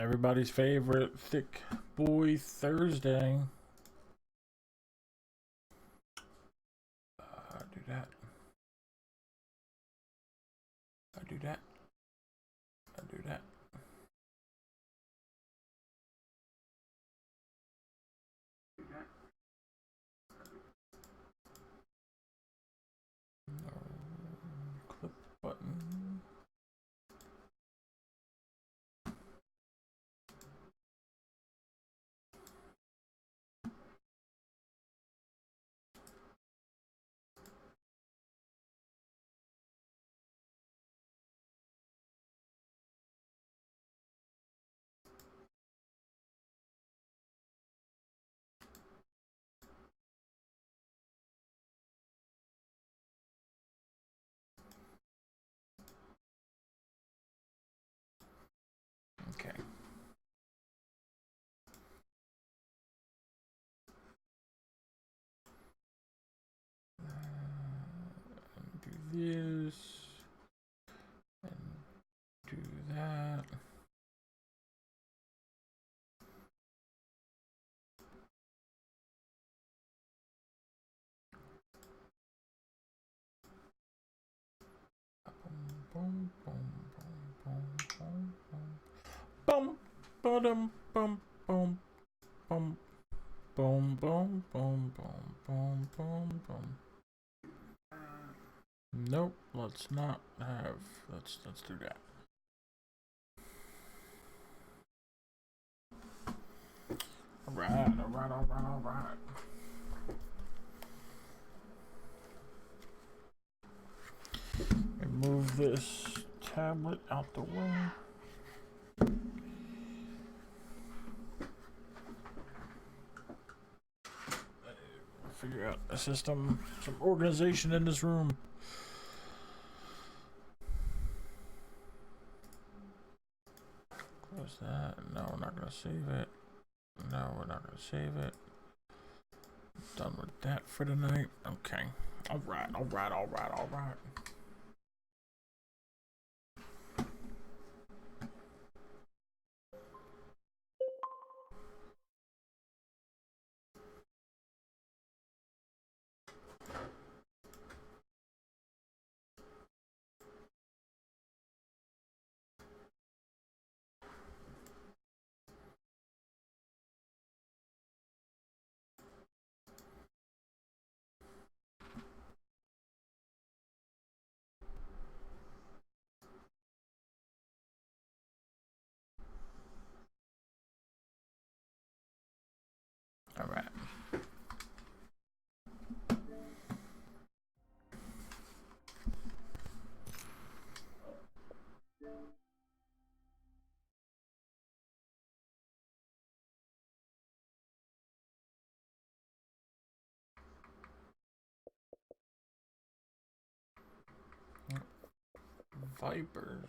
Everybody's favorite Thick Boy Thursday. Do that. I do that. I do that. Clip button. Okay. Do this. And do that. Boom, boom, boom, boom, boom, boom, boom, boom, boom, boom, boom, boom, boom, boom, boom. Nope, let's not have. Let's do that. All right. Move this tablet out the way. Figure out a system, some organization in this room. Close that. No, we're not gonna save it. No, we're not gonna save it. Done with that for tonight. Okay. All right. All right. Vipers.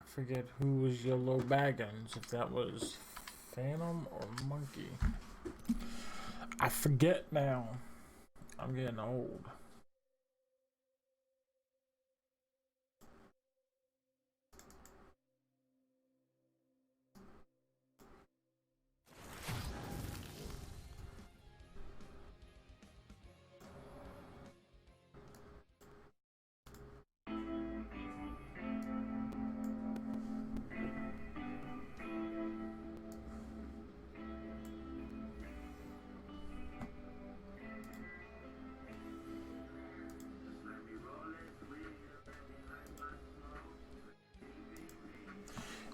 I forget who was Yellow Baggins, if that was Phantom or Monkey. I forget now. I'm getting old.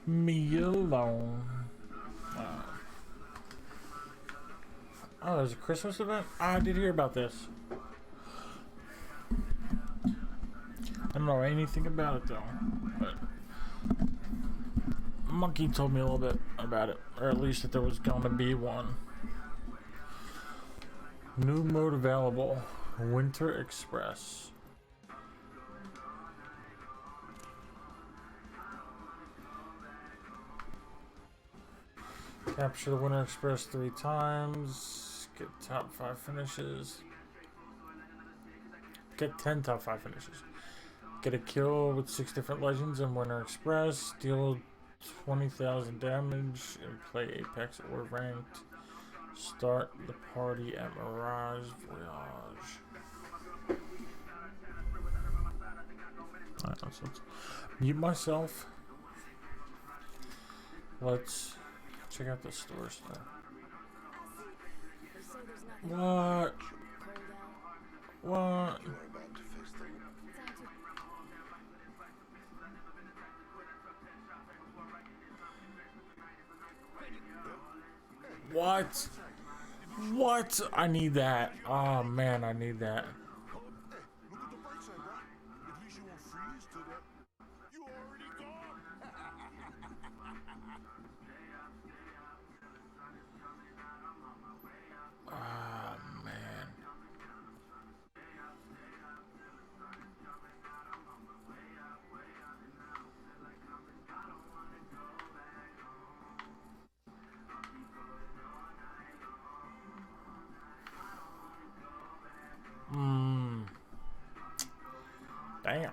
Me alone. Oh, there's a Christmas event? I did hear about this. I don't know anything about it though. But Monkey told me a little bit about it, or at least that there was going to be one. New mode available. Winter Express. Capture the Winter Express 3 times. Get top 5 finishes. Get 10 top 5 finishes. Get a kill with 6 different legends in Winter Express. Deal 20,000 damage and play Apex or Ranked. Start the party at Mirage Voyage. Alright, let's mute myself. Let's check out the store stuff. What? What? What? What? I need that. Oh man, I need that. Oh man. Damn.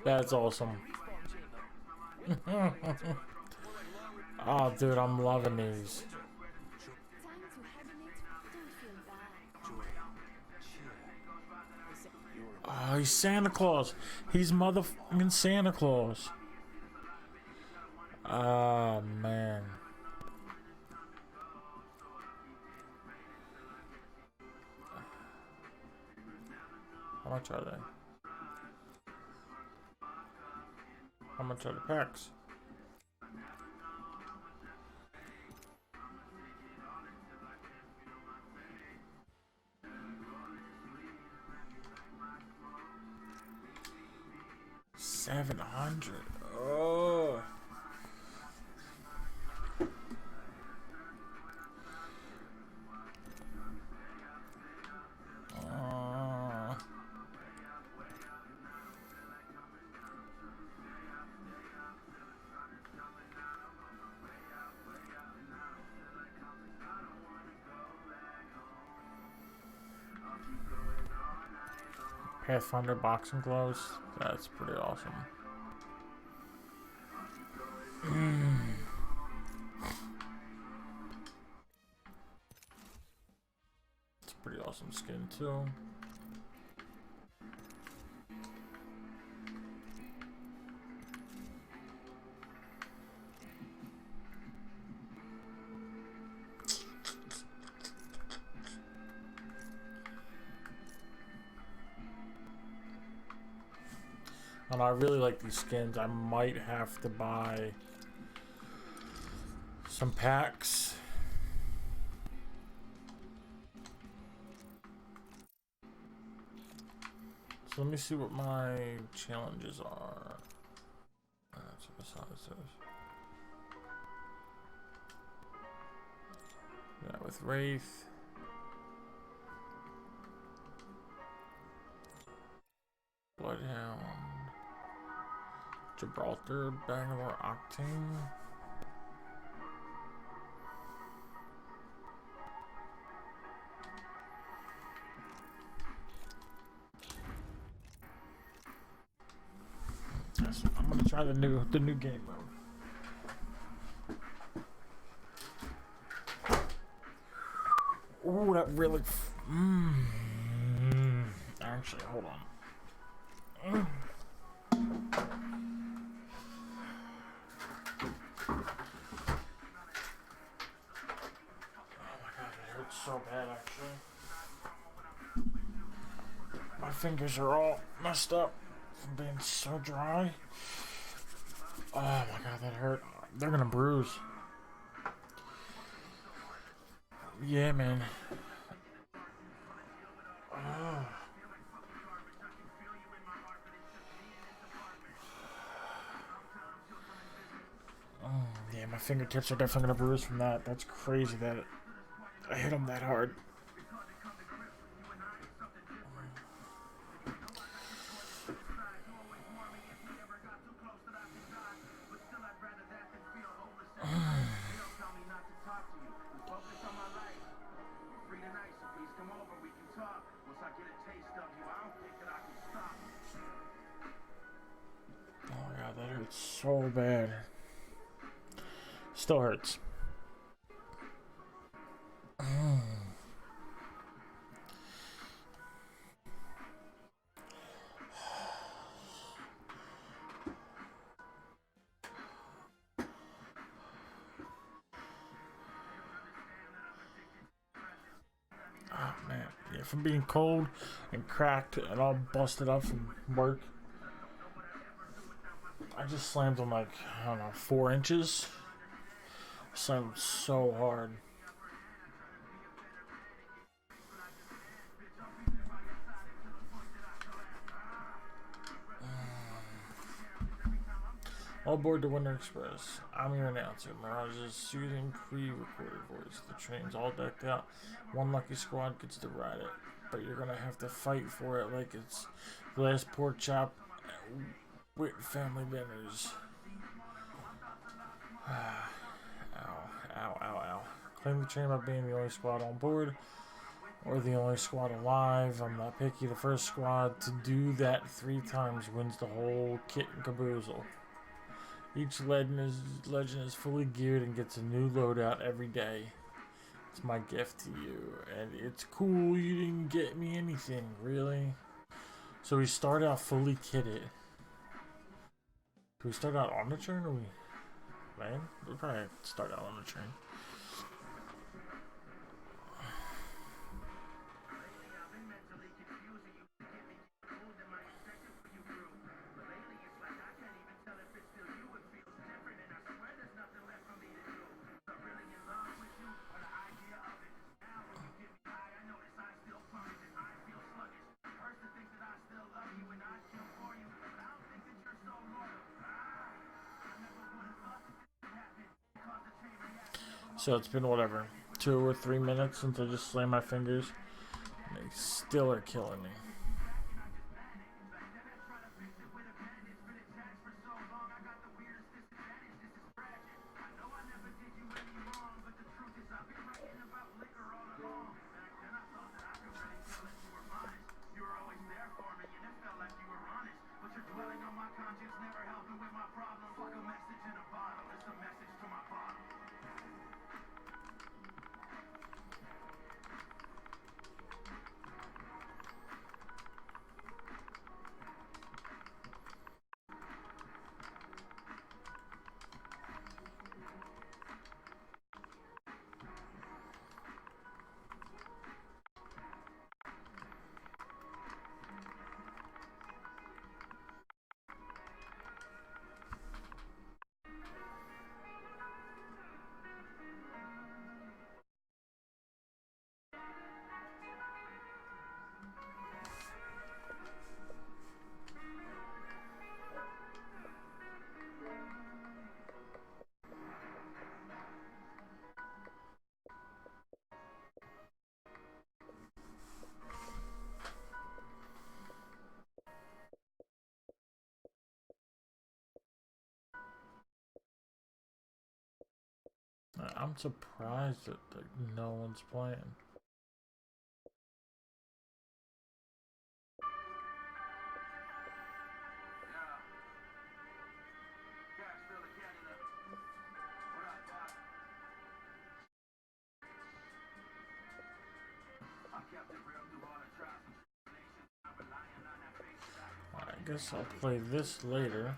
That's awesome. Oh, dude, I'm loving these. Oh, he's Santa Claus. He's motherfucking Santa Claus. Oh, man. How much are they? How much are the packs? $700. Oh. Pathfinder boxing gloves. That's pretty awesome. It's a pretty awesome skin too. And I really like these skins. I might have to buy some packs. So let me see what my challenges are. That's besides those. Yeah, with Wraith. Bloodhound. Gibraltar, Bangalore, Octane. Yes, I'm gonna try the new game mode. Ooh, that really. Actually, hold on. So bad, actually. My fingers are all messed up from being so dry. Oh my god, that hurt. They're gonna bruise. Yeah, man. Oh. Yeah, my fingertips are definitely gonna bruise from that. That's crazy that I hit them that hard. Oh my god, that hurts so bad. Still hurts. Oh man, yeah, from being cold and cracked and all busted up from work. I just slammed him like, I don't know, 4 inches. Slammed him so hard. All aboard the Winter Express. I'm your announcer, Mirage's soothing, pre-recorded voice. The train's all decked out. One lucky squad gets to ride it, but you're gonna have to fight for it like it's the last pork chop with family dinners. Ow, ow, ow, ow. Claim the train by being the only squad on board, or the only squad alive. I'm not picky. The first squad to do that 3 times wins the whole kit and caboodle. Each legend is fully geared and gets a new loadout every day. It's my gift to you, and it's cool you didn't get me anything, really. So we start out fully kitted. Do we start out on the train or we land? We probably start out on the train. So it's been whatever, 2 or 3 minutes since I just slammed my fingers. And they still are killing me. I'm surprised that no one's playing. I guess I'll play this later.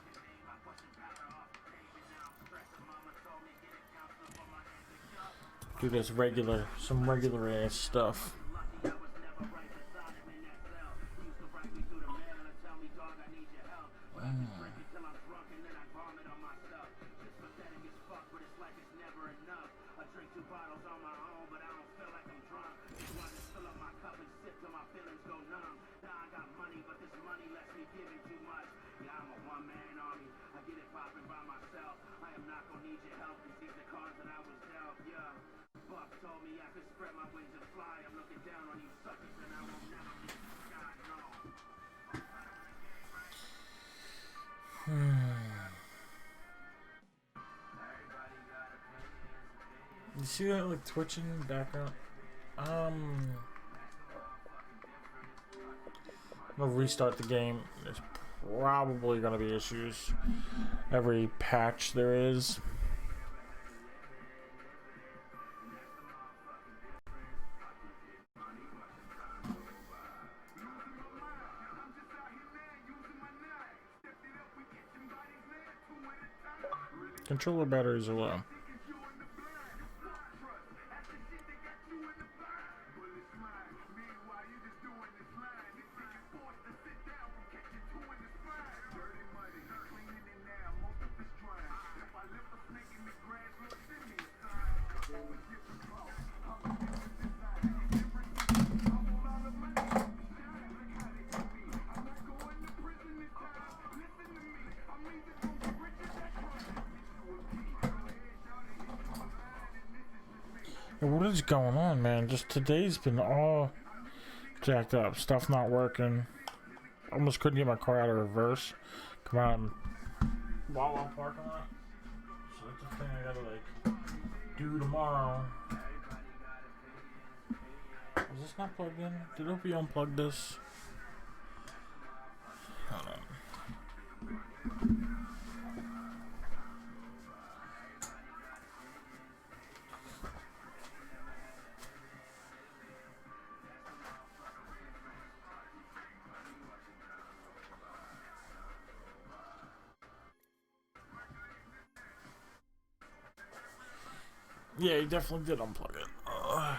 Do this some regular ass stuff. You see that like twitching in the background? I'm gonna restart the game. There's probably gonna be issues every patch there is. Controller batteries are low. What is going on, man? Just today's been all jacked up. Stuff not working. Almost couldn't get my car out of reverse. Come on. Wawa parking lot. So that's a thing I gotta like do tomorrow. Is this not plugged in? Did Opie unplug this? Hold on. Yeah, he definitely did unplug it. Alright.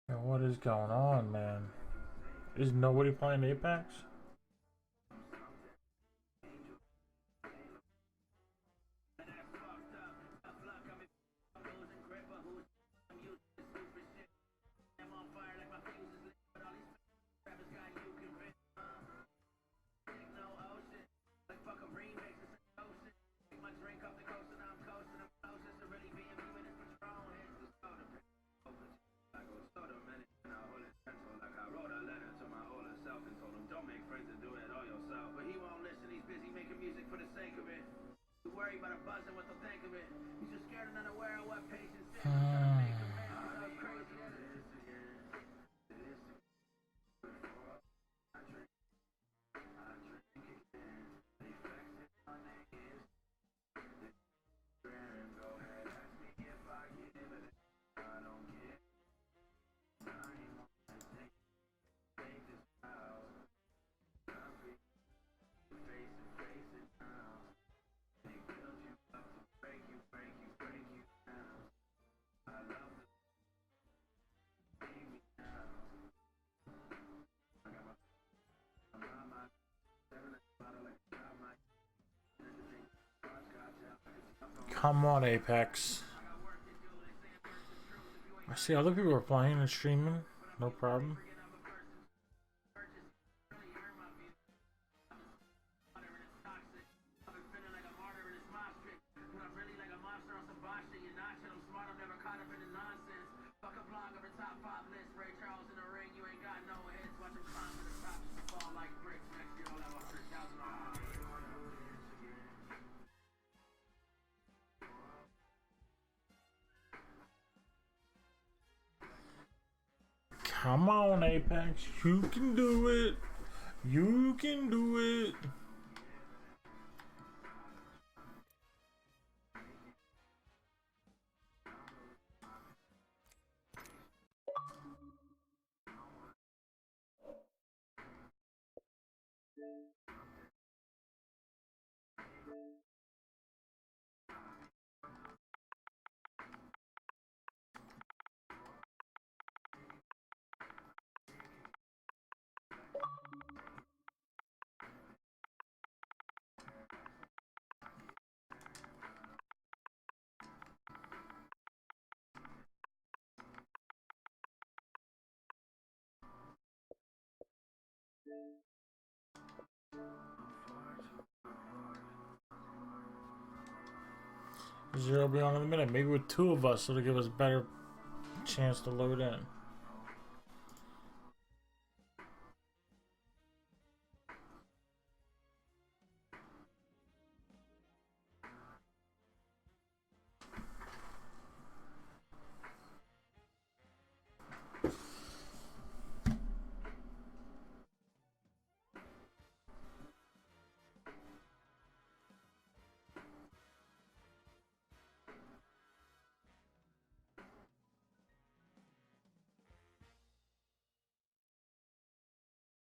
Yo, what is going on, man? Is nobody playing Apex? Come on, Apex. I see other people are playing and streaming. No problem. Come on, Apex. You can do it. You can do it. Zero will be on in a minute. Maybe with two of us, it'll give us a better chance to load in.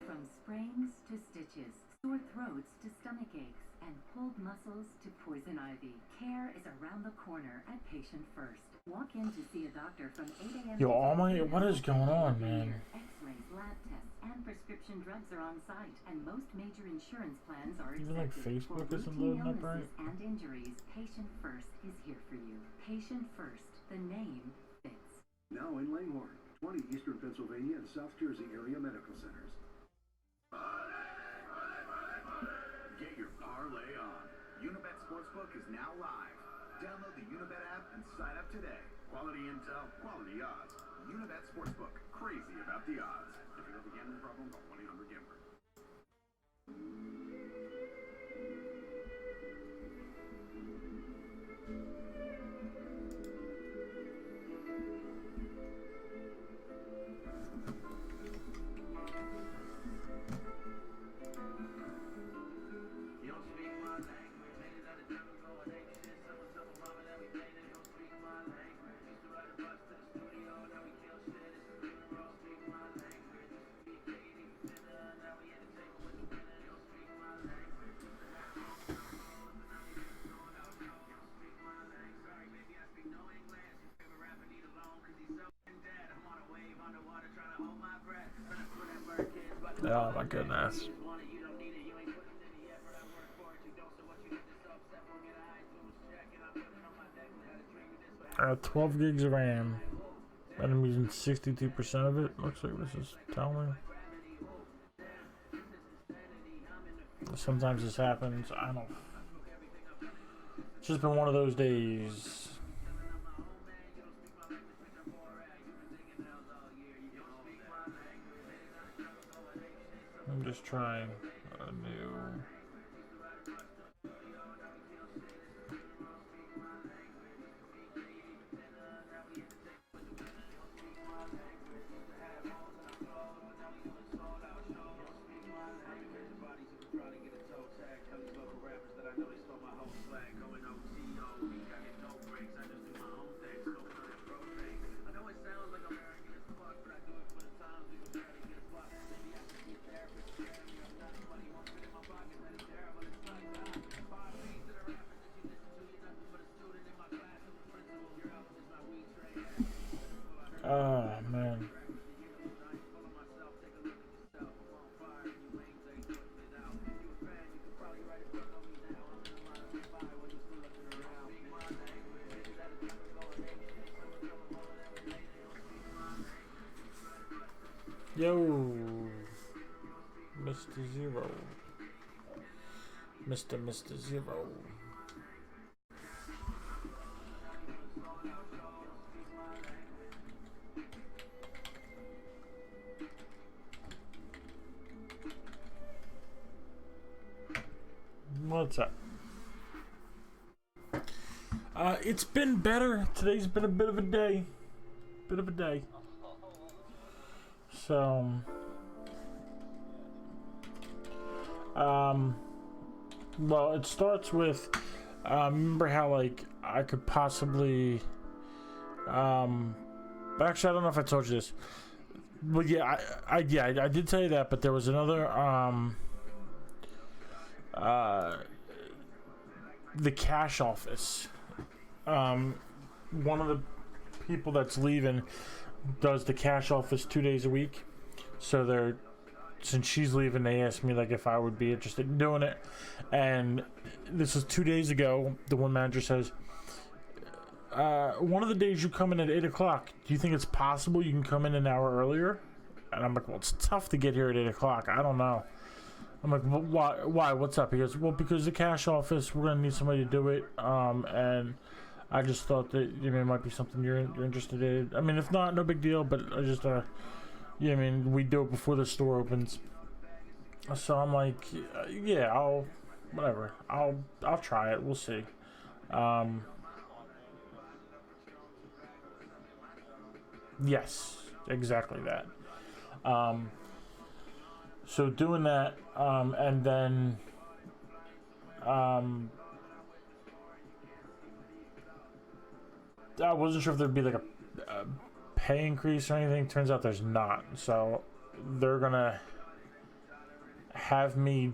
From sprains to stitches, sore throats to stomach aches, and pulled muscles to poison ivy, care is around the corner at Patient First. Walk in to see a doctor from 8 a.m. Yo, all my, what is going on, man? X-rays, lab tests, and prescription drugs are on site, and most major insurance plans are Even like accepted. Facebook For isn't routine loading up right. illnesses and injuries, Patient First is here for you. Patient First, the name fits. Now in Langhorne, 20 Eastern Pennsylvania and South Jersey area medical centers. Get your parlay on. Unibet Sportsbook is now live. Download the Unibet app and sign up today. Quality intel, quality odds. Unibet Sportsbook. Crazy about the odds. If you have a gambling problem, call 1-800-GAMBLER. Oh my goodness. 12 gigs of RAM. And I'm using 62% of it. Looks like this is telling me. Sometimes this happens. I don't. It's just been one of those days. I'm just trying a new. Oh man. Yo, Mr. Zero. Mr. Zero. What's up? It's been better. Today's been a bit of a day. So, well, it starts with, remember how, like, I could possibly, actually, I don't know if I told you this, but yeah, I did tell you that, but there was another, the cash office, one of the people that's leaving does the cash office 2 days a week, so since she's leaving, they asked me like if I would be interested in doing it, and this was 2 days ago. The one manager says, one of the days you come in at 8 o'clock, do you think it's possible you can come in an hour earlier? And I'm like, well, it's tough to get here at 8 o'clock. I don't know. I'm like, well, why? What's up? He goes, well, because the cash office, we're gonna need somebody to do it, and I just thought that it might be something you're interested in. I mean, if not, no big deal. But I just, yeah, I mean, we do it before the store opens. So I'm like, yeah, I'll try it. We'll see. Yes, exactly that. So doing that, and then, I wasn't sure if there'd be like a pay increase or anything. Turns out there's not. So they're gonna have me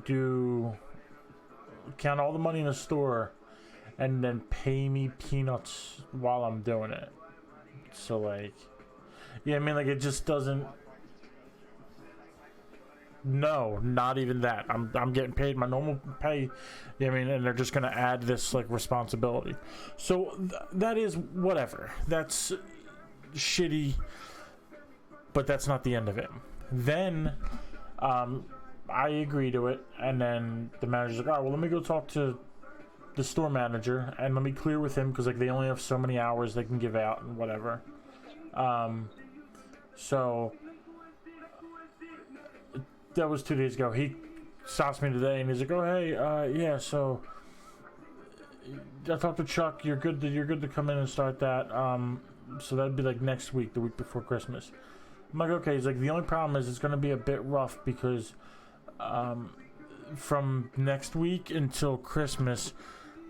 count all the money in the store and then pay me peanuts while I'm doing it. So like, yeah, I mean, like, it just doesn't. No, not even that. I'm getting paid my normal pay. I mean, and they're just gonna add this like responsibility. So that is whatever. That's shitty, but that's not the end of it. Then, I agree to it, and then the manager's like, "All right, well, let me go talk to the store manager and let me clear with him because like they only have so many hours they can give out and whatever." So. That was 2 days ago. He stops me today and he's like, "Oh hey, yeah, so I talked to Chuck. You're good to come in and start that. So that'd be like next week, the week before Christmas." I'm like, "Okay." He's like, "The only problem is it's gonna be a bit rough because from next week until Christmas,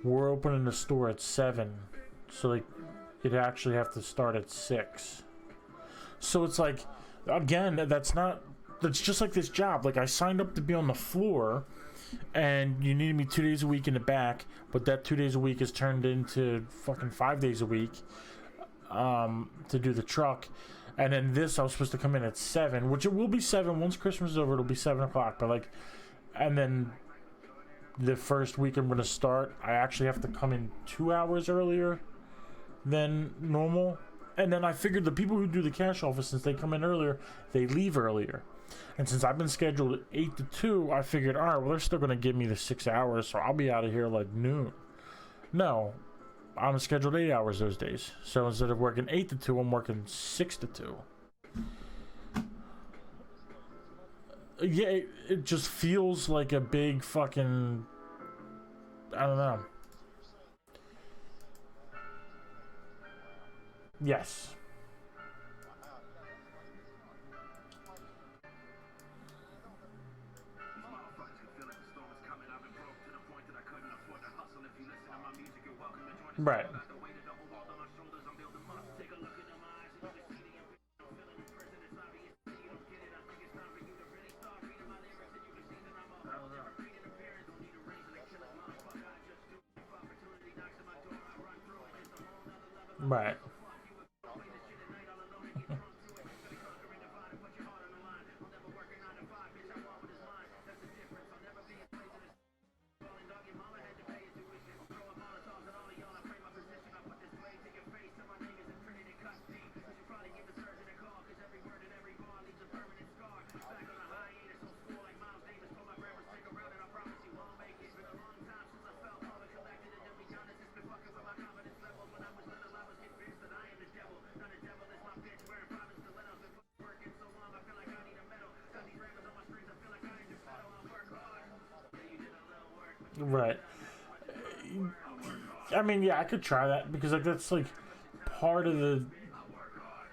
we're opening the store at 7, so like you'd actually have to start at 6. So it's like, again, that's just like this job. Like, I signed up to be on the floor, and you needed me 2 days a week in the back, but that 2 days a week is turned into fucking 5 days a week to do the truck. And then this, I was supposed to come in at 7, which it will be 7. Once Christmas is over, it'll be 7 o'clock. But, like, and then the first week I'm going to start, I actually have to come in 2 hours earlier than normal. And then I figured the people who do the cash office, since they come in earlier, they leave earlier. And since I've been scheduled at 8 to 2, I figured, all right, well, they're still going to give me the 6 hours, so I'll be out of here like noon. No, I'm scheduled 8 hours those days. So instead of working 8 to 2, I'm working 6 to 2. Yeah, it just feels like a big fucking, I don't know. Yes. Right. Right. Right. I mean, yeah, I could try that because like that's like part of the,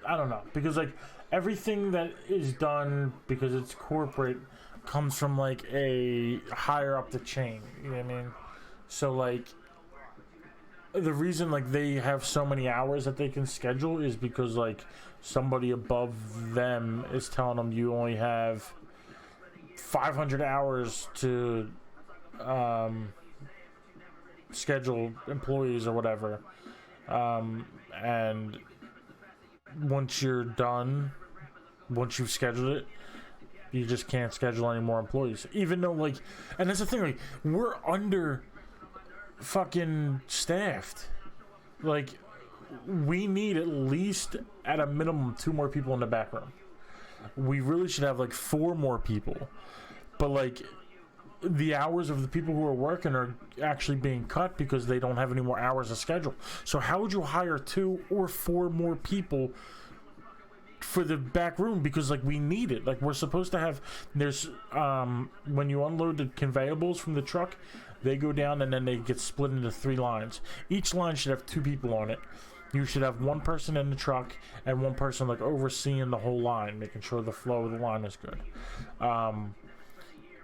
I don't know, because like everything that is done because it's corporate comes from like a higher up the chain. You know what I mean? So like the reason like they have so many hours that they can schedule is because like somebody above them is telling them you only have 500 hours to schedule employees or whatever, and once you're done, once you've scheduled it, you just can't schedule any more employees, even though like, and that's the thing, like we're under fucking staffed. Like we need at least at a minimum 2 more people in the back room. We really should have like 4 more people, but like the hours of the people who are working are actually being cut because they don't have any more hours to schedule. So how would you hire 2 or 4 more people for the back room? Because like we need it. Like we're supposed to have, there's when you unload the conveyables from the truck, they go down and then they get split into 3 lines. Each line should have 2 people on it. You should have 1 person in the truck and 1 person like overseeing the whole line, making sure the flow of the line is good.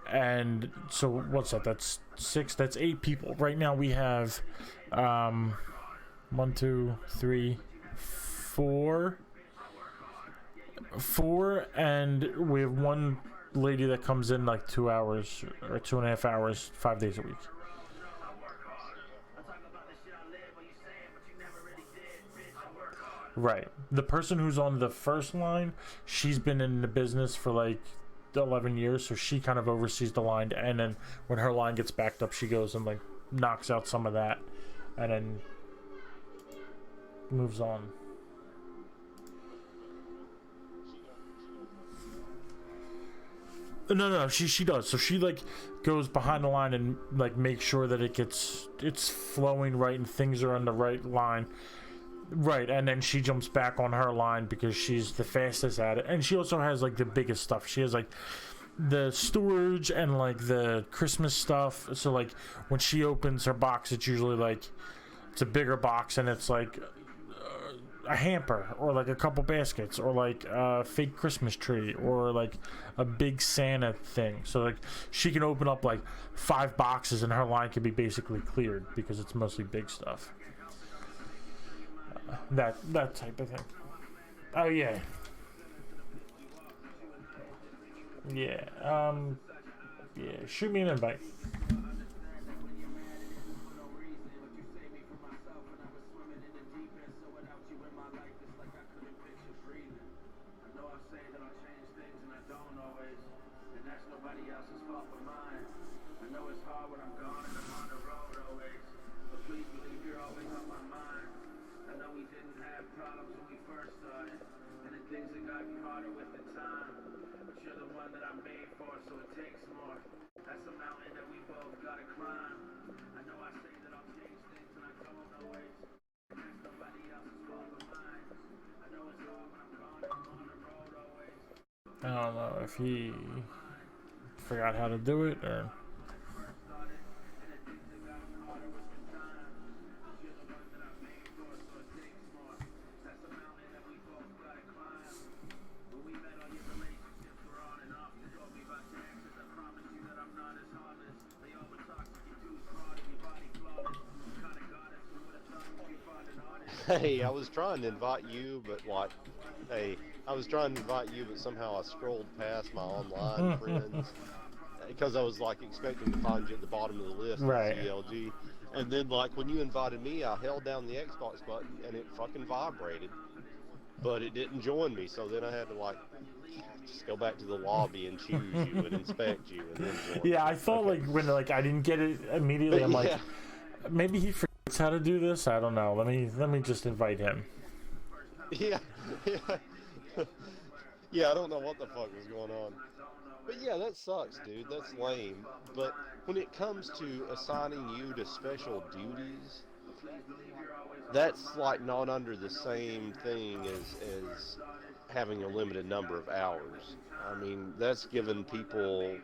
And so what's that? That's 6. That's 8 people. Right now we have 1, 2, 3, 4, and we have 1 lady that comes in like 2 hours or 2.5 hours, 5 days a week. Right. The person who's on the first line, she's been in the business for like 11 years, so she kind of oversees the line, and then when her line gets backed up, she goes and like knocks out some of that and then moves on. No, she does. So she like goes behind the line and like makes sure that it's flowing right and things are on the right line. Right, and then she jumps back on her line because she's the fastest at it. And she also has like the biggest stuff. She has like the storage and like the Christmas stuff. So like when she opens her box, it's usually like it's a bigger box and it's like a hamper or like a couple baskets or like a fake Christmas tree or like a big Santa thing. So like she can open up like 5 boxes and her line can be basically cleared because it's mostly big stuff. That type of thing. Oh yeah. Yeah. Shoot me an invite. I don't know if he forgot how to do it or... Hey, I was trying to invite you, but somehow I scrolled past my online friends because I was like expecting to find you at the bottom of the list, right? CLG, and then like when you invited me, I held down the Xbox button and it fucking vibrated, but it didn't join me. So then I had to like just go back to the lobby and choose you and inspect you, and then join yeah, you. I thought like when like I didn't get it immediately, but, I'm like, maybe he forgets how to do this. I don't know. Let me just invite him. Yeah. Yeah, I don't know what the fuck was going on. But yeah, that sucks, dude. That's lame. But when it comes to assigning you to special duties, that's like not under the same thing as having a limited number of hours. I mean, that's giving people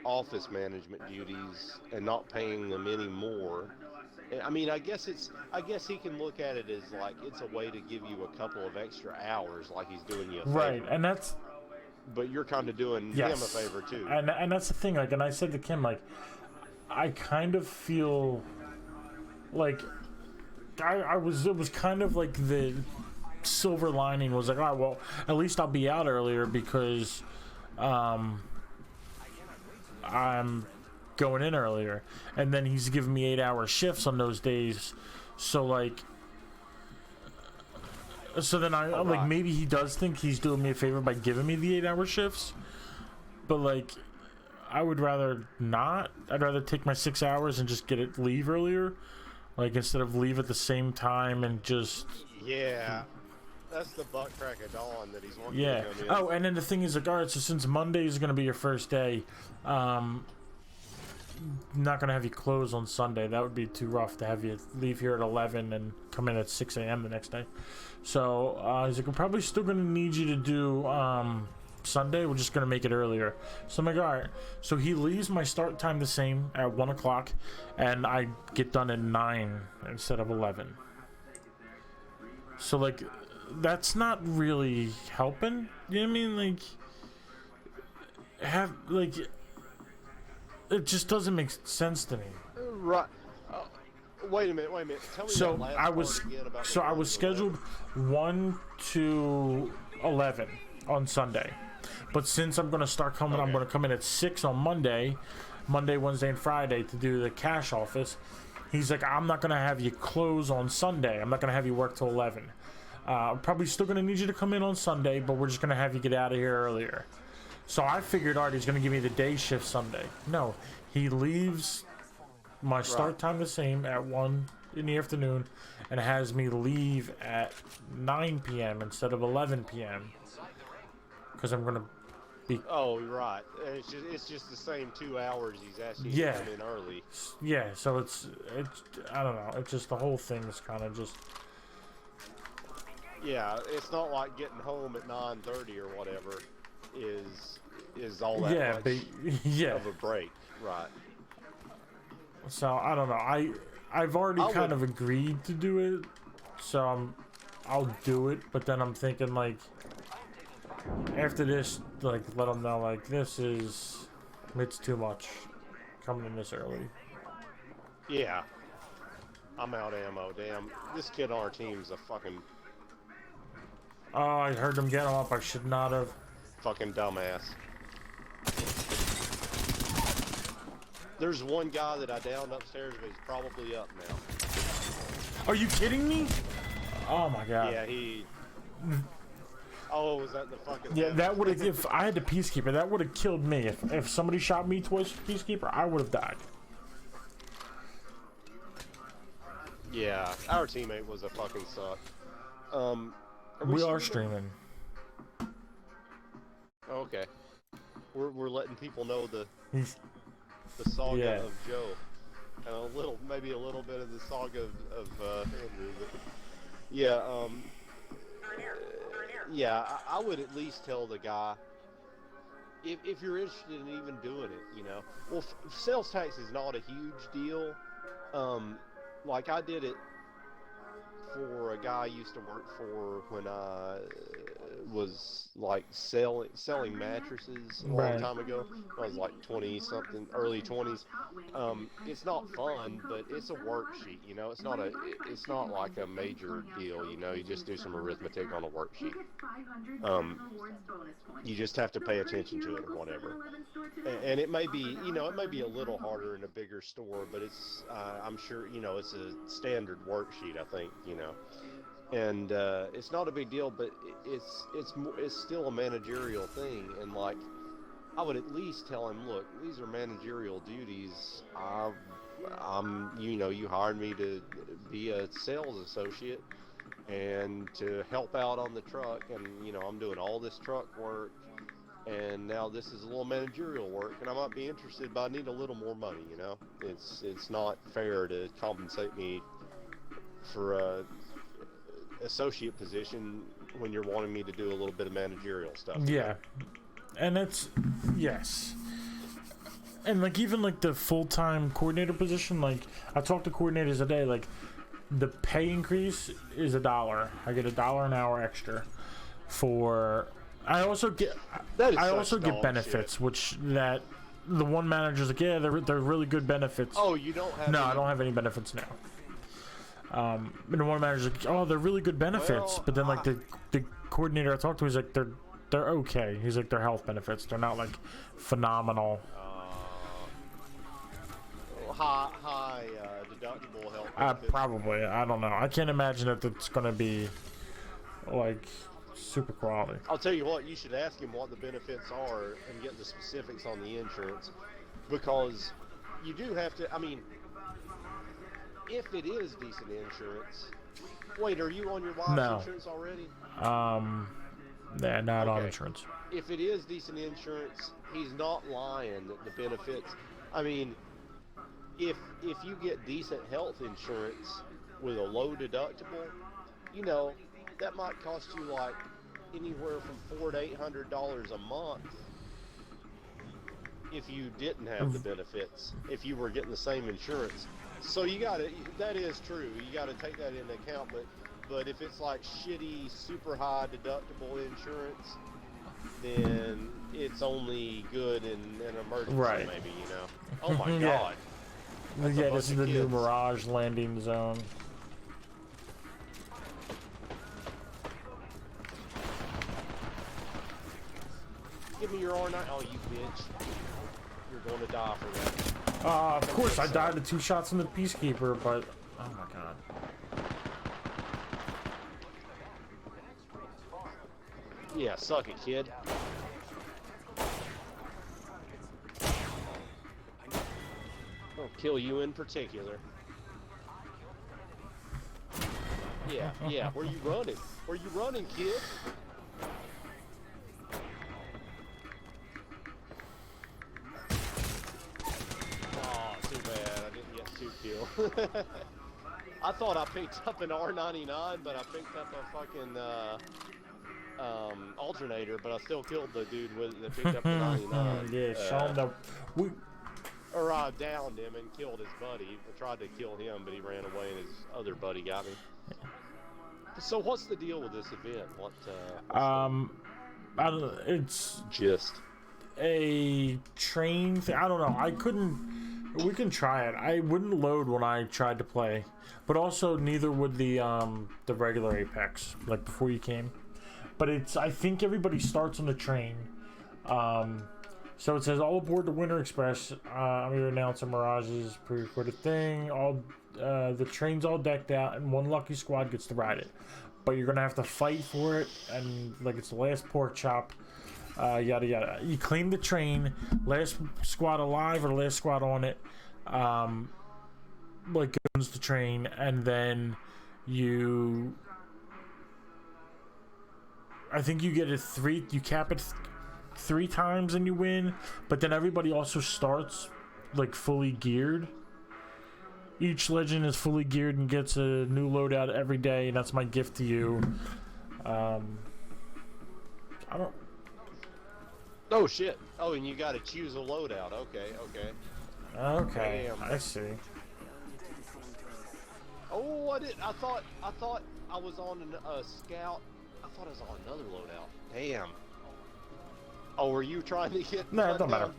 office management duties and not paying them any more I mean, I guess he can look at it as like it's a way to give you a couple of extra hours, like he's doing you a favor. Right, and that's. But you're kind of doing him a favor too. And that's the thing. Like, and I said to Kim, like, I kind of feel like it was kind of like the silver lining was like, all right, well, at least I'll be out earlier because I'm going in earlier, and then he's giving me 8-hour shifts on those days, so like. So then I'm like, maybe he does think he's doing me a favor by giving me the 8-hour shifts, but like, I would rather not. I'd rather take my 6 hours and just leave earlier, like instead of leave at the same time and just. Yeah, that's the butt crack of dawn that he's wanting. Yeah. To come in. Oh, and then the thing is, like, all right, so since Monday is gonna be your first day, not gonna have you close on Sunday. That would be too rough to have you leave here at 11 and come in at 6 a.m. the next day. So he's like, we're probably still gonna need you to do Sunday. We're just gonna make it earlier. So I'm like, all right. So he leaves my start time the same at 1 o'clock, and I get done at 9 instead of 11. So like, that's not really helping. You know what I mean? Like, it just doesn't make sense to me. Right. Wait a minute. Tell me So that last I was part again about so I was scheduled 1 to 11 on Sunday, but since I'm gonna start coming, I'm gonna come in at 6 on Monday, Wednesday, and Friday to do the cash office. He's like, I'm not gonna have you close on Sunday. I'm not gonna have you work till 11. I'm probably still gonna need you to come in on Sunday, but we're just gonna have you get out of here earlier. So I figured, all right, he's gonna give me the day shift Sunday. No, he leaves my start time the same at 1 in the afternoon and has me leave at 9 p.m. instead of 11 p.m. because I'm gonna be. Oh, right. It's just the same 2 hours he's asking you to come in early. Yeah, so it's I don't know. It's just the whole thing is kind of just. Yeah, it's not like getting home at 9:30 or whatever is all that much of a break, right? So I don't know. I've already kind of agreed to do it, so I'll do it. But then I'm thinking, like, after this, like, let them know, like, it's too much coming in this early. Yeah, I'm out of ammo. Damn, this kid on our team's a fucking. Oh, I heard them get him up. I should not have. Fucking dumbass. There's one guy that I downed upstairs, but he's probably up now. Are you kidding me? Oh my god. Yeah, he. Oh, was that the fucking? Yeah, that would have. If I had the Peacekeeper, that would have killed me. If somebody shot me twice with Peacekeeper, I would have died. Yeah, our teammate was a fucking suck. We are streaming. Okay. We're letting people know the saga Yeah. of Joe, and maybe a little bit of the saga of Andrew. But yeah, I would at least tell the guy if you're interested in even doing it, you know. Well, sales tax is not a huge deal. Like I did it for a guy I used to work for when I was like selling mattresses a long time ago. I was like 20-something, early 20s. It's not fun, but it's a worksheet, you know. It's not like a major deal, you know. You just do some arithmetic on a worksheet. You just have to pay attention to it or whatever. And it may be, you know, it may be a little harder in a bigger store, but it's I'm sure, you know, it's a standard worksheet, I think, you know. And it's not a big deal, but it's still a managerial thing. And like, I would at least tell him, look, these are managerial duties. I'm, you know, you hired me to be a sales associate and to help out on the truck, and you know, I'm doing all this truck work, and now this is a little managerial work, and I might be interested, but I need a little more money. You know, it's not fair to compensate me for a associate position when you're wanting me to do a little bit of managerial stuff. Yeah, and it's yes, And like even like the full-time coordinator position, like I talked to coordinators today, like the pay increase is $1. I get $1 an hour extra for. I also get benefits, which that the one manager's like, yeah, they're really good benefits. Oh, you don't have? No, I don't have any benefits now. And the one manager's like, oh, they're really good benefits, Well, but then like the coordinator I talked to, he's like, they're okay. He's like, they're health benefits. They're not like phenomenal. High deductible health benefits. Probably. I don't know. I can't imagine that it's gonna be like super quality. I'll tell you what, you should ask him what the benefits are and get the specifics on the insurance, because you do have to. I mean, if it is decent insurance. Wait, are you on your wife's insurance already? Yeah, not on Okay. insurance. If it is decent insurance, he's not lying that the benefits. I mean, if you get decent health insurance with a low deductible, you know, that might cost you like anywhere from $400 to $800 a month if you didn't have the benefits, if you were getting the same insurance. So you gotta, that is true, you gotta take that into account, but if it's like shitty, super high deductible insurance, then it's only good in an emergency, Right. maybe, you know. Oh my Yeah. god. That's a Yeah, bunch this is of the new kids. Mirage landing zone. Give me your R9. Oh, you bitch. You're going to die for that. Of course, I died to 2 shots from the Peacekeeper, but oh my god. Yeah, suck it, kid. I'll kill you in particular. Yeah, where you running? Where you running, kid? Oh, too bad. I didn't get 2 kills. I thought I picked up an R99, but I picked up a fucking alternator, but I still killed the dude that picked up the 99. Yeah, Sean, Or I downed him and killed his buddy. I tried to kill him, but he ran away and his other buddy got me. So what's the deal with this event? I don't know, it's Gist. a train thing. I don't know. We can try it. I wouldn't load when I tried to play, but also neither would the regular Apex, like before you came. But I think everybody starts on the train. So it says, all aboard the Winter Express. I'm here to announce a Mirage's pre-recorded thing. The train's all decked out, and one lucky squad gets to ride it. But you're gonna have to fight for it, and like it's the last pork chop. Yada yada. You claim the train, last squad alive or the last squad on it, like owns the train, and then I think you get you cap it 3 times and you win, but then everybody also starts like fully geared. Each legend is fully geared and gets a new loadout every day, and that's my gift to you. I don't. Oh shit! Oh, and you got to choose a loadout. Okay. Okay, Damn. I see. Oh, I thought I was on a scout. I thought I was on another loadout. Damn. Oh, were you trying to get? No, it don't matter.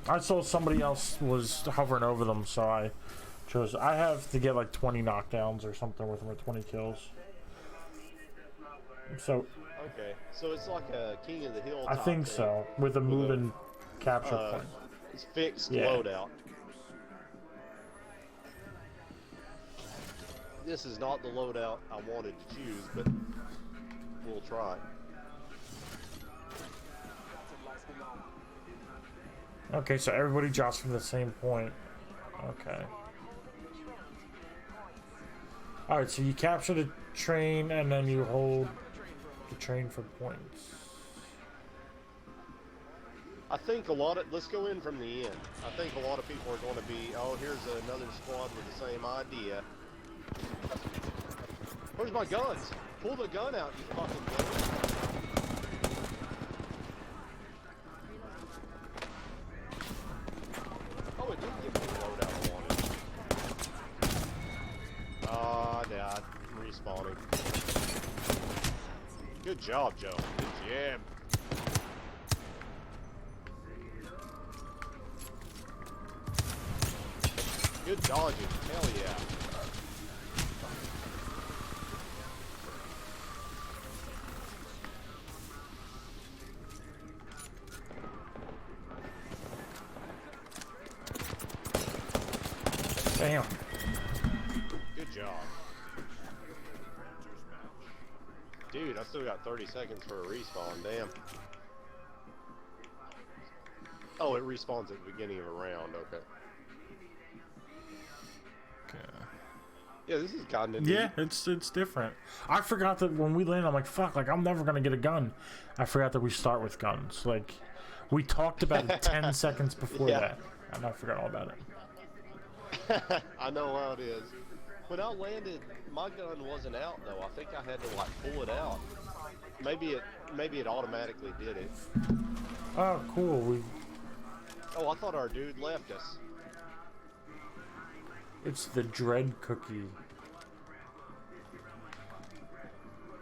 I saw somebody else was hovering over them, so I chose. I have to get like 20 knockdowns or something with them, or 20 kills. So. Okay, so it's like a King of the Hill. I think thing. so, with a moving capture point. It's fixed Yeah. loadout. This is not the loadout I wanted to choose, but we'll try. Okay, so everybody drops from the same point. Okay. Alright, so you capture the train and then you hold the train for points. I think let's go in from the end. I think a lot of people are going to be, oh, here's another squad with the same idea. Where's my guns? Pull the gun out, you fucking gun. job, Joe. Good jam. Good dodging. Hell yeah. Damn. Good job. Dude, I still got 30 seconds for a respawn. Damn. Oh, it respawns at the beginning of a round. Okay. Yeah, this is kind of neat. Yeah, it's different. I forgot that when we land, I'm like, fuck, like I'm never gonna get a gun. I forgot that we start with guns. Like, we talked about it 10 seconds before Yeah. that, and I forgot all about it. I know how it is. When I landed, my gun wasn't out though. I think I had to like pull it out. Maybe it automatically did it. Oh, cool. Oh, I thought our dude left us. It's the dread cookie.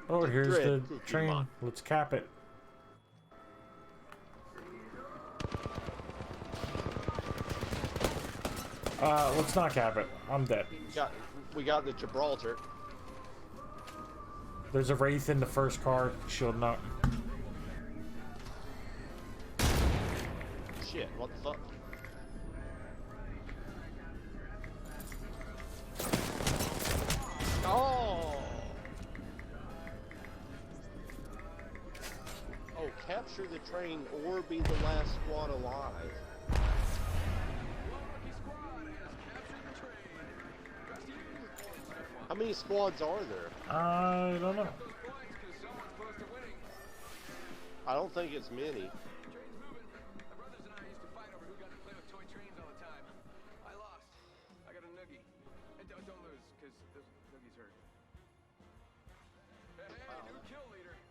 Oh, The here's dread the cookie train. mod. Let's cap it. Let's not cap it. I'm dead. We got the Gibraltar. There's a Wraith in the first car. Shield not. Shit, what the fuck? Oh! Oh, capture the train or be the last squad alive. How many squads are there? I don't know. I don't think it's many.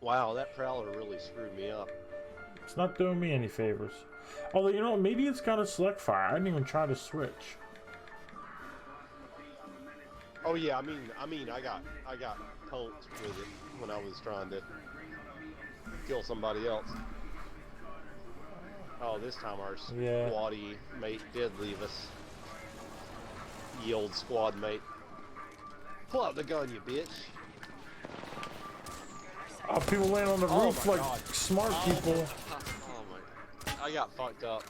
Wow, that Prowler really screwed me up. It's not doing me any favors. Although, you know, maybe it's got a select fire. I didn't even try to switch. Oh yeah, I mean, I got poked with it when I was trying to kill somebody else. Oh, this time our Yeah. squaddy mate did leave us. Ye old squad mate. Pull out the gun, you bitch. Oh, people land on the Oh roof my like God. smart Oh, people. oh my! I got fucked up.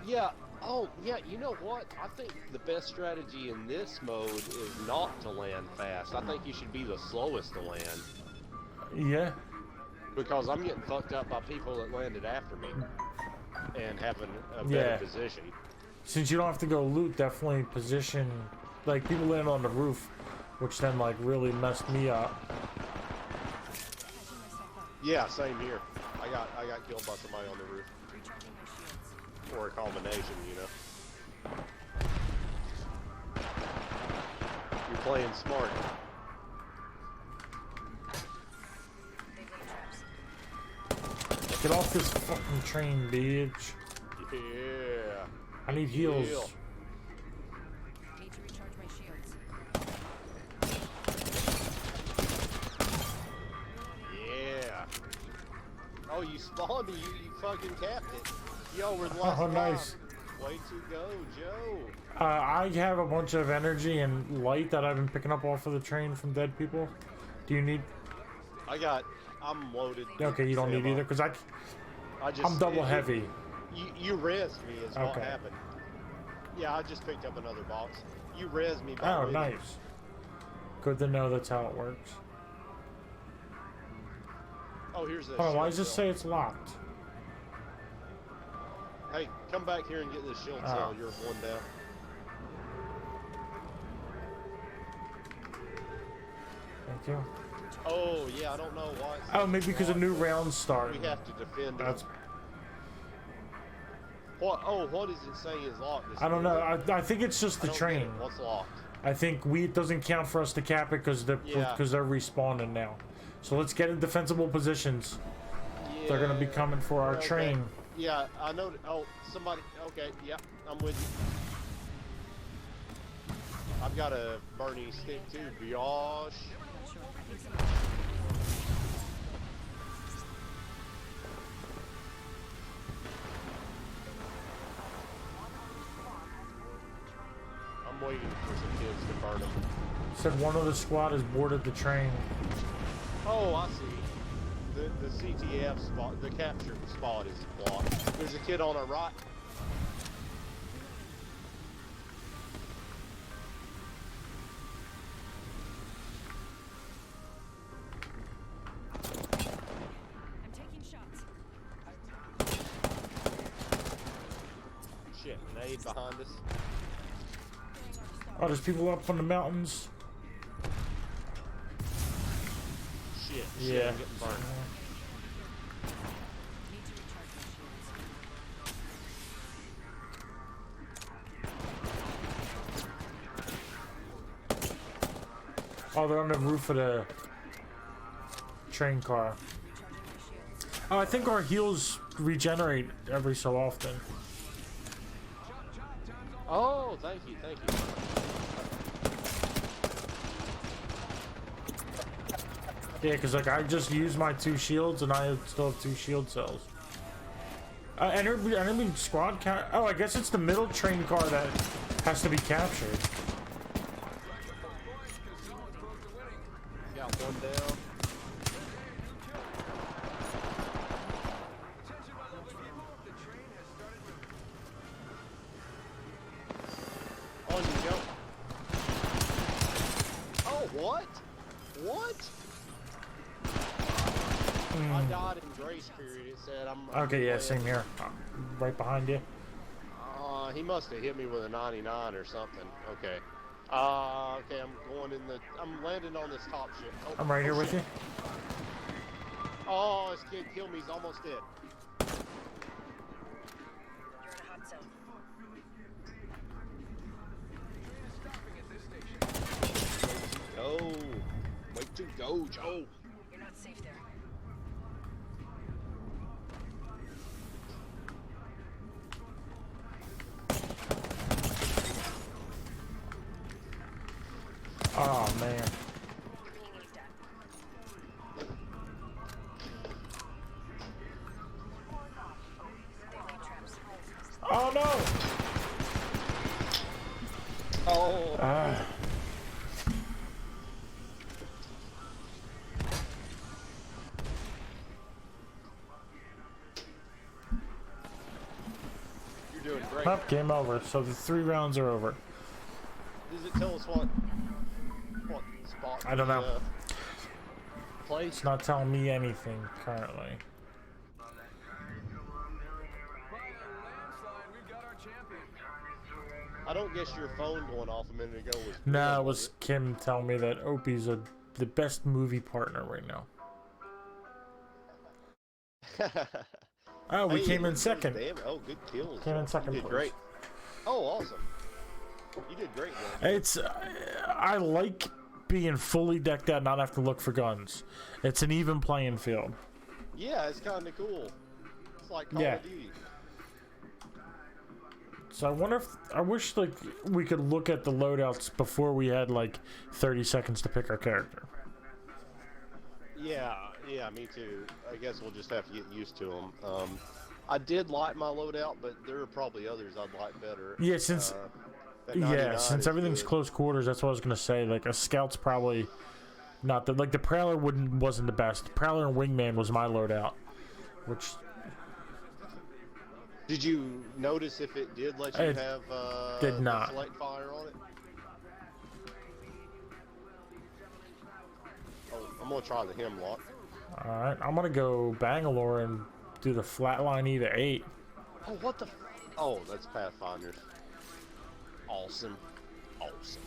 Yeah. Oh yeah. You know what? I think the best strategy in this mode is not to land fast. I think you should be the slowest to land Yeah. because I'm getting fucked up by people that landed after me and having a better Yeah. position. Since you don't have to go loot, definitely position. Like, people land on the roof, which then, like, really messed me up. Yeah, same here. I got killed by somebody on the roof. Or a combination, you know. You're playing smart. Get off this fucking train, bitch. Yeah. I need heals. Heal. Need to recharge my shields. Yeah. Oh, you spawned it. You fucking capped it. Yo, we're the last Oh, round. nice. Way to go, Joe. I have a bunch of energy and light that I've been picking up off of the train from dead people. Do you need? I'm loaded. Okay, you don't need ammo. either, because I'm I'm double heavy. You rezzed me is what Okay. happened. Yeah, I just picked up another box. You rezzed me by Oh, winning. nice. Good to know that's how it works. Oh, here's the Hold on, why shield does this cell. say it's locked? Hey, come back here and get this shield Oh. cell. You're one down. Thank you. Oh, yeah, I don't know why. It's Oh, maybe because a new locked. round start. We have to defend. That's. What? Oh, what is it saying is locked? I don't know. I think it's just I the don't get train. it. What's locked? I think it doesn't count for us to cap it because they're Yeah. respawning now. So let's get in defensible positions. Yeah. They're gonna be coming for our Okay. train. Yeah, I know. Oh, somebody. Okay, yeah, I'm with you. I've got a Bernie stick too, Biosh. waiting for some kids to burn them. Said one of the squad has boarded the train. Oh, I see. The CTF spot, the capture spot is blocked. There's a kid on our right. I'm taking shots. Shit, nade behind us. Oh, there's people up on the mountains. Shit, Yeah. I'm getting burned. Need to recharge my shields. Oh, they're on the roof of the train car. Recharging my shields. Oh, I think our heals regenerate every so often. Oh, thank you, thank you. Yeah, because like I just used my 2 shields and I still have 2 shield cells. Enemy squad oh, I guess it's the middle train car that has to be captured. Got one down. On you go. Oh, what? What? I died in grace period. It said I'm Okay, yeah, playing. same here. Right behind you. He must have hit me with a 99 or something. Okay. Okay, I'm landing on this top ship. Oh, I'm right here with you. Oh, this kid killed me. He's almost dead. You're in a hot zone. Go. Way to go, Joe. You're not safe there. Oh man. You're being aimed at. They laid traps. Oh no! Oh. Ah. You're doing great. Up, game over. So the 3 rounds are over. Does it tell us what spot? I don't know. Place? It's not telling me anything currently. I don't guess your phone going off a minute ago was. No, it was Kim telling me that Opie's the best movie partner right now. Oh, we Hey, came in good second. damn it. Oh, good kills. Came in second You did place. great. Oh, awesome. You did great, man. It's I like being fully decked out, not have to look for guns. It's an even playing field. Yeah, it's kind of cool. It's like Call Yeah. of Duty. So I wish like we could look at the loadouts before we had like 30 seconds to pick our character. Yeah, me too. I guess we'll just have to get used to them. I did like my loadout, but there are probably others I'd like better. Yeah, since that 99 since is everything's good. close quarters, that's what I was gonna say. Like a scout's probably not the like the Prowler wasn't the best. Prowler and Wingman was my loadout, which Did you notice if it did let you It have did the not. select fire on it? Oh, I'm gonna try the Hemlock. all right. I'm gonna go Bangalore and do the flatline E to 8. Oh, what the? Oh, that's Pathfinders. Awesome. Awesome.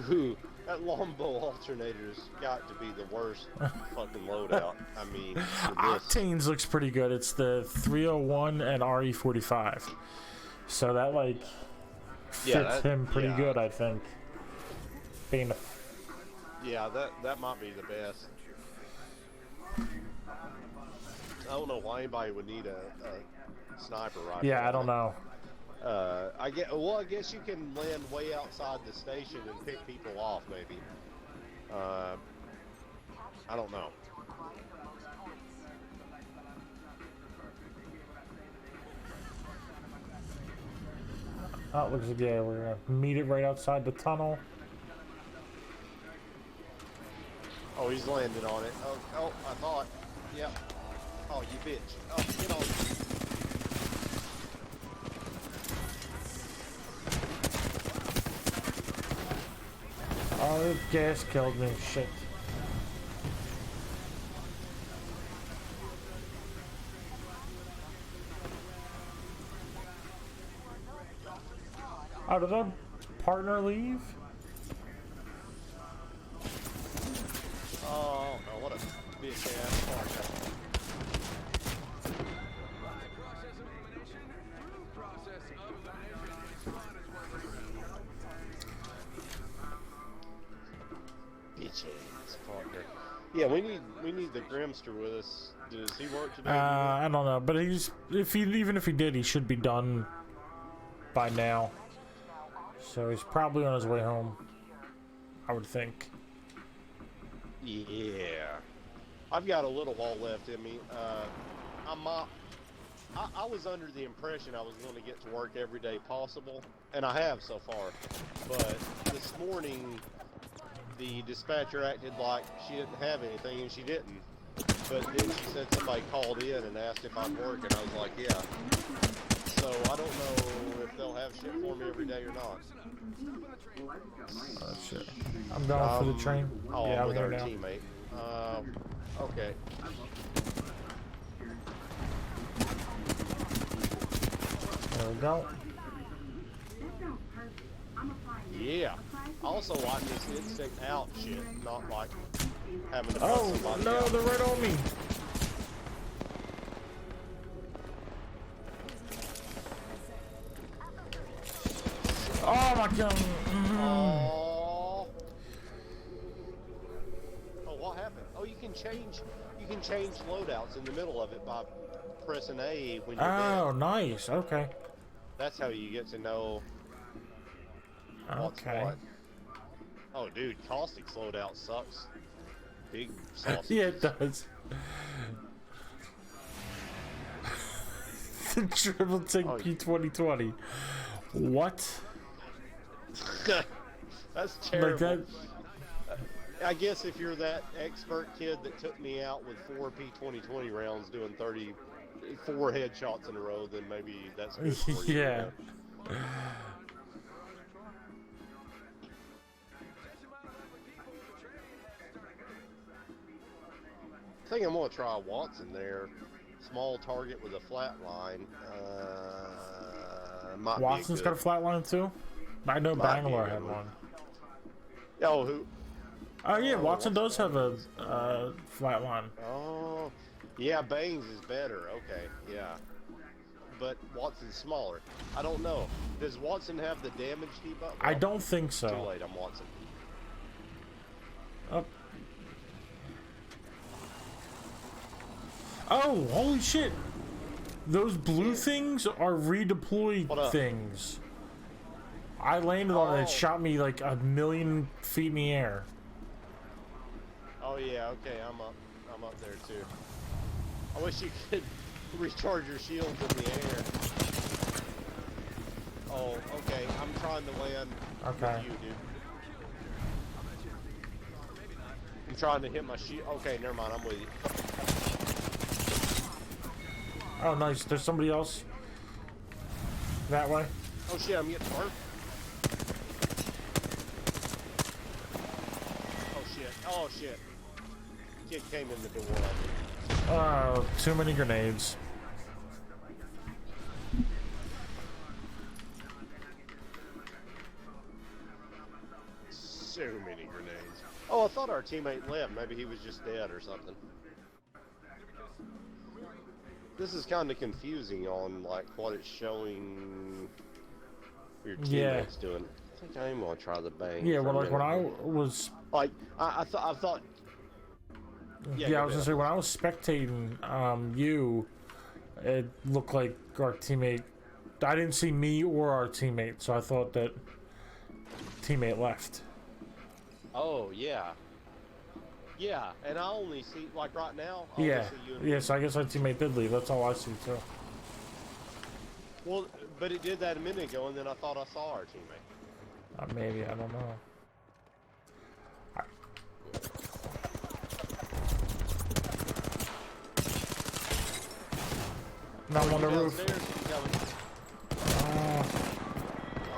Ooh, that longbow alternator's got to be the worst fucking loadout. I mean, for this. Octanes looks pretty good. It's the 301 and RE45. So that like fits him pretty yeah. good, I think. Being a Yeah, that might be the best. I don't know why anybody would need a sniper rifle. yeah, I don't know. I guess you can land way outside the station and pick people off, maybe. I don't know. Oh, it looks like, yeah, we're gonna meet it right outside the tunnel. Oh, he's landed on it. Oh, I thought. Yep. Oh, you bitch. Oh, get on. Oh, the gas killed me. Shit. Oh, did our partner leave? Oh, no, what a bitch ass partner. Bitch ass partner. Yeah, we need the Grimster with us. Does he work today? I don't know, but even if he did, he should be done by now. So he's probably on his way home, I would think. Yeah. I've got a little while left in me. I was under the impression I was going to get to work every day possible, and I have so far. But this morning, the dispatcher acted like she didn't have anything, and she didn't. But then she said somebody called in and asked if I'd work, and I was like, yeah. So I don't know if they'll have shit for me every day or not. Oh, shit. I'm going for the train. Oh, Yeah, I'm I'm with here our now. teammate. Okay. There we go. Yeah. I also like this instinct out shit, not like having to put Oh, somebody no, out. they're right on me. Oh my god. Oh. Oh, what happened? Oh, you can change loadouts in the middle of it by pressing A when you're Oh, dead. nice. Okay. That's how you get to know what's Okay. what. Oh, dude, Caustic's loadout sucks. Big sausages. Yeah, it does. The triple tick Oh, P2020. What? That's terrible. Like that? I guess if you're that expert kid that took me out with 4 P2020 rounds doing 34 headshots in a row, then maybe that's good for you. Yeah. I think I'm gonna try Watson there. Small target with a flat line. Might Watson's be got good. a flat line too? I know Might be a Bangalore good had one. one. Oh, who? Oh yeah, Oh, Watson does Watson. have a flat line. Oh, yeah, Baines is better. Okay, yeah. But Watson's smaller. I don't know. Does Watson have the damage debuff? I don't think Too so. late, I'm Watson. Oh. Oh, holy shit! Those blue things are redeploy What up? things. I landed on it and it Oh. shot me like a million feet in the air. Oh yeah, okay, I'm up there too. I wish you could recharge your shields in the air. Oh, okay, I'm trying to land Okay. with you, dude. I'm trying to hit my shield. Okay, never mind, I'm with you. Oh, nice. There's somebody else that way. Oh shit, I'm getting hurt. Oh shit. Kid came in the door. Oh, too many grenades. So many grenades. Oh, I thought our teammate left. Maybe he was just dead or something. This is kind of confusing on like what it's showing your Yeah. teammates doing. I think I am gonna try the bang. Yeah, for well, a like when I minute. was, like I thought. yeah, go I was gonna ahead. say when I was spectating you, it looked like our teammate. I didn't see me or our teammate, so I thought that teammate left. Oh yeah. Yeah, and I only see like right now. I Yeah, only see you and yeah. So I guess our teammate did leave. That's all I see too. Well, But it did that a minute ago, and then I thought I saw our teammate. Maybe, I don't know. Now I'm on the roof. Downstairs, he's coming.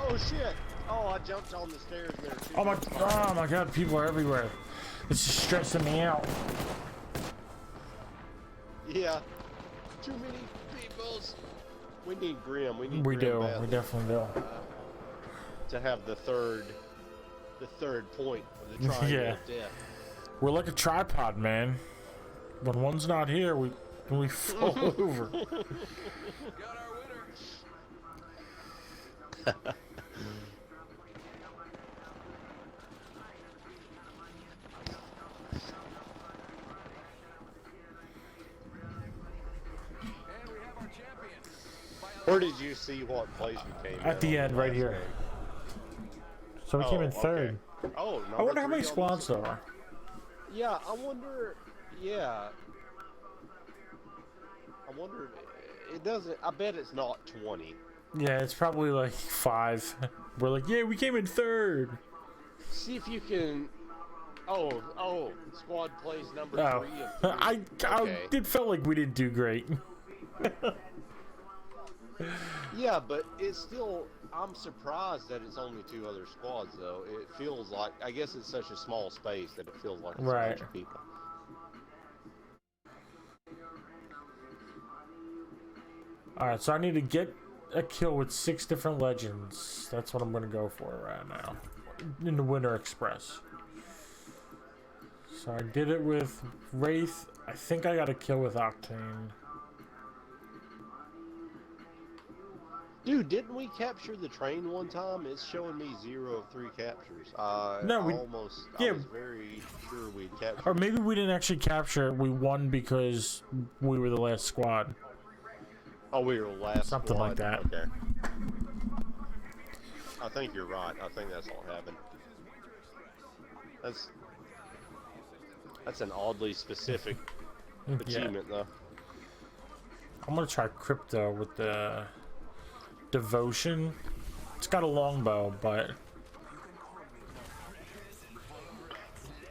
Oh shit! Oh, I jumped on the stairs there too. Oh my god, people are everywhere. It's just stressing me out. Yeah. Too many peoples. We need Grim. We need We Grim do. badly We definitely do. to have the third point of the triangle Yeah. of death. We're like a tripod, man. When one's not here, we fall over. Where did you see what place you came in? At the on end, right last here. game? So we came in Oh, third. okay. Oh, I wonder number how many 3 on squads the- there are. Yeah, I wonder. Yeah. I wonder. It doesn't. I bet it's not 20. Yeah, it's probably like 5. We're like, yeah, we came in third. See if you can. Oh, squad plays number Oh, 3 of 3. Okay. It felt like we didn't do great. Yeah, but it's still. I'm surprised that it's only 2 other squads, though. It feels like. I guess it's such a small space that it feels like it's a Right. bunch of people. Alright, so I need to get a kill with 6 different legends. That's what I'm gonna go for right now. In the Winter Express. So I did it with Wraith. I think I got a kill with Octane. Dude, didn't we capture the train one time? It's showing me 0 of 3 captures. No, I we- almost. yeah. I was very sure we'd captured. Or maybe we didn't actually capture it. We won because we were the last squad. Oh, we were last. Something like squad? that. Okay. I think you're right. I think that's what happened. That's an oddly specific Yeah. achievement, though. I'm gonna try Crypto with the Devotion. It's got a longbow, but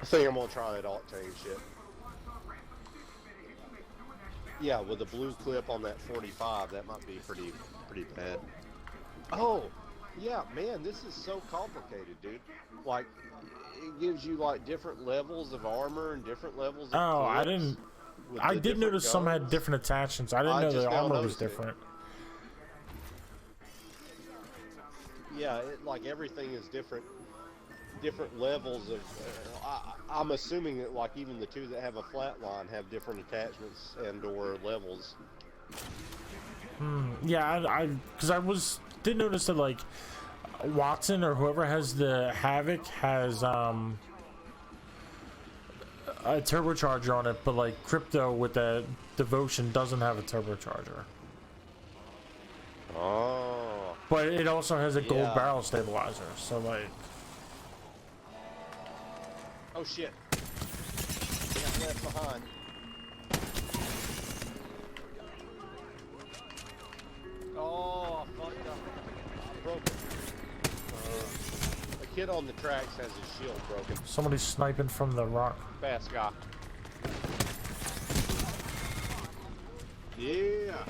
I think I'm gonna try that Octane shit. Yeah, with the blue clip on that 45, that might be pretty bad. Oh, yeah, man, this is so complicated, dude. Like, it gives you like different levels of armor and different levels of oh, I clips didn't. with I the did different notice some had guns. different attachments. I didn't I know just the now armor was noticed it. different. Yeah, like everything is different levels of. I'm assuming that like even the 2 that have a flat line have different attachments and or levels. Yeah, because I did notice that like Watson or whoever has the Havoc has a turbocharger on it, but like Crypto with the Devotion doesn't have a turbocharger. Oh. But it also has a gold Yeah. barrel stabilizer, so like. Oh shit. Got left behind. Oh, I fucked up. I broke it. The kid on the tracks has his shield broken. Somebody's sniping from the rock. Fast guy. Yeah.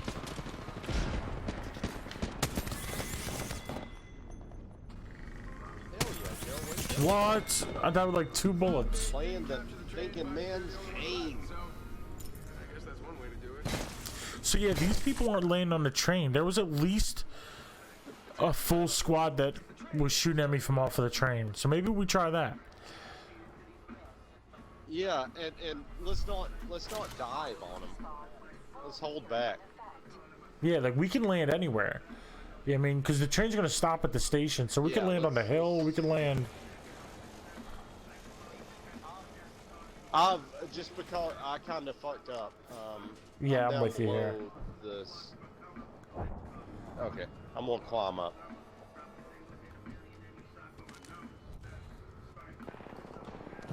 Hell yeah, Joe. Way to go. What? I died with like 2 bullets. Playing the thinking man's game. So yeah, these people aren't laying on the train. There was at least a full squad that was shooting at me from off of the train. So maybe we try that. Yeah, and let's not dive on them. Let's hold back. Yeah, like we can land anywhere. Yeah, I mean, because the train's gonna stop at the station, so we can Yeah, land on the hill. We can land. I've just because I kind of fucked up. Yeah, I'm down with you here. below this. Okay, I'm gonna climb up.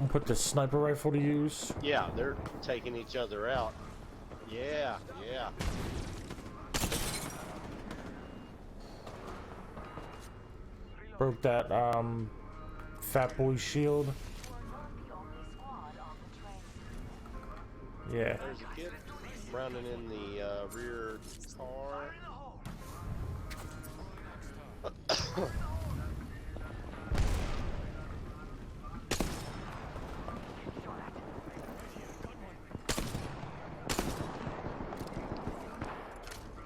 I'll put the sniper rifle to use. Yeah, they're taking each other out. Yeah, yeah. Broke that fat boy shield. Yeah. There's a kid rounding in the rear car.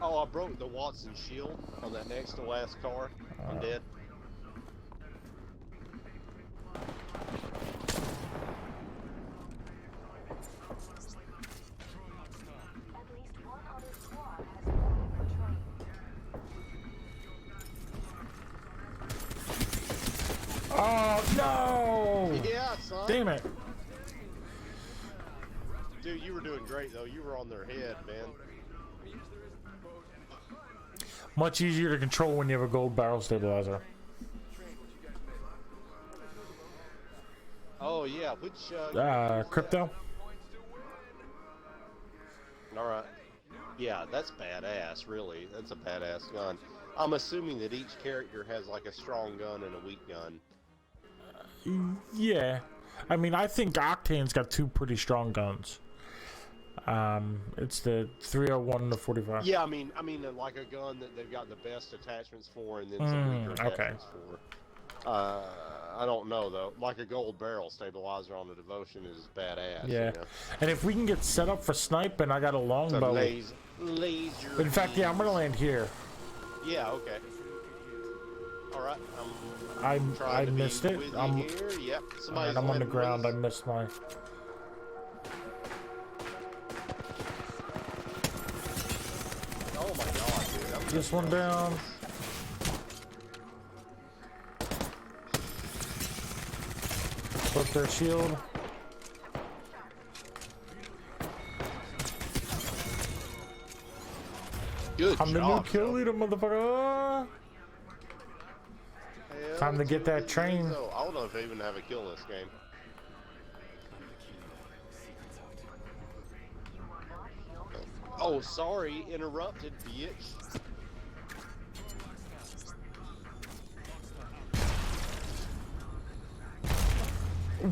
Oh, I broke the Watson shield on that next to last car. I'm dead. Oh no! Yeah, son. Damn it! Dude, you were doing great though. You were on their head, man. Much easier to control when you have a gold barrel stabilizer. Oh yeah, which Crypto? Alright. Yeah, that's badass, really. That's a badass gun. I'm assuming that each character has like a strong gun and a weak gun. Yeah. I mean, I think Octane's got two pretty strong guns. It's the 301 and the 45. Yeah, I mean, like a gun that they've got the best attachments for, and then some weaker attachments for. I don't know though. Like a gold barrel stabilizer on the Devotion is badass. Yeah. You know? And if we can get set up for sniping, I got a longbow. Laser. In fact, yeah, I'm gonna land here. Yeah. Okay. All right. I missed it. I'm here. Yep. Alright, I'm on the ground. I missed my. Oh my god, dude. This one down. Put their shield. Good I'm the new job, kill Joe. leader, motherfucker. Hell Time to get to that the train. so. I don't know if I even have a kill in this game. Oh, sorry, interrupted, bitch.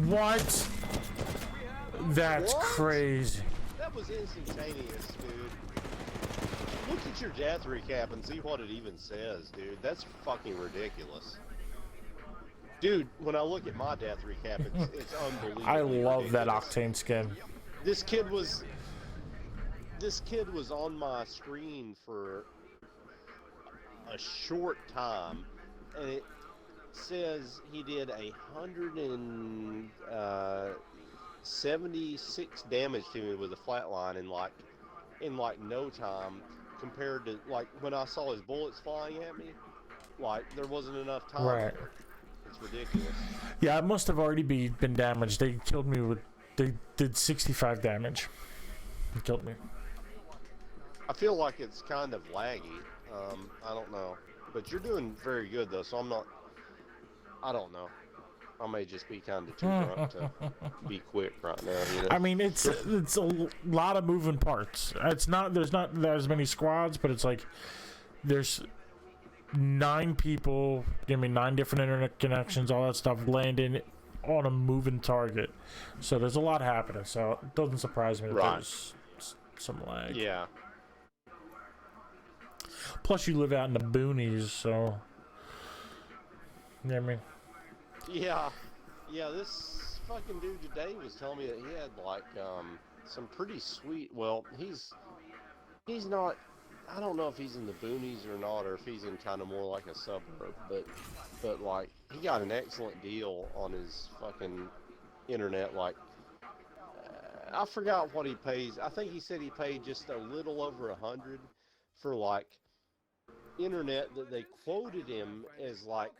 What? That's What? crazy. That was instantaneous, dude. Look at your death recap and see what it even says, dude. That's fucking ridiculous. Dude, when I look at my death recap, it's unbelievable. I love that Octane skin. This kid was on my screen for a short time, and it says he did 176 damage to me with a flatline in like no time, compared to like when I saw his bullets flying at me, like there wasn't enough time. Right. It's ridiculous. Yeah, it must have already been damaged. They killed me with. They did 65 damage. They killed me. I feel like it's kind of laggy. I don't know, but you're doing very good though. So I don't know. I may just be kind of too drunk to be quick right now. You know? I mean, it's a lot of moving parts. There's not as many squads, but it's like there's 9 people. Give me 9 different internet connections, all that stuff landing on a moving target. So there's a lot happening. So it doesn't surprise me that there's some lag. Yeah. Plus, you live out in the boonies, so you know what I mean. Yeah, this fucking dude today was telling me that he had like some pretty sweet. Well, he's not. I don't know if he's in the boonies or not, or if he's in kind of more like a suburb. But like he got an excellent deal on his fucking internet. Like I forgot what he pays. I think he said he paid just a little over 100 for like internet that they quoted him as like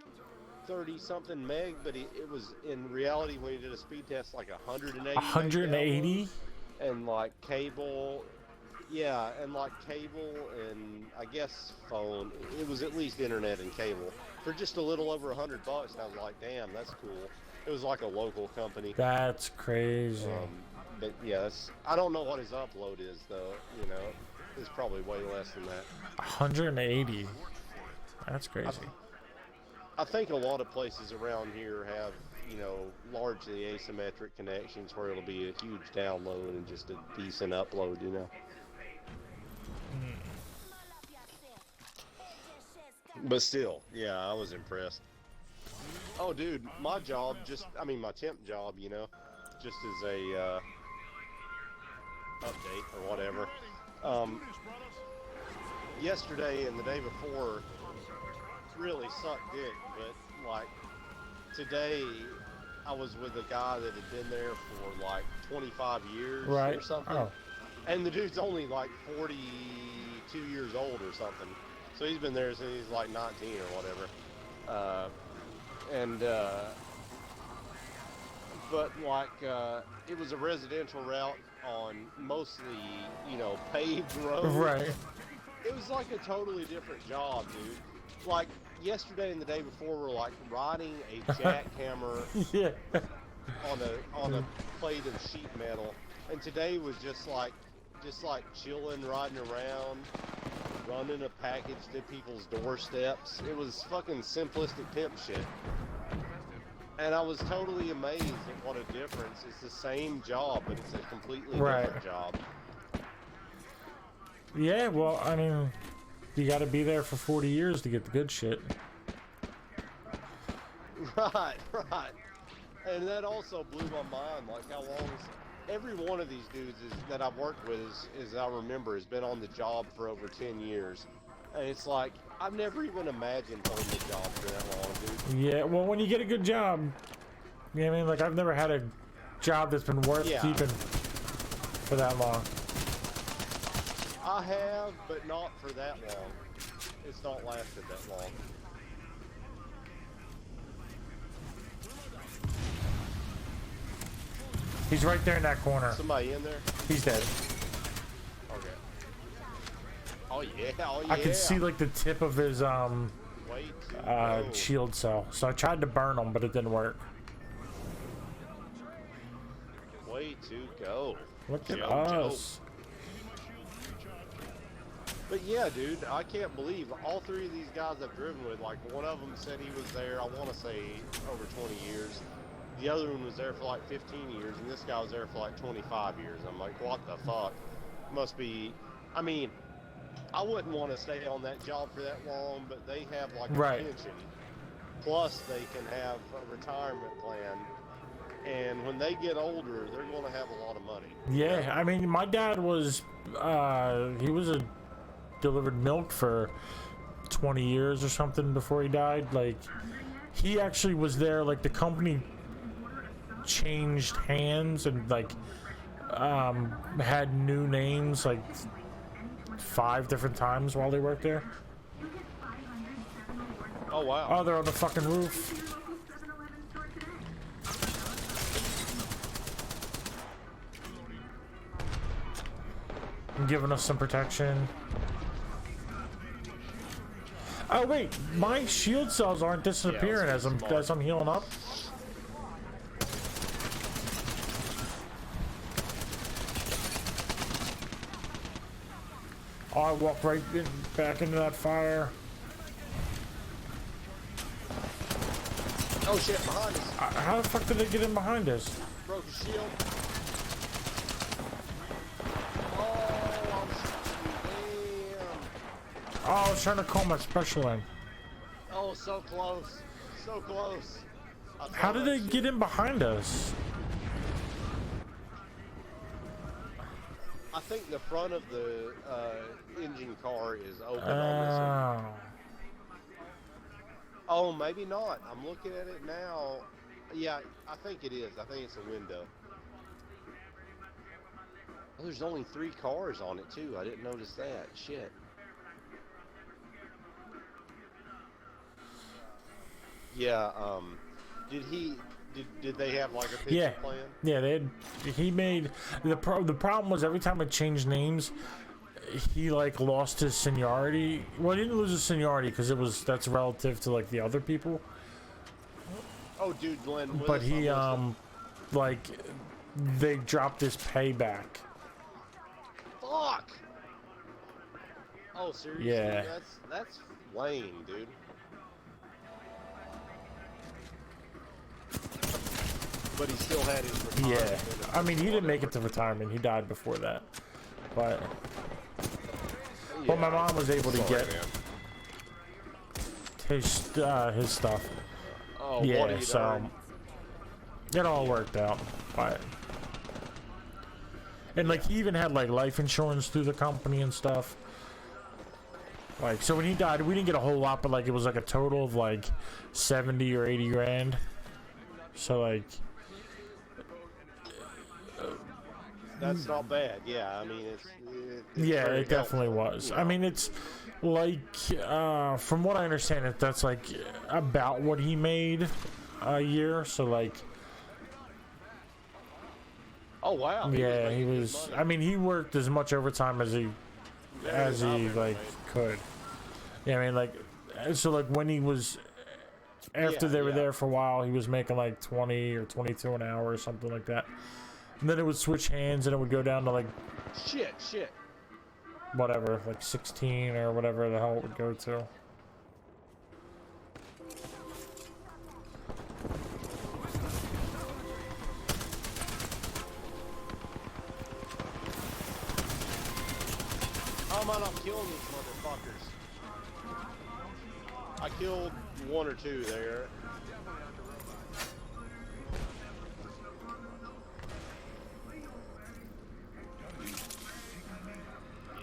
30 something meg, but it was in reality when he did a speed test like 180. 180. And like cable, yeah, and like cable and I guess phone. It was at least internet and cable for just a little over $100. And I was like, damn, that's cool. It was like a local company. That's crazy. But yeah, I don't know what his upload is though. You know, it's probably way less than that. 180. That's crazy. I think a lot of places around here have, you know, largely asymmetric connections where it'll be a huge download and just a decent upload, you know. But still, yeah, I was impressed. Oh, dude, my job my temp job, you know, just as a update or whatever. Yesterday and the day before really sucked dick, but like today I was with a guy that had been there for like 25 years Right. or something. Oh. And the dude's only like 42 years old or something. So he's been there since he's like 19 or whatever. But like, it was a residential route on mostly, you know, paved roads. Right. It was like a totally different job, dude. Like, yesterday and the day before were like riding a jackhammer Yeah. on a plate of sheet metal, and today was just like chilling, riding around, running a package to people's doorsteps. It was fucking simplistic pimp shit, and I was totally amazed at what a difference. It's the same job, but it's a completely different job. Yeah, well, I mean, you got to be there for 40 years to get the good shit. Right. And that also blew my mind, like how long every one of these dudes that I've worked with is I remember has been on the job for over 10 years. And it's like, I've never even imagined holding a job for that long, dude. Yeah, well, when you get a good job, you know what I mean? Like, I've never had a job that's been worth keeping for that long. I have, but not for that long. It's not lasted that long. He's right there in that corner. Somebody in there? He's dead. Okay. Oh yeah, I could see like the tip of his Way to go. shield cell. So I tried to burn him, but it didn't work. Way to go. Look at Jojo. us. But yeah, dude, I can't believe all three of these guys I've driven with, like one of them said he was there, I want to say over 20 years. The other one was there for like 15 years, and this guy was there for like 25 years. I'm like, what the fuck? Must be, I mean, I wouldn't want to stay on that job for that long, but they have like a pension. Plus, they can have a retirement plan. And when they get older, they're going to have a lot of money. Yeah, I mean, my dad was, delivered milk for 20 years or something before he died. Like, he actually was there, like, the company changed hands and, like, had new names, like, 5 different times while they worked there. Oh, wow. Oh, they're on the fucking roof. And giving us some protection. Oh wait, my shield cells aren't disappearing as I'm healing up. Oh, I walked right back into that fire. Oh shit, behind us. How the fuck did they get in behind us? Broke his shield. Oh, I was trying to call my special in. Oh, so close. So close. How did they get in behind us? I think the front of the engine car is open on this one. Oh, maybe not. I'm looking at it now. Yeah, I think it is. I think it's a window. Oh, there's only 3 cars on it, too. I didn't notice that. Shit. Yeah, did they have like a pension plan? Yeah, he made the problem was every time I changed names, he like lost his seniority. Well, he didn't lose his seniority because that's relative to like the other people. Oh, dude, Glenn. But he like they dropped his pay back. Fuck. Oh, seriously? Yeah. That's lame, dude. But he still had his retirement Yeah, benefits, I mean, he didn't make it to whatever. retirement. He died before that. But Yeah, my mom was able to sorry, get man. his stuff. Oh, what Yeah, he'd so earned. it all worked out. But and like he even had like life insurance through the company and stuff. Like, so when he died, we didn't get a whole lot, but like it was like a total of like 70 or 80 grand. So like, That's not bad. Yeah, I mean, it's yeah, very it definitely helpful, was. you I know. mean, it's like, from what I understand, that's like about what he made a year. So like, Oh wow. yeah, he making good was. money. I mean, he worked as much overtime as he Very like well, could. Yeah, I mean, like, so like when he was after Yeah, they were yeah. there for a while, he was making like 20 or 22 an hour or something like that. And then it would switch hands and it would go down to like Shit. whatever, like 16 or whatever the hell it would go to. How am I not killing these motherfuckers? I killed one or two there.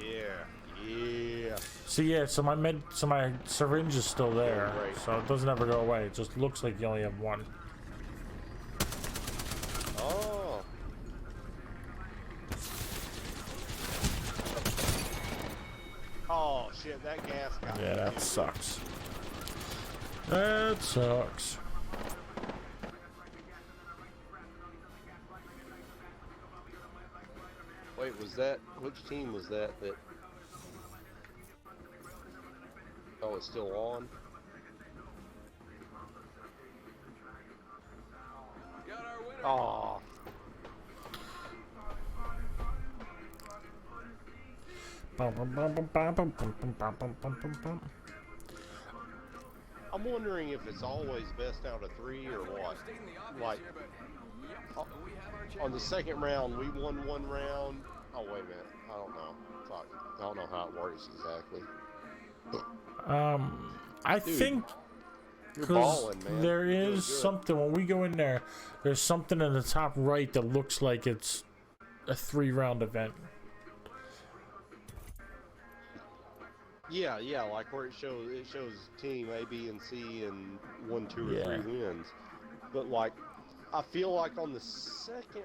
Yeah. So yeah, so my syringe is still there, Great. so it doesn't ever go away. It just looks like you only have one. Oh. Oh shit, that gas got Yeah, me, that dude. sucks. That sucks. Wait, was that which team was that? Oh, it's still on. Oh, Bum, bum, bum, bum, bum, bum, bum, bum, bum, bum, bum, bum, bum. I'm wondering if it's always best out of 3 or what. Like, on the second round, we won one round. Oh, wait a minute. I don't know. Fuck. I don't know how it works exactly. I Dude, think You're because balling, man. there You're doing is good. something when we go in there. There's something in the top right that looks like it's a 3-round event. Yeah, like where it shows team A, B, and C, and 1, 2, or Yeah. 3 wins. But like, I feel like on the second,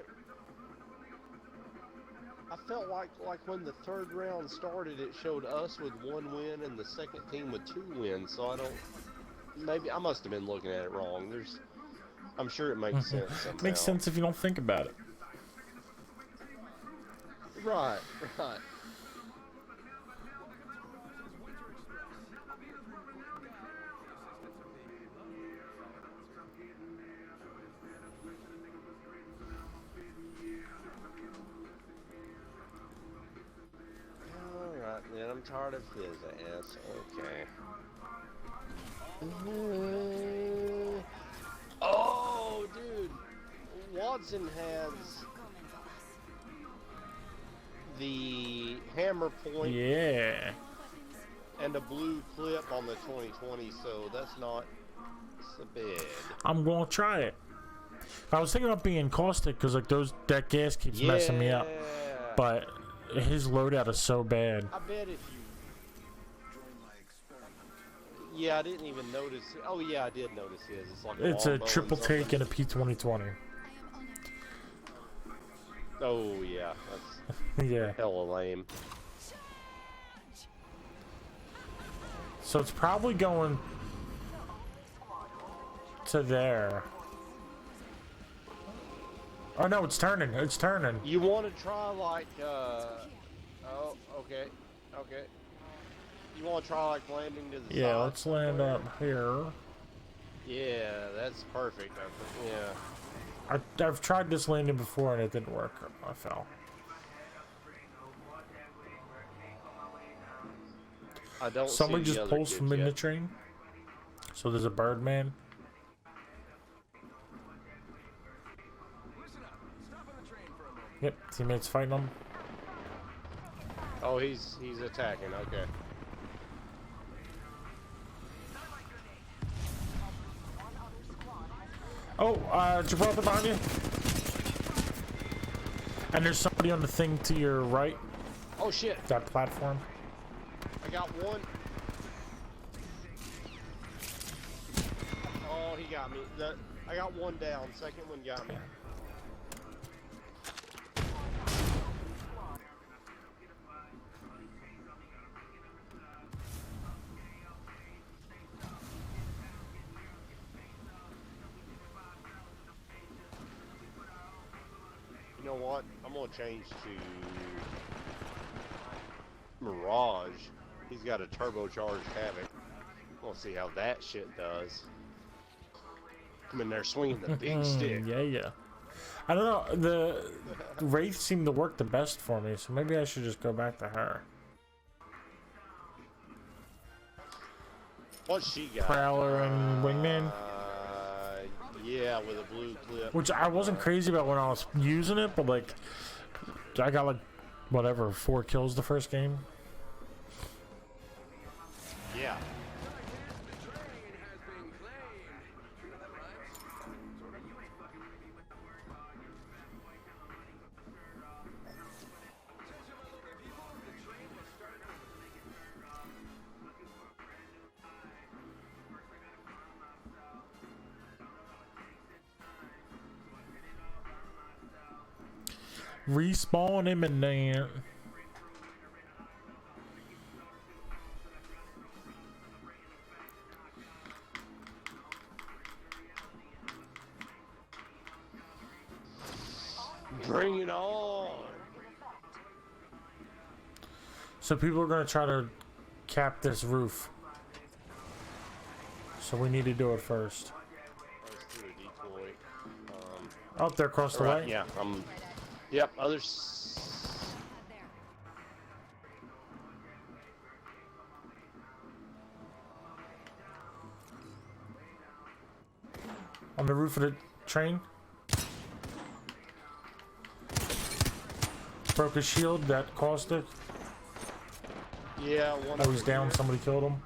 I felt like when the third round started, it showed us with 1 win and the second team with 2 wins. So I don't. Maybe I must have been looking at it wrong. I'm sure it makes sense somehow. Makes sense if you don't think about it. Right. Alright, man, I'm tired of his ass. Okay. Oh, dude. Watson has the hammer point Yeah. and a blue clip on the 2020, so that's not so bad. I'm gonna try it. I was thinking about being caustic because like that gas keeps messing me up. But his loadout is so bad. I bet if you. Yeah, I didn't even notice. Oh yeah, I did notice his. It's like It's a longbow and triple something. take and a P2020. Oh yeah, that's Yeah. hella lame. So it's probably going to there. Oh no, it's turning. It's turning. You want to try like oh, okay. You want to try like landing to the side? Yeah, let's land somewhere? up here. Yeah, that's perfect. Yeah. I've tried this landing before and it didn't work. I fell. I don't Somebody see the just other pulls from kids in the yet. train. So there's a Birdman. Yep, teammates fighting him. Oh, he's attacking. Okay. Oh, Gibraltar behind you. And there's somebody on the thing to your right. Oh shit! That platform. I got one. Oh, he got me. I got one down. Second one got me. You know what? I'm gonna change to Mirage. He's got a turbocharged Havoc. We'll see how that shit does. Come in there swinging the big stick. Yeah. I don't know. The Wraith seemed to work the best for me, so maybe I should just go back to her. What's she got? Prowler and Wingman. Yeah, with a blue clip. Which I wasn't crazy about when I was using it, but like, I got like, whatever, 4 kills the first game. Yeah. Respawn him in there. Bring it on. So people are gonna try to cap this roof. So we need to do it first. Let's do a decoy. Up there across the Right, way. yeah. Yep. Others. On the roof of the train. Broke his shield, that cost it. Yeah, one. Oh, he's down, somebody killed him.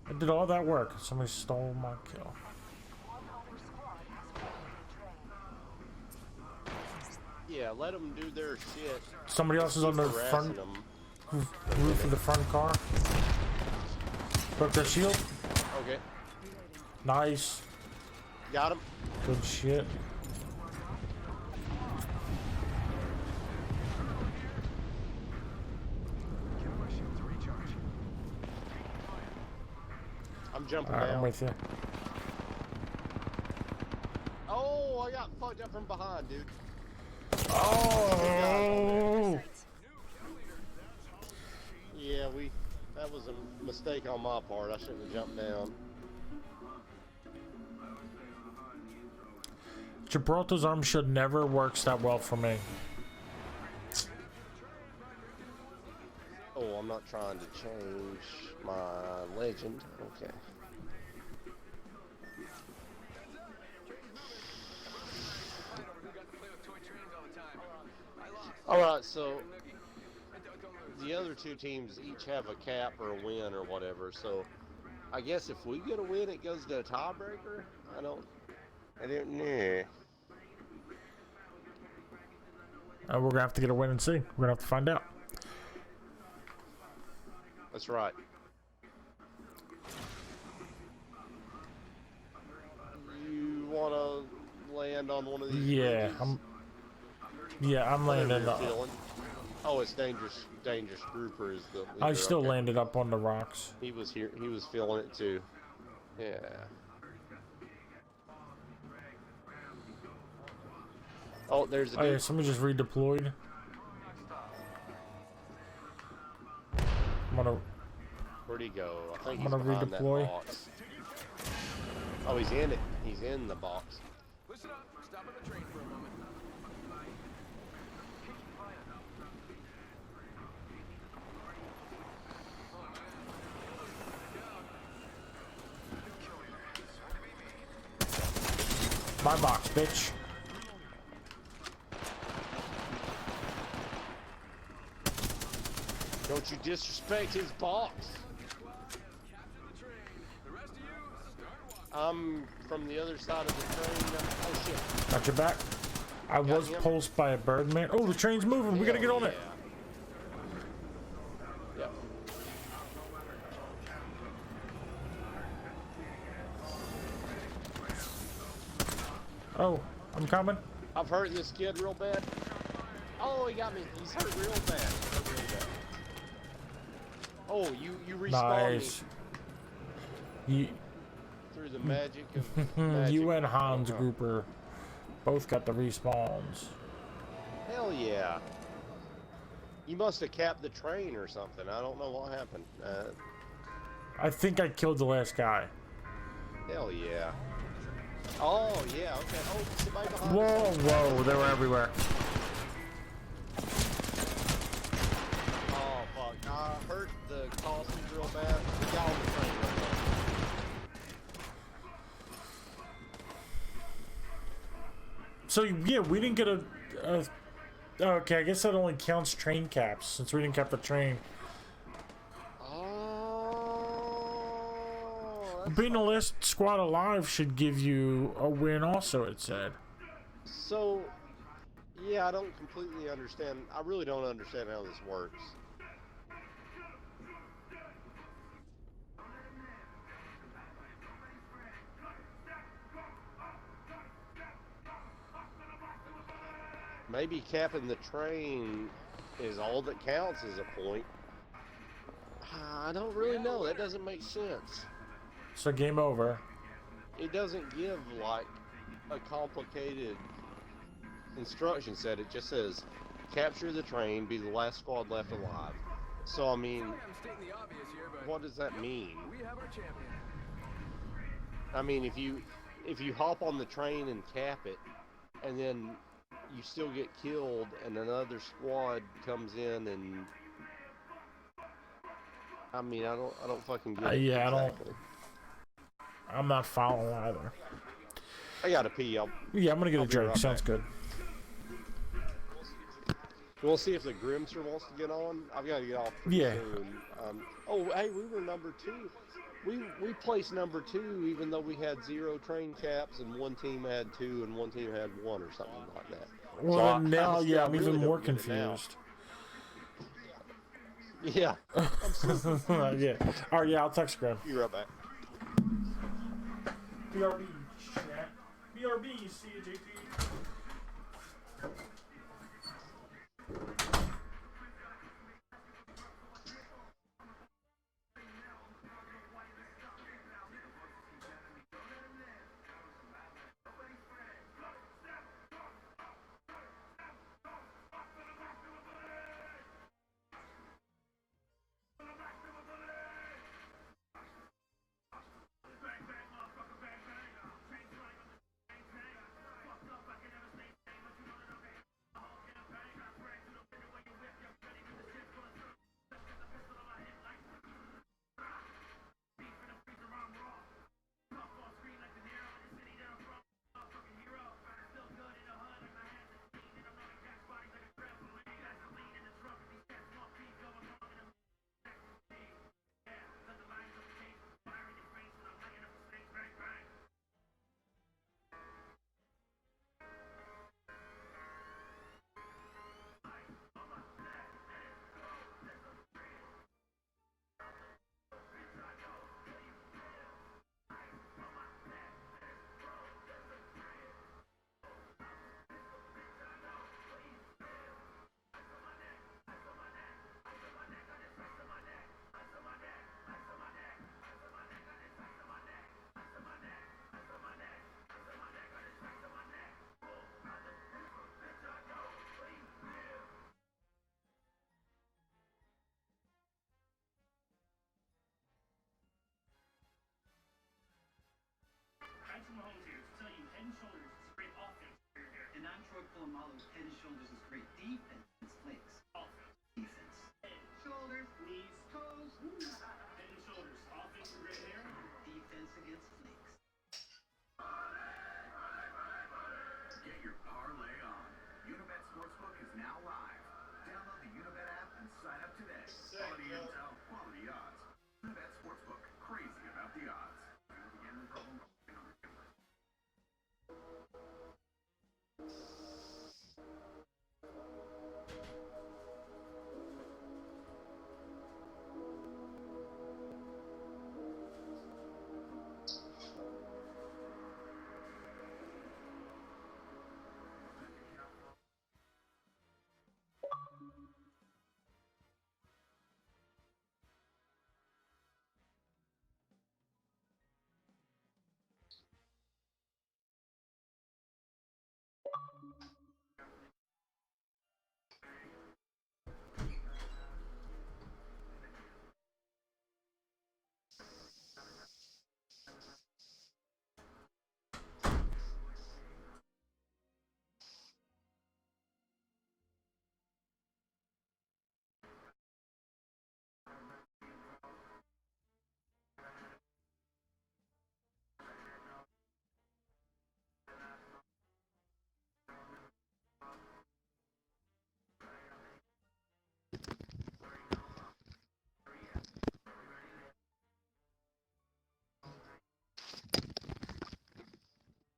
I did all that work. Somebody stole my kill. Yeah, let them do their shit. Somebody else is on the Keep front harassing 'em. roof of the front car. Broke their shield. Okay, Nice. got him. Good shit. I'm jumping Alright, down. I'm with you. Oh, I got fucked up from behind, dude. Oh! Yeah, that was a mistake on my part. I shouldn't have jumped down. Gibraltar's arm should never works that well for me. Oh, I'm not trying to change my legend. Okay. Alright, so the other two teams each have a cap or a win or whatever, so I guess if we get a win it goes to a tiebreaker? I don't know. We're gonna have to get a win and see. We're gonna have to find out. That's right. You wanna land on one of these? Yeah, bridges? I'm Whatever landing. you're feeling. Oh, it's dangerous. Dangerous Grouper is the leader. I still Okay. landed up on the rocks. He was here. He was feeling it too. Yeah. Oh, there's a Oh yeah, dude. somebody just redeployed. I'm gonna. Where'd he go? I think I'm he's gonna behind that redeploy. box. Oh, he's in it. He's in the box. Listen up. Stop on the train for a moment. My box, bitch. Don't you disrespect his box. I'm from the other side of the train. Oh shit. Got your back. I was him. pulsed by a Birdman. Oh, the train's moving. We gotta get on it. Yep. Oh, I'm coming. I've hurt this kid real bad. Oh, he got me. He's hurt real bad. Oh, you respawned Nice. me You, through the magic of magic. you and Hans Oh, Grouper both got the respawns. Hell yeah. You must have capped the train or something. I don't know what happened. I think I killed the last guy. Hell yeah. Oh, yeah, okay. Oh, somebody behind Whoa, us. whoa, they were everywhere. Oh, fuck. I hurt the Costons real bad. We got on the train real quick. So yeah, we didn't get a okay, I guess that only counts train caps since we didn't cap the train. Oh, that's Being the last squad alive should give you a win also, it said. so, yeah, I don't completely understand. I really don't understand how this works. Maybe capping the train is all that counts as a point. I don't really know. That doesn't make sense. So game over. It doesn't give, like, a complicated instruction set. It just says, capture the train, be the last squad left alive. So, I mean, I'm stating the obvious here, but what does that mean? we have our champion. I mean, if you hop on the train and cap it, and then you still get killed, and another squad comes in, and I mean, I don't fucking get it. Yeah, I don't- exactly. I'm not following either. I gotta pee. Yeah, I'm gonna get I'll a be drink. right Sounds back. good. We'll see if the Grimster wants to get on. I've got to get off pretty Yeah. soon. Oh, hey, we were number 2. We placed number 2, even though we had 0 train caps, and one team had 2, and one team had 1, or something like that. Well, So now, I yeah, I'm really even more don't get it now. confused. Yeah. Yeah. All right, yeah, I'll text Graham. Be right back. BRB, chat. BRB, see you, JT.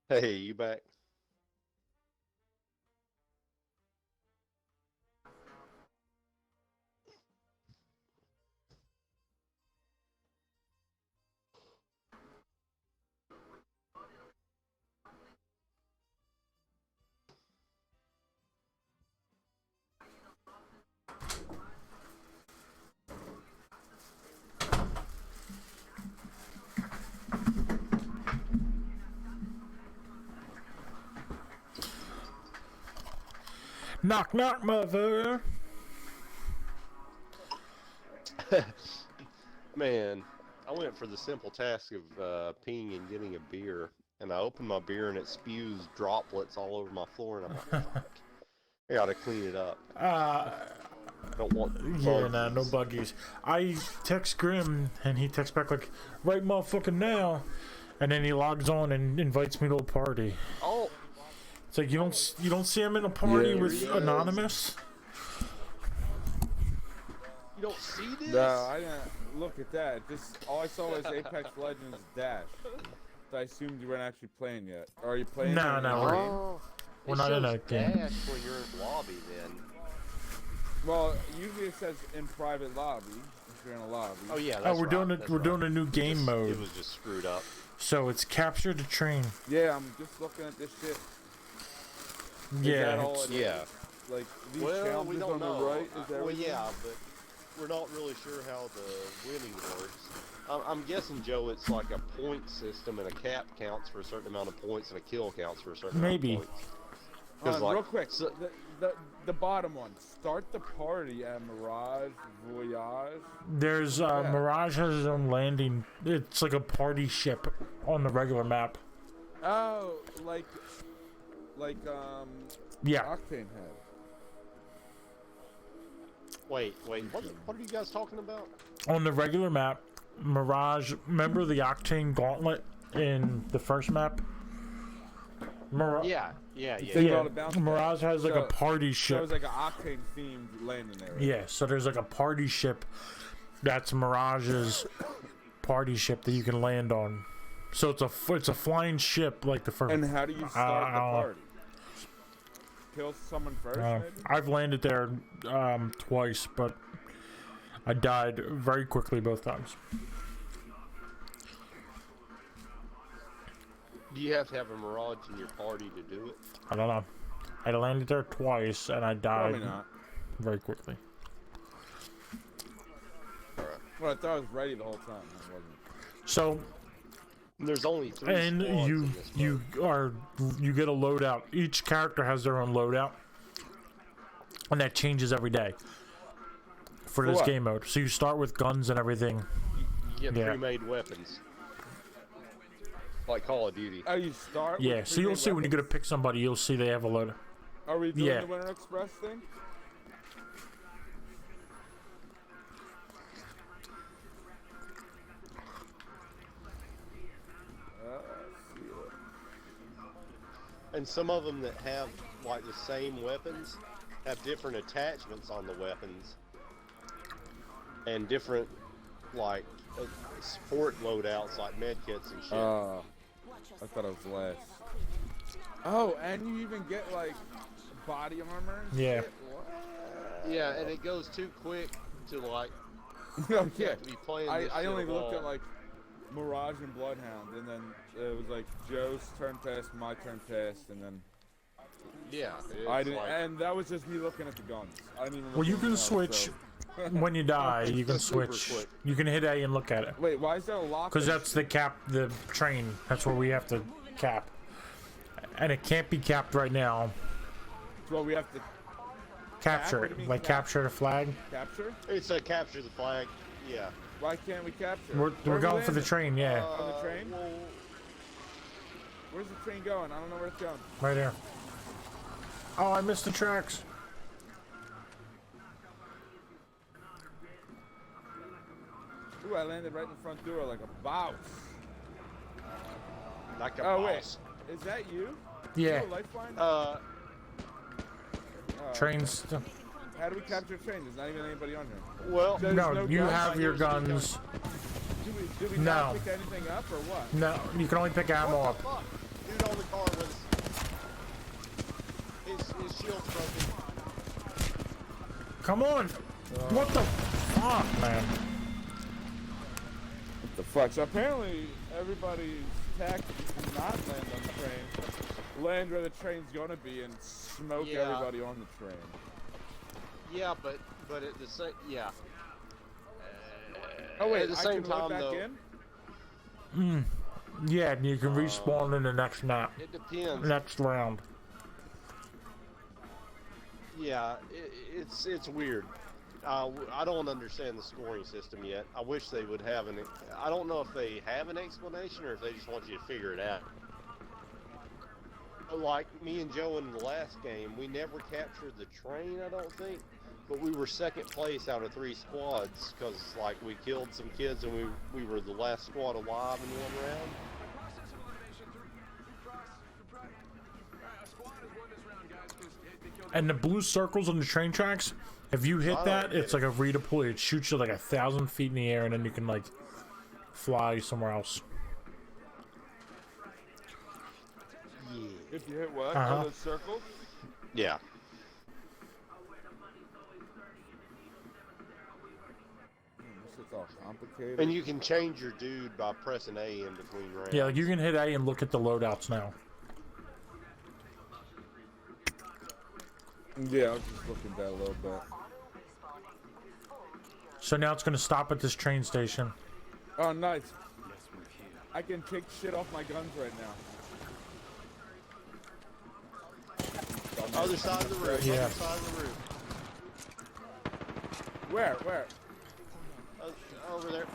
Hey, you back? Knock, knock, mother. Man, I went for the simple task of peeing and getting a beer, and I opened my beer and it spews droplets all over my floor, and I'm like, fuck. I gotta clean it up. I don't want Yeah, nah, no buggies. buggies. I text Grim, and he texts back like, right motherfucking now. And then he logs on and invites me to a party. Oh, It's like, you don't see him in a party Yeah. with There he is. Anonymous? you don't see this? No, I didn't look at that. Just all I saw was Apex Legends Dash. So I assumed you weren't actually playing yet. Or are you playing? No, it? no, we're- Oh, We're it not in shows that game. dash when you're in lobby then. Well, usually it says in private lobby if you're in a lobby. Oh yeah, Oh, that's we're right, doing that's we're right. doing a new game It mode. was just screwed up. So it's capture the train. Yeah, I'm just looking at this shit. Is Yeah, that all it's- it is? Yeah. Like these Well, we challenges don't on know. the right. Is that well, what it is? yeah, but we're not really sure how the winning works. I'm guessing, Joe, it's like a point system, and a cap counts for a certain amount of points, and a kill counts for a certain Maybe. amount of points. Hold on, like, real quick, so- the bottom one. Start the party at Mirage Voyage. There's Mirage has his own landing. It's like a party ship on the regular map. Oh, like Yeah. Octane had. Wait, what are you guys talking about? On the regular map, Mirage, remember the Octane Gauntlet in the first map? Yeah. Think about it, bounce back. Mirage has like a So- party So it ship. was like an Octane themed landing area. Yeah, so there's like a party ship that's Mirage's party ship that you can land on. So it's a flying ship like the first. And how do you start the Uh, party? Kill someone first, maybe? I've landed there twice, but I died very quickly both times. Do you have to have a Mirage in your party to do it? I don't know. I landed there twice and I died Probably not. very quickly. Well, I thought I was ready the whole time. I wasn't. So There's only 3 and squads in this mode. you get a loadout. Each character has their own loadout, and that changes every day for this what? game mode. So you start with guns and everything. You get Yeah. pre-made weapons. Like Call of Duty. Oh, you start? Yeah, with so you'll pre-made see when you go to weapons? pick somebody, you'll see they have a loadout. Are we doing Yeah. the Winter Express thing? See it. And some of them that have like the same weapons have different attachments on the weapons and different like support loadouts like medkits and shit. I thought it was less. Oh, and you even get like body armor. And Yeah. shit? What? Yeah, and it goes too quick to like No, you yeah. have to be playing I this only shit looked at all- like Mirage and Bloodhound, and then it was like Joe's turn test, my turn test, and then yeah. I it's didn't. like- And that was just me looking at the guns. I didn't even. Well, look you at can anything else, switch so- when you die. You can It's super switch. quick. You can hit A and look at it. Wait, why is there a lock? Because that's the train. That's where we have to cap. And it can't be capped right now. Well, we have to Capture What do it. you mean Like cap? capture the flag. capture. It's a capture the flag. Yeah. Why can't we capture? We're Where are we going for the landing? train, yeah. On the train? Well, Where's the train going? I don't know where it's going. Right there. Oh, I missed the tracks. Ooh, I landed right in the front door like a boss. like a Oh wait, boss. is that you? Yeah. Oh, Lifeline? Trains. How do we capture a train? There's not even anybody on here. Well, There's No, you guns? have your guns. Do we No. not pick anything up or what? No, you can only pick ammo up. Dude on the car was his shield's broken. Come on! What the fuck, man? What the fuck? So apparently everybody's tactic is to not land on the train. Land where the train's gonna be and smoke Yeah. everybody on the train. Yeah, but at the same Oh wait, at the I same can load time back though, in? Yeah, and you can respawn in the next map, it depends. next round. Yeah, it's weird. I don't understand the scoring system yet. I wish they would have an. I don't know if they have an explanation or if they just want you to figure it out. Like me and Joe in the last game, we never captured the train, I don't think, but we were second place out of 3 squads because like we killed some kids and we were the last squad alive in one round. And the blue circles on the train tracks, if you hit I don't that, get it's it. like a redeploy. It shoots you like 1,000 feet in the air, and then you can like fly somewhere else. Yeah. If you hit what? Uh-huh. Oh, those circles? Yeah. This shit's all complicated. And you can change your dude by pressing A in between rounds. Yeah, like you can hit A and look at the loadouts now. Yeah, I was just looking at that a little bit. So now it's gonna stop at this train station. Oh, nice. I can take shit off my guns right now. Other side of the roof. Yeah. Other side of the roof. Where? Over there.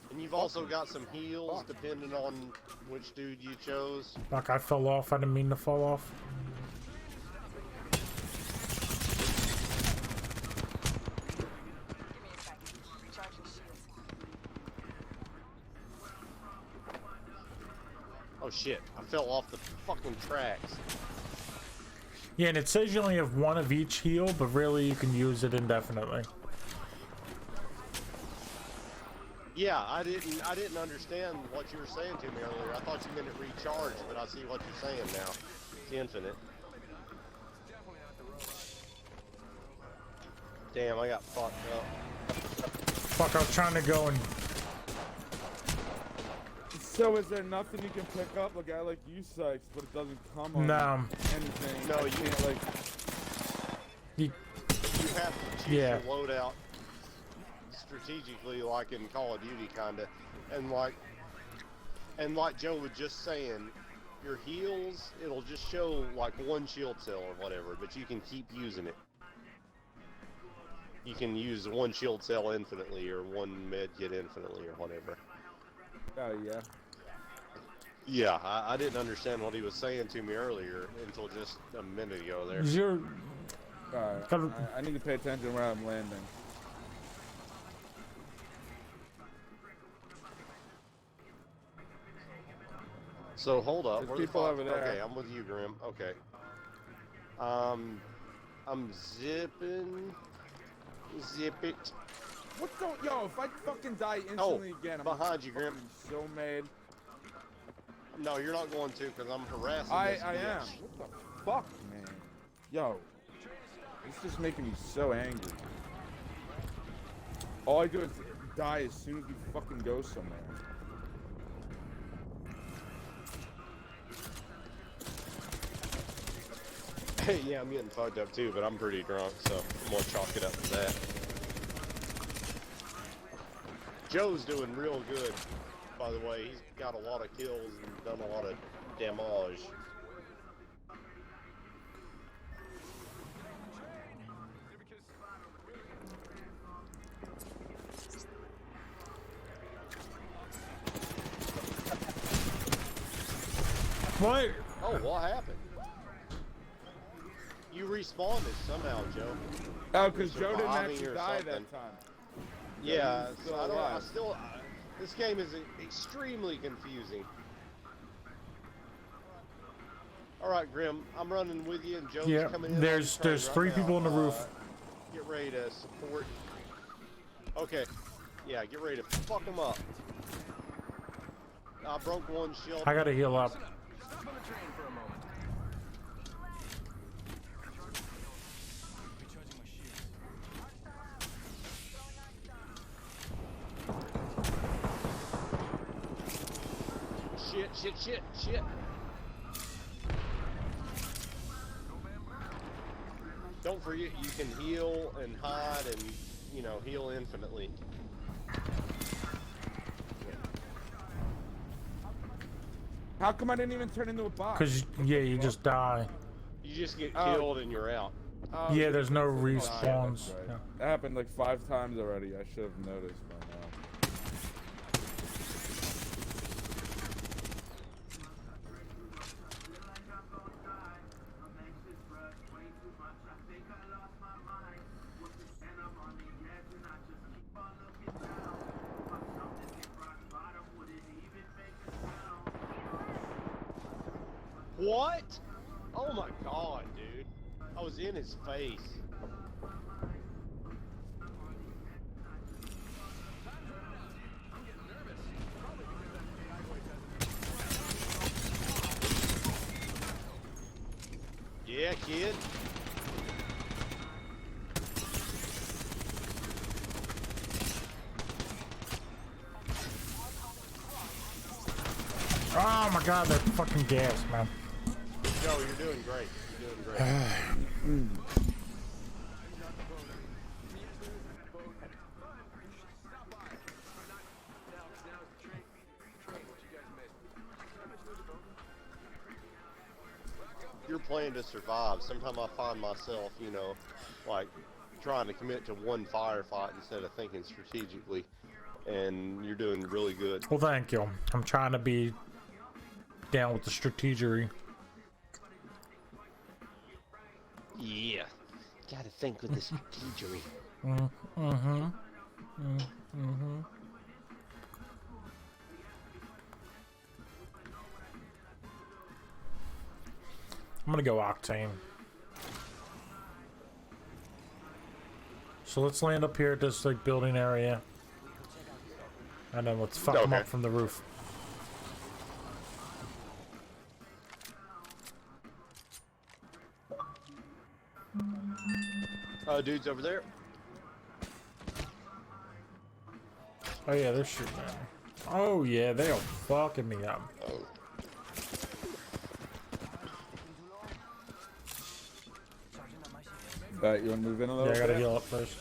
And you've also got some heals depending on which dude you chose. Fuck, I fell off. I didn't mean to fall off. Give me a sec. Recharging shields. Oh shit, I fell off the fucking tracks. Yeah, and it says you only have 1 of each heal, but really you can use it indefinitely. Yeah, I didn't understand what you were saying to me earlier. I thought you meant it recharged, but I see what you're saying now. It's infinite. Damn, I got fucked up. Fuck, I was trying to go and... So is there nothing you can pick up? A guy like you, Sykes, but it doesn't come on No. anything. No, I you- can't, like... You, You have to choose Yeah. your loadout strategically, like in Call of Duty, kinda. And like Joe was just saying, your heals, it'll just show like 1 shield cell or whatever, but you can keep using it. You can use 1 shield cell infinitely or 1 med kit infinitely or whatever. Oh, yeah. Yeah, I didn't understand what he was saying to me earlier until just a minute ago there. is your... Alright, Gotta- I need to pay attention where I'm landing. So hold up. There's Where the people fuck? over there. Okay, I'm with you, Grim. Okay. I'm zipping. Zip it. What the... Yo, if I fucking die instantly again, I'm behind you, Grim. so mad. No, you're not going to, because I'm harassing I this am. bitch. What the fuck, man? Yo. This is just making me so angry. All I do is die as soon as we fucking go somewhere. Hey, yeah, I'm getting fucked up too, but I'm pretty drunk, so I'm gonna chalk it up to that. Joe's doing real good, by the way. He's got a lot of kills and done a lot of damage. What? Oh, what happened? You respawned somehow, Joe. Oh, because Joe didn't Surviving actually or die something. that time. Yeah, he's so still I don't. I alive. still. This game is extremely confusing. All right, Grim, I'm running with you, and Joe's Yeah, coming in. there's on the train 3 right people now. on the roof. Get ready to support. Okay. Yeah, get ready to fuck them up. I broke one shield. I gotta heal up. Stop on the train for a moment. Recharging my shields. Shit. Don't forget you can heal and hide and, you know, heal infinitely. How come I didn't even turn into a bot? Cause yeah, you just die. You just get killed and you're out. Oh, Yeah, there's no that's right. respawns. Right. Yeah. That happened like 5 times already. I should have noticed by now. What? Oh my god, dude. I was in his face. Yeah, kid. Oh my god, they're fucking gas, man. Joe, you're doing great. You're doing great. You're playing to survive. Sometimes I find myself, you know, like trying to commit to one firefight instead of thinking strategically. And you're doing really good. Well, thank you. I'm trying to be down with the strategery. Yeah. Gotta think with the strategery. I'm gonna go Octane. So let's land up here at this like building area. And then let's fuck them up from the roof. Dude's over there. Oh yeah, they're shooting at me. Oh yeah, they are fucking me up. You want to move in a little Yeah, I gotta bit? heal up first.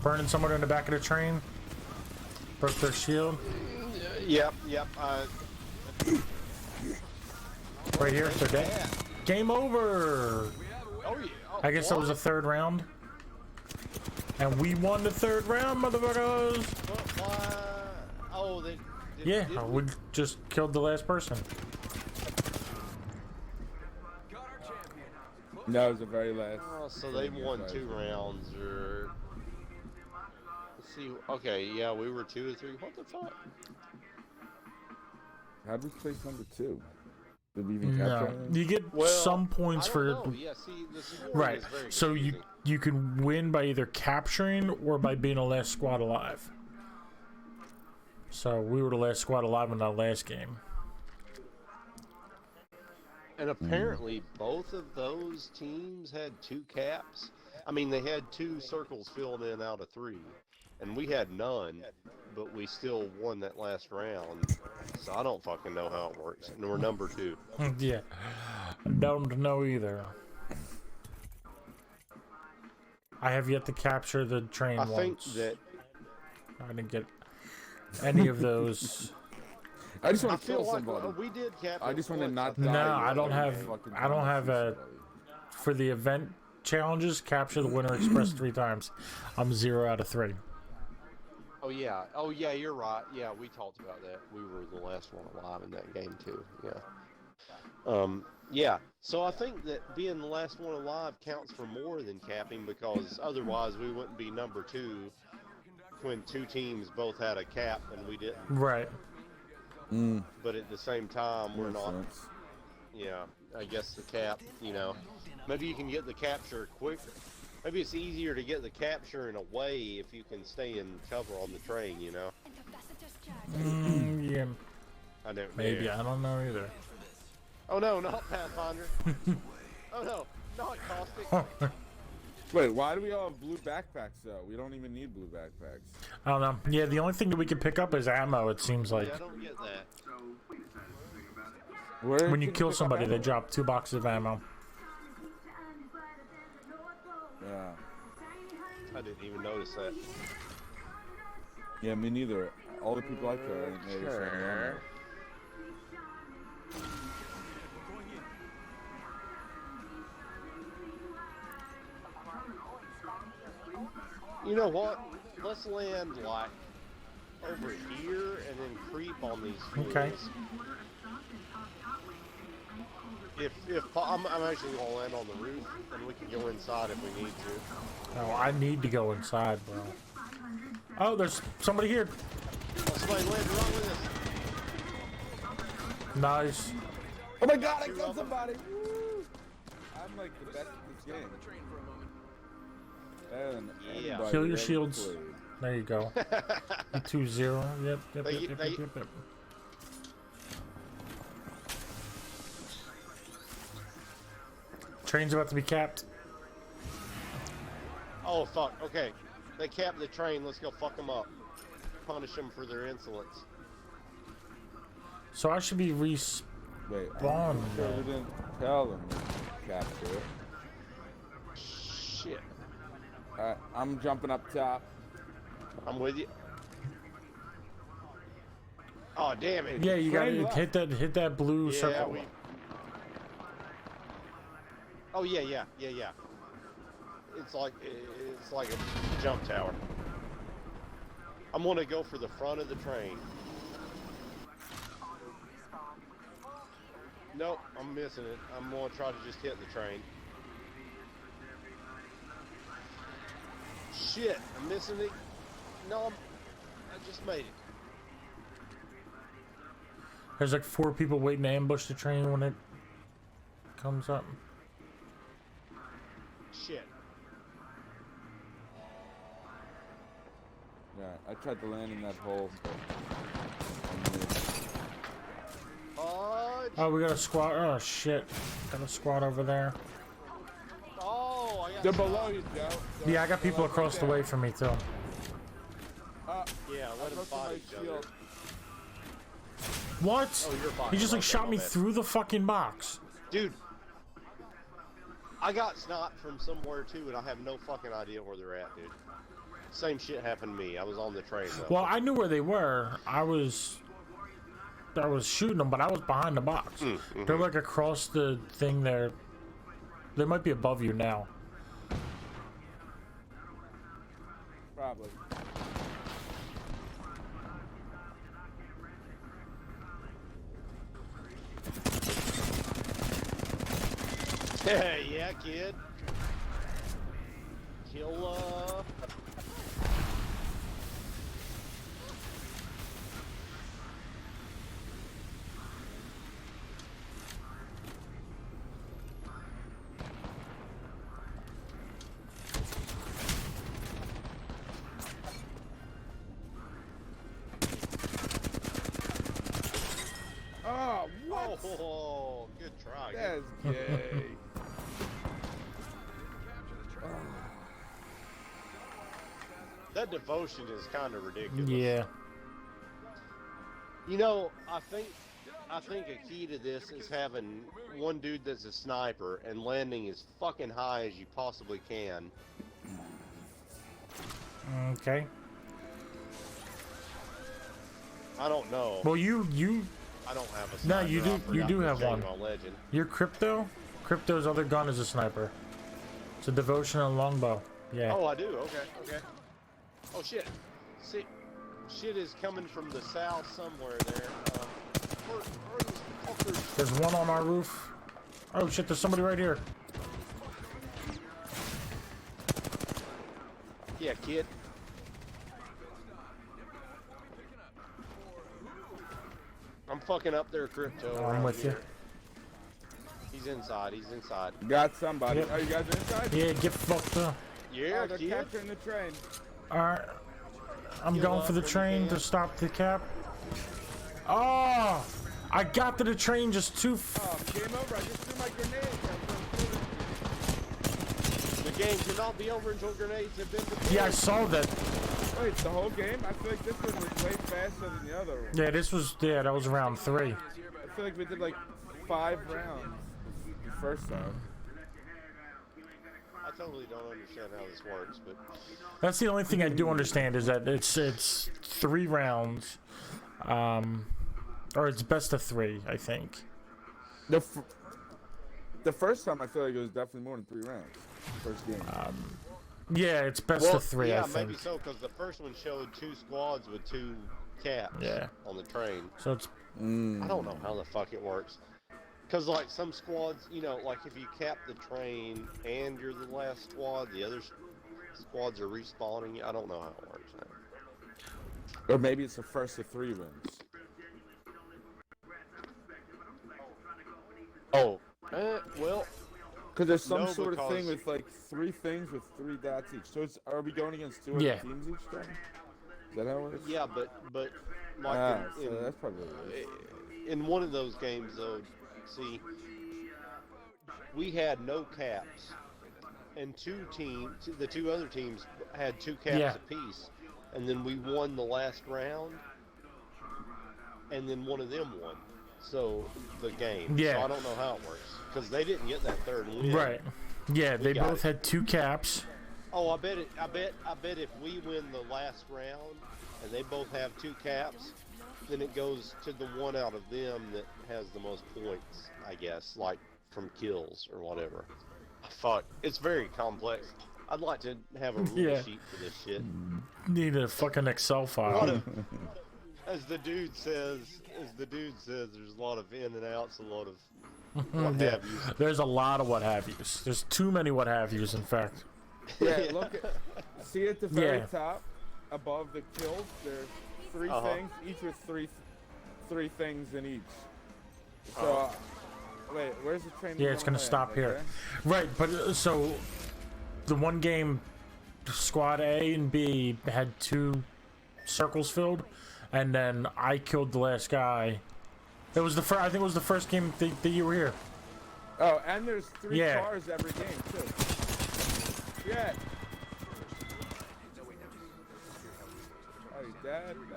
Burning someone in the back of the train. Broke their shield. Yep. Right here, they're dead. Game over! Oh yeah. Oh, I guess that was the third round. And we won the third round, motherfuckers! Oh, they. Yeah, we just killed the last person. No, it was the very last. Oh, so they won 2 rounds, or. Let's see. Okay, yeah, we were 2 or 3. What the fuck? How'd we place number 2? Did we even capture No, anything? you get some points I for don't know. Yeah, see, the scoring right. is very So confusing. you can win by either capturing or by being the last squad alive. So we were the last squad alive in that last game. And apparently, both of those teams had 2 caps. I mean, they had 2 circles filled in out of 3, and we had none. But we still won that last round. So I don't fucking know how it works. And we're number 2. Yeah, don't know either. I have yet to capture the train I once. think that. I didn't get any of those. I just I want to feel kill like somebody. we did capture. I just want to once, not I think. die. No, I don't have. Fucking I don't have a. For the event challenges, capture the winner express 3 times. I'm 0 out of 3. Oh yeah, you're right. Yeah, we talked about that. We were the last one alive in that game too. Yeah. Yeah. So I think that being the last one alive counts for more than capping, because otherwise we wouldn't be number 2 when 2 teams both had a cap and we didn't. Right. But at the same time, we're Makes not. sense. Yeah, I guess the cap, you know, maybe you can get the capture quicker. Maybe it's easier to get the capture in a way if you can stay in cover on the train, you know. Yeah. I don't Maybe. know. I don't know either. Oh no, not Pathfinder. Oh no, not Caustic. Wait, why do we all have blue backpacks though? We don't even need blue backpacks. I don't know. Yeah, the only thing that we can pick up is ammo, it seems like. Yeah, I don't get that. Where When you can kill pick up somebody, they ammo? drop 2 boxes of ammo. Yeah. I didn't even notice that. Yeah, me neither. All the people I kill ain't there. Sure. You know what? Let's land like over here and then creep on these fools. Okay. If I'm actually gonna land on the roof, and we can go inside if we need to. Oh, I need to go inside, bro. Oh, there's somebody here. Oh, somebody landed wrong with us. Nice. Oh my god, I killed somebody! Woo! I'm like the best at this game. Better than Yeah. anybody Kill your ever shields. played. There you go. 2-0. Yep. Train's about to be capped. Oh fuck. Okay, they capped the train. Let's go fuck them up. Punish them for their insolence. So I should be Wait, Spawn, I'm sure man. we didn't tell them to capture it. Shit. Alright, I'm jumping up top. I'm with you. Oh damn it. Yeah, you Train gotta left. hit that blue Yeah, circle. Oh yeah. It's like a jump tower. I'm gonna go for the front of the train. Nope, I'm missing it. I'm gonna try to just hit the train. Shit, I'm missing it. No, I just made it. There's like 4 people waiting to ambush the train when it comes up. Shit. Yeah, I tried to land in that hole. Oh, Oh, we got a squad. Oh shit, got a squad over there. oh, I got They're shot. below you, Joe. Yeah, I got people across the way from me too. Yeah, let them fight each other. What? Oh, you're fine. He just like Okay, shot my me bad. through the fucking box. Dude, I got sniped from somewhere too, and I have no fucking idea where they're at, dude. Same shit happened to me. I was on the train though. Well, I knew where they were. I was shooting them, but I was behind the box. They're like across the thing there. They might be above you now. Probably. Yeah, kid. Kill, Oh, what? Oh, good try. That's gay. That devotion is kind of ridiculous. Yeah. You know, I think a key to this is having one dude that's a sniper and landing as fucking high as you possibly can. Okay. I don't know. Well, you I don't have a No, sniper. you do- I you forgot do to have change one. my legend. Your crypto. Crypto's other gun is a sniper. It's a devotion and longbow. Yeah. Oh, I do. Okay. Oh shit. See, shit is coming from the south somewhere there. Where are these fuckers? There's one on our roof. Oh shit, there's somebody right here. Yeah, kid. I'm fucking up there, Crypto. I'm around with you. here. He's inside. He's inside. Got somebody. Yep. Oh, you guys are inside? Yeah, get fucked up. Yeah, Oh, they're kid. capturing the train. Alright. I'm Heal going up for the when you train can. to stop the cap. Oh! I got to the train just too. Oh, game over. I just threw my grenade. The game cannot be over until grenades have been deployed. Yeah, I saw that. Wait, the whole game? I feel like this one was way faster than the other one. Yeah, this was. Yeah, that was round 3. I feel like we did like 5 rounds the first time. I totally don't understand how this works, but That's the only thing I do understand is that it's 3 rounds, or it's best of 3, I think. The first time I feel like it was definitely more than 3 rounds. First game. Yeah, it's best of 3, yeah, I think. maybe so, because the first one showed 2 squads with 2 caps Yeah. on the train. So it's I don't know how the fuck it works. Because, like, some squads, you know, like, if you cap the train and you're the last squad, the other squads are respawning you. I don't know how it works now. Or maybe it's the first of 3 wins. Oh, well, Because there's some No, sort of thing because- with like 3 things with 3 dots each. So are we going against 2 other Yeah. teams each time? Is that how it works? yeah, but like, Ah, so that's probably what it is. in one of those games, though, see, we had no caps, and the 2 other teams had 2 caps Yeah. apiece, and then we won the last round, and then one of them won. So the game. Yeah. So I don't know how it works because they didn't get that 3rd win. right. Yeah, they got both it. had 2 caps. Oh, I bet if we win the last round and they both have 2 caps, then it goes to the one out of them that has the most points, I guess, like from kills or whatever. Fuck, it's very complex. I'd like to have a rule Yeah. sheet for this shit. Need a fucking Excel What file. a- as the dude says, there's a lot of in and outs, a lot of what Yeah. have you. There's a lot of what have yous. There's too many what have yous, in fact. Yeah, look at, see at the very Yeah. top, above the kills, there's 3 Uh-huh. things, each with three things in each. So, wait, where's the train? Yeah, it's gonna land? stop here. Okay. Right, but so the one game, squad A and B had 2 circles filled, and then I killed the last guy. It was the first. I think it was the first game that you were here. Oh, and there's 3 Yeah. cars every game too. Yeah. Are you dead? No.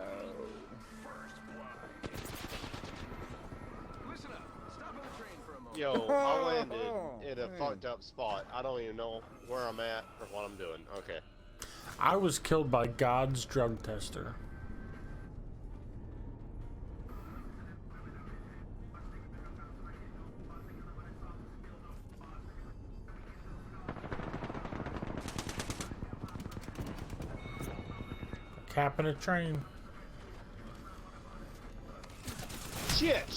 Listen up. Stop on the train for a moment. Yo, I landed in a man. fucked up spot. I don't even know where I'm at or what I'm doing. Okay. I was killed by God's drug tester. Capping a train. Shit.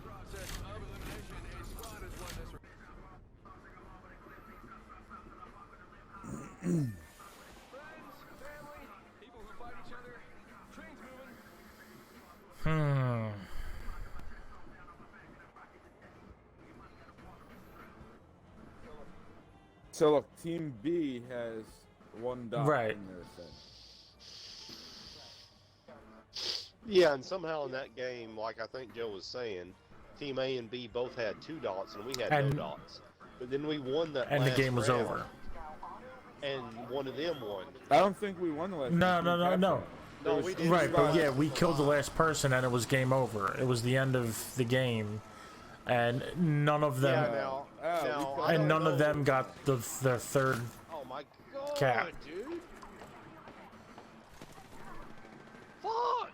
Process of elimination. A squad has won this. Friends, family, people who fight each other. Train's moving. So look, Team B has 1 dot Right. in their thing. Yeah, and somehow in that game, like I think Joe was saying, Team A and B both had 2 dots and we had And- no dots. But then we won that And the last game was round, over. And one of them won. I don't think we won the last. No, one. no, We no, captured no. it. No, we didn't. Right, but survive. yeah, we killed the last person and it was game over. It was the end of the game, and none of them, Yeah, now, Oh, now, we I killed- and don't none of know- them got their 3rd. Oh my god, Cap. dude. Fuck!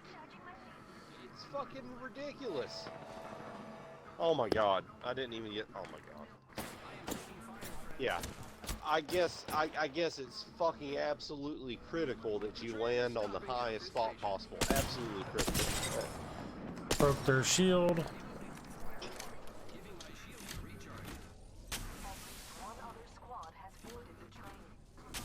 It's fucking ridiculous. Oh my god, I didn't even get. Oh my god. Yeah, I guess it's fucking absolutely critical that you land on the highest spot possible. Absolutely critical. Broke their shield. One other squad has boarded the train.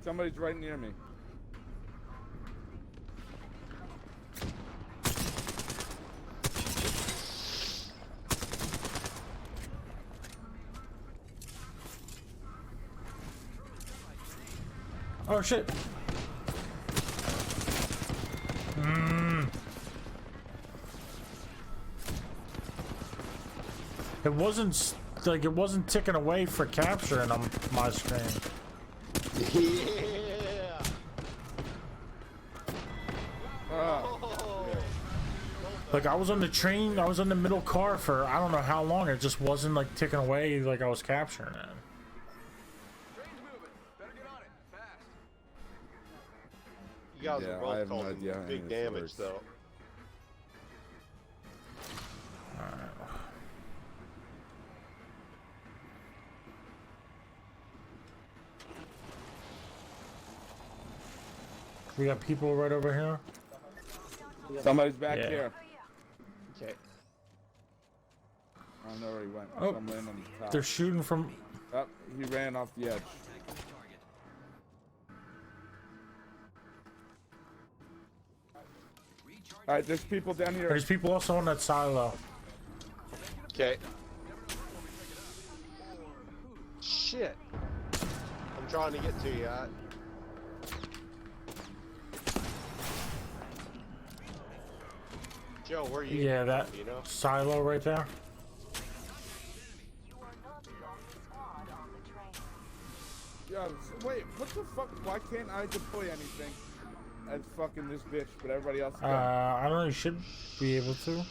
Somebody's right near me. Oh shit. It wasn't like it wasn't ticking away for capturing on my screen. Yeah. Like I was on the train, I was on the middle car for I don't know how long. It just wasn't like ticking away like I was capturing it. Train's moving. Better get on it. Fast. You guys Yeah, are I have both no causing idea how big this damage, works. though. We got people right over here. Somebody's back Yeah. here. Okay. I don't know where he went. Oh, Some laying on the top. They're shooting from. Oh, he ran off the edge. Alright, there's people down here. There's people also on that silo. Okay. Shit. I'm trying to get to you. Joe, where are you? Yeah, that You know? silo right there. You are not the only squad on the train. Yeah, wait, what the fuck? Why can't I deploy anything as fucking this bitch, but everybody else can? I don't know. You should be able to. One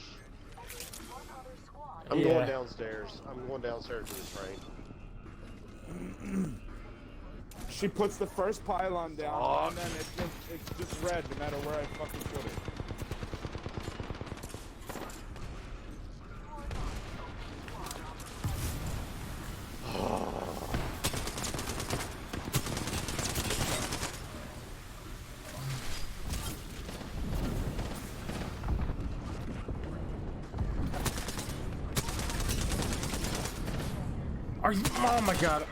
other squad. I'm Yeah. going downstairs. I'm going downstairs to the train. She puts the first pylon down, and then it's just red no matter where I fucking put it. Are you? Oh my god.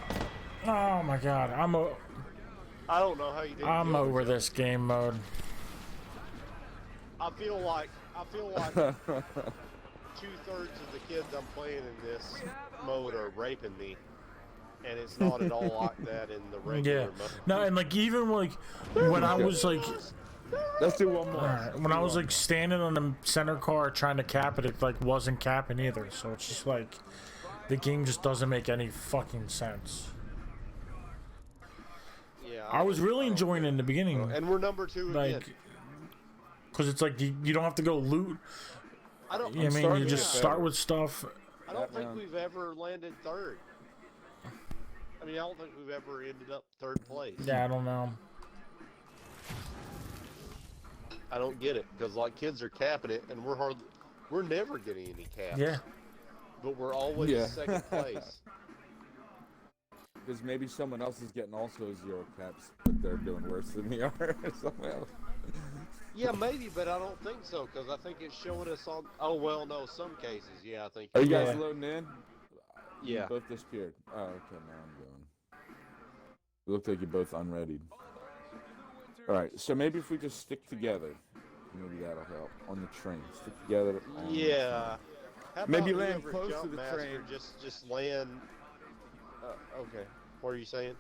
Oh my god. I don't know how you did. I'm over this game mode. I feel like 2/3 of the kids I'm playing in this mode are raping me, and it's not at all like that in the regular Yeah. mode. No, and like even like when I was like, Let's do one more. alright, when I was like standing on the center car trying to cap it, it like wasn't capping either. So it's just like the game just doesn't make any fucking sense. Yeah, I was really enjoying it in the beginning, and we're number 2 again. like, cause it's like you don't have to go loot. I don't. You know what I mean, starting you to just get start better. with stuff. I don't think man. we've ever landed third. I mean, I don't think we've ever ended up third place. Yeah, I don't know. I don't get it because like kids are capping it, and we're never getting any caps. Yeah. But we're always Yeah. second place. Because maybe someone else is getting also 0 caps, but they're doing worse than we are. Or something else. Yeah, maybe, but I don't think so because I think it's showing us on. Oh well, no, some cases. Yeah, I think. Are you guys Yeah. loading in? You Yeah. both disappeared. Oh, okay, now I'm going. It looked like you're both unreadied. Alright, so maybe if we just stick together, maybe that'll help. On the train. Stick together. on the Yeah. How Maybe about land whoever close to jump the master train. Just land. Okay. What are you saying?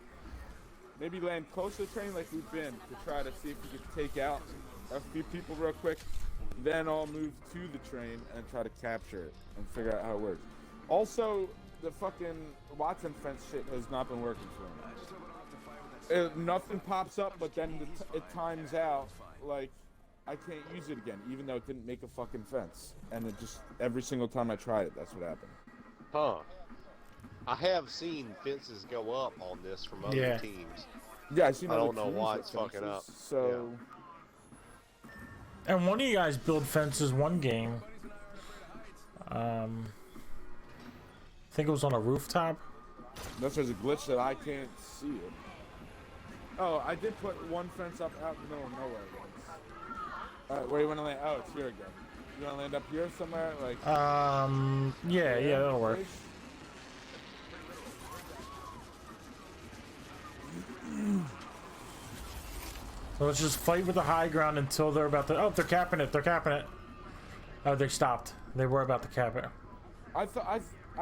Maybe land close to the train like we've been to try to see if we can take out a few people real quick. Then I'll move to the train and try to capture it and figure out how it works. Also, the fucking Watson fence shit has not been working for me. Nothing pops up, but then it times out. Like, I can't use it again, even though it didn't make a fucking fence. And it just, every single time I tried it, that's what happened. Huh. I have seen fences go up on this from other Yeah. teams. Yeah, I seen I other don't know teams why with it's fucking fences, up. So And one of you guys build fences one game. I think it was on a rooftop. unless there's a glitch that I can't see it. Oh, I did put one fence up out in the middle of nowhere once. Where you want to land? Oh, it's here again. You want to land up here somewhere? Like. Yeah, that'll work. Place? So let's just fight with the high ground until they're about to. Oh, they're capping it. They're capping it. Oh, they stopped. They were about to cap it. I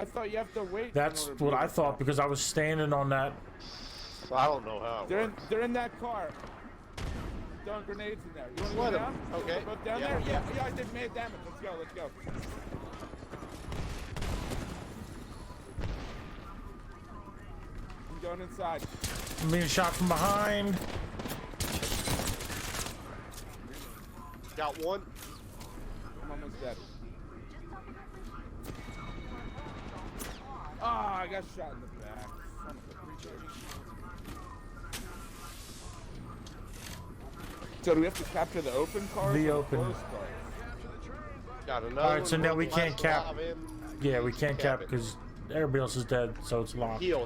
thought you have to wait. That's in order to what be I able to thought cap. because I was standing on that. I don't know how it works. They're in that car. Throwing grenades in there. You want to Let go 'em. down? Okay. Both down Yeah. there? Yeah, I did made damage. Let's go. I'm going inside. I'm being shot from behind. Got one. I'm almost dead. Ah, I got shot in the back. Son of a bitch. So do we have to capture the open cars? The or open. closed cars? Got another. All right, so one. now we Last can't cap. alive in. Yeah, we can't cap it. because everybody else is dead, so it's locked. Heal.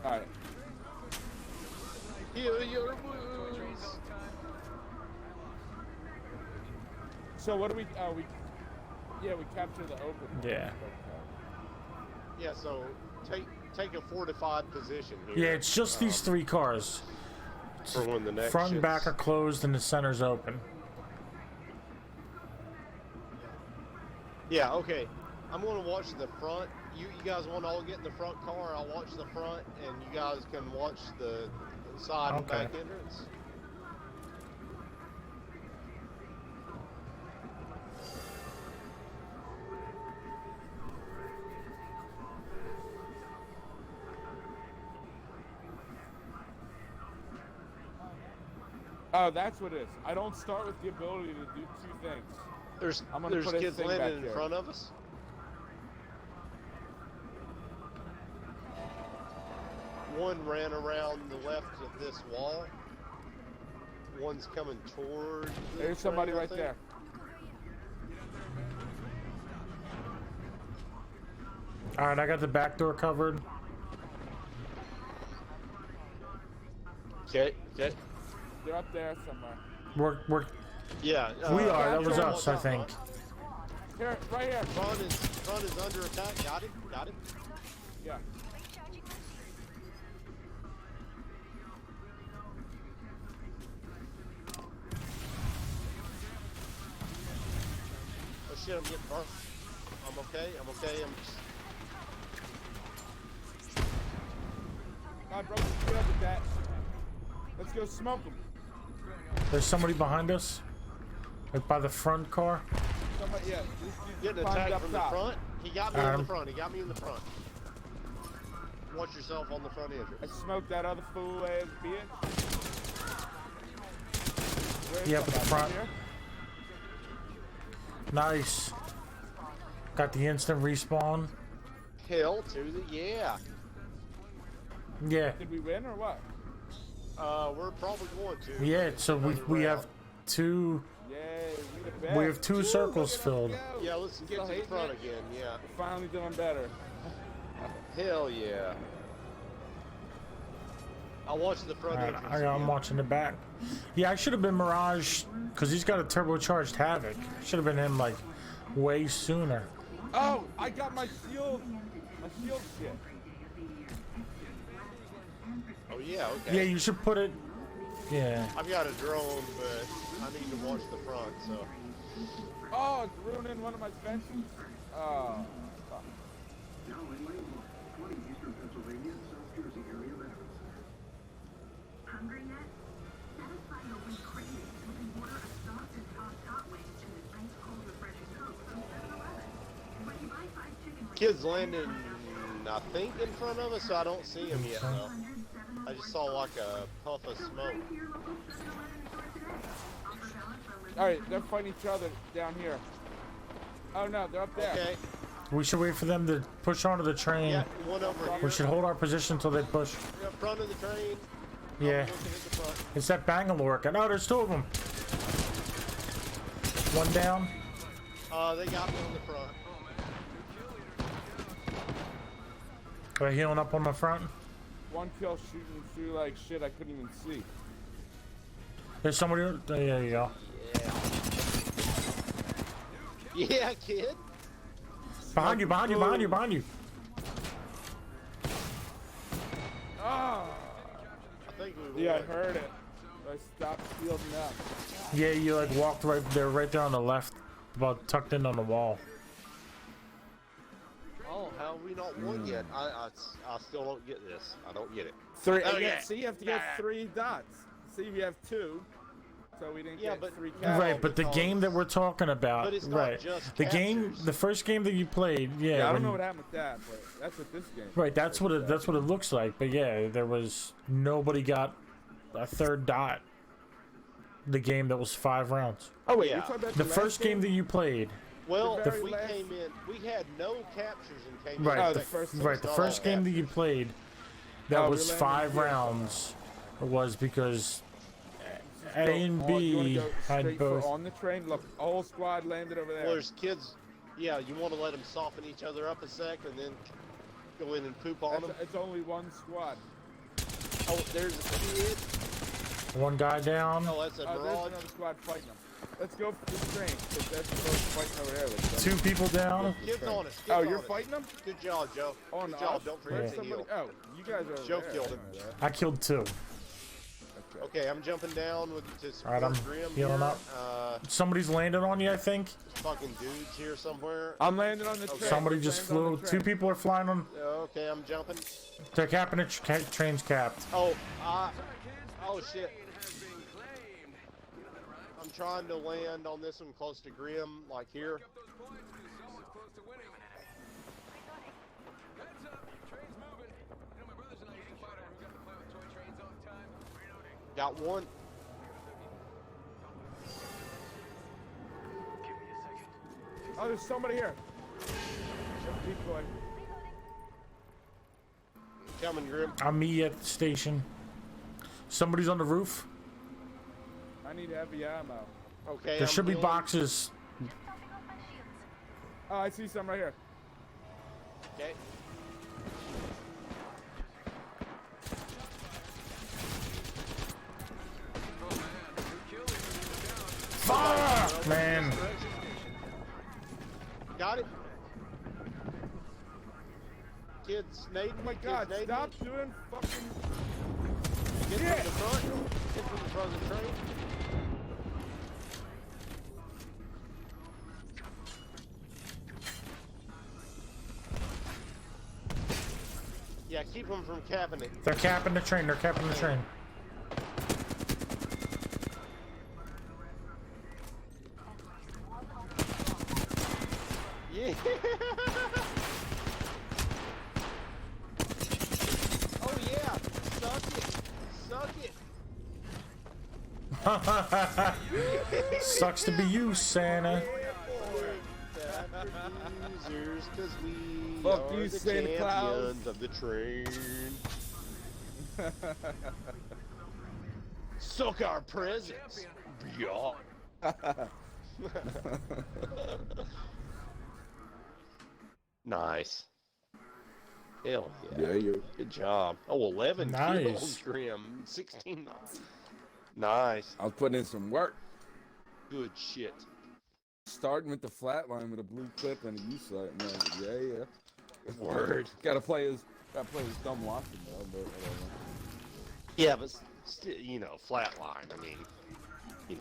All right. Heal your wounds. So what do we? Yeah, we capture the open. Yeah. Yeah. So take a fortified position here. Yeah, it's just these three cars. For when the next Front and shit's- back are closed and the center's open. Yeah. Okay. I'm gonna watch the front. You guys want to all get in the front car? I'll watch the front, and you guys can watch the side and Okay. back entrance. Oh, that's what it is. I don't start with the ability to do two things. I'm gonna There's put a kids thing back landing in here. front of us. One ran around the left of this wall. One's coming toward. the There's somebody train, I right think. there. All right, I got the back door covered. Okay. They're up there somewhere. We're Yeah. we are. That was John, us, I watch out, think. Here, right here. Front is under attack. Got him. Yeah. Oh shit! I'm getting burnt. I'm okay. I broke the shield with that. Let's go smoke them. There's somebody behind us, like by the front car. Somebody, yeah. This dude Getting climbed attacked up from top. the front. He got me in Adam. the front. Watch yourself on the front I entrance. smoked that other fool ass bitch. Where's Yeah, up at the somebody? front. Here? Nice. Got the instant respawn. Hell to the yeah. Yeah, Did we win or what? We're probably going to. yeah. So we have two. Yay, we the best. We have two Woo, circles look at us filled. go. Yeah, let's get Still to the hating front it? again. Yeah. We're finally doing better. Hell yeah. I'll watch the front Alright, entrance. I'm again. watching the back. Yeah, I should have been Mirage because he's got a turbocharged Havoc. Should have been him like way sooner. Oh, I got my shield. My shield shit. Oh yeah, okay. Yeah, you should put it. Yeah. I've got a drone, but I need to watch the front. So Oh, it's ruining one of my fences. Oh. Fuck. Now in lane 20 Eastern Pennsylvania and South Jersey area medical center. Hungry yet? Satisfy your weak cravings with an order of soft and tossed hot wings and an ice cold refreshing Coke from 7-Eleven. When you buy 5 chicken wings, kids landing, I think, in front of us. So I don't see them yet though. I just saw like a puff of smoke. to your local 7-Eleven store today. Offer valid for a limited All right, they're fighting each other down here. Oh no, they're up there. Okay. We should wait for them to push onto the train. Yeah, one over here. We should hold our position until they push. In front of the train. Yeah. Looking at the front. It's that Bangalore. Oh, there's two of them. One down. They got me on the front. They're healing up on the front. One kill shooting through like shit I couldn't even see. There's somebody. Oh, there you go. Yeah, kid. Behind you, behind you, behind you, behind you. Ah! I think we Yeah, I won. heard it. I stopped shielding up. Yeah, you like walked right there on the left, about tucked in on the wall. Oh, how have we not won yet? I still don't get this. I don't get it. Three. Oh, yeah. yeah. See, you have to get 3 dots. See, we have 2, so we didn't Yeah, get but- 3 Yeah, counts. Right, but the because- game that we're talking about, But it's not right? just The game, captures. the first game that you played, yeah. Yeah, I don't when- know what happened with that, but that's what this game. Right, that's what it looks like. But yeah, there was nobody got a third dot. The game that was 5 rounds. Oh wait, Yeah. you're talking about The last first game that you played, Well, The very we last- came in. We had no captures and came right? in. Oh, the, the first- right, the It's first not all game that you played, that Oh, we was landed 5 here. rounds, was because A Go and on- you wanna B go had straight for both. on the train. Look, a whole squad landed over there. Well, there's kids. Yeah, you want to let them soften each other up a sec and then go in and poop on them. It's only one squad. Oh, there's a kid. One guy down. Oh, that's a There's broad. another squad fighting them. Let's go for the train, because that's the most fighting over there. Let's go. 2 people down. Kids on us. Kids Oh, on you're us. fighting them? Good job, Joe. On Good job. us? Don't Where's forget to somebody? heal. Oh, you guys are over Joe there. killed I him. know that. I killed 2. Okay, I'm jumping down with to support Alright, I'm Grim healing here. up. Somebody's landed on you, I think. Fucking dudes here somewhere. I'm landing on the train. Somebody just Landed on flew. the 2 train. people are flying on. Okay, I'm jumping. They're capping it. Train's capped. Oh, oh shit. I'm trying to land on this one close to Grim, like here. Got one. Oh, there's somebody here. Keep going. Coming, Grim. I'm me at the station. Somebody's on the roof. I need heavy ammo. Okay. There I'm should be healing. boxes. Oh, I see some right here. Okay. Fuck, man. Got it. Kids, Nate. Oh my god, stop doing fucking... Get from the front. Get from the front of the train. Yeah, keep them from capping it. They're capping the train. They're capping the train. Yeah. Oh yeah. Suck it. Sucks to be you, Santa. Losers, 'cause we Fuck are you, the Santa Claus. champions of the train. Suck our presents. Yeah. Nice. Hell yeah. you. Good job. Oh, 11 Nice. kills, Grim. 16. Nice. I was putting in some work. Good shit. Starting with the flat line with a blue clip and a U sight. Man, yeah. Word. Gotta play his dumb Watson though, but whatever. Yeah, but still, you know, flatline. I mean,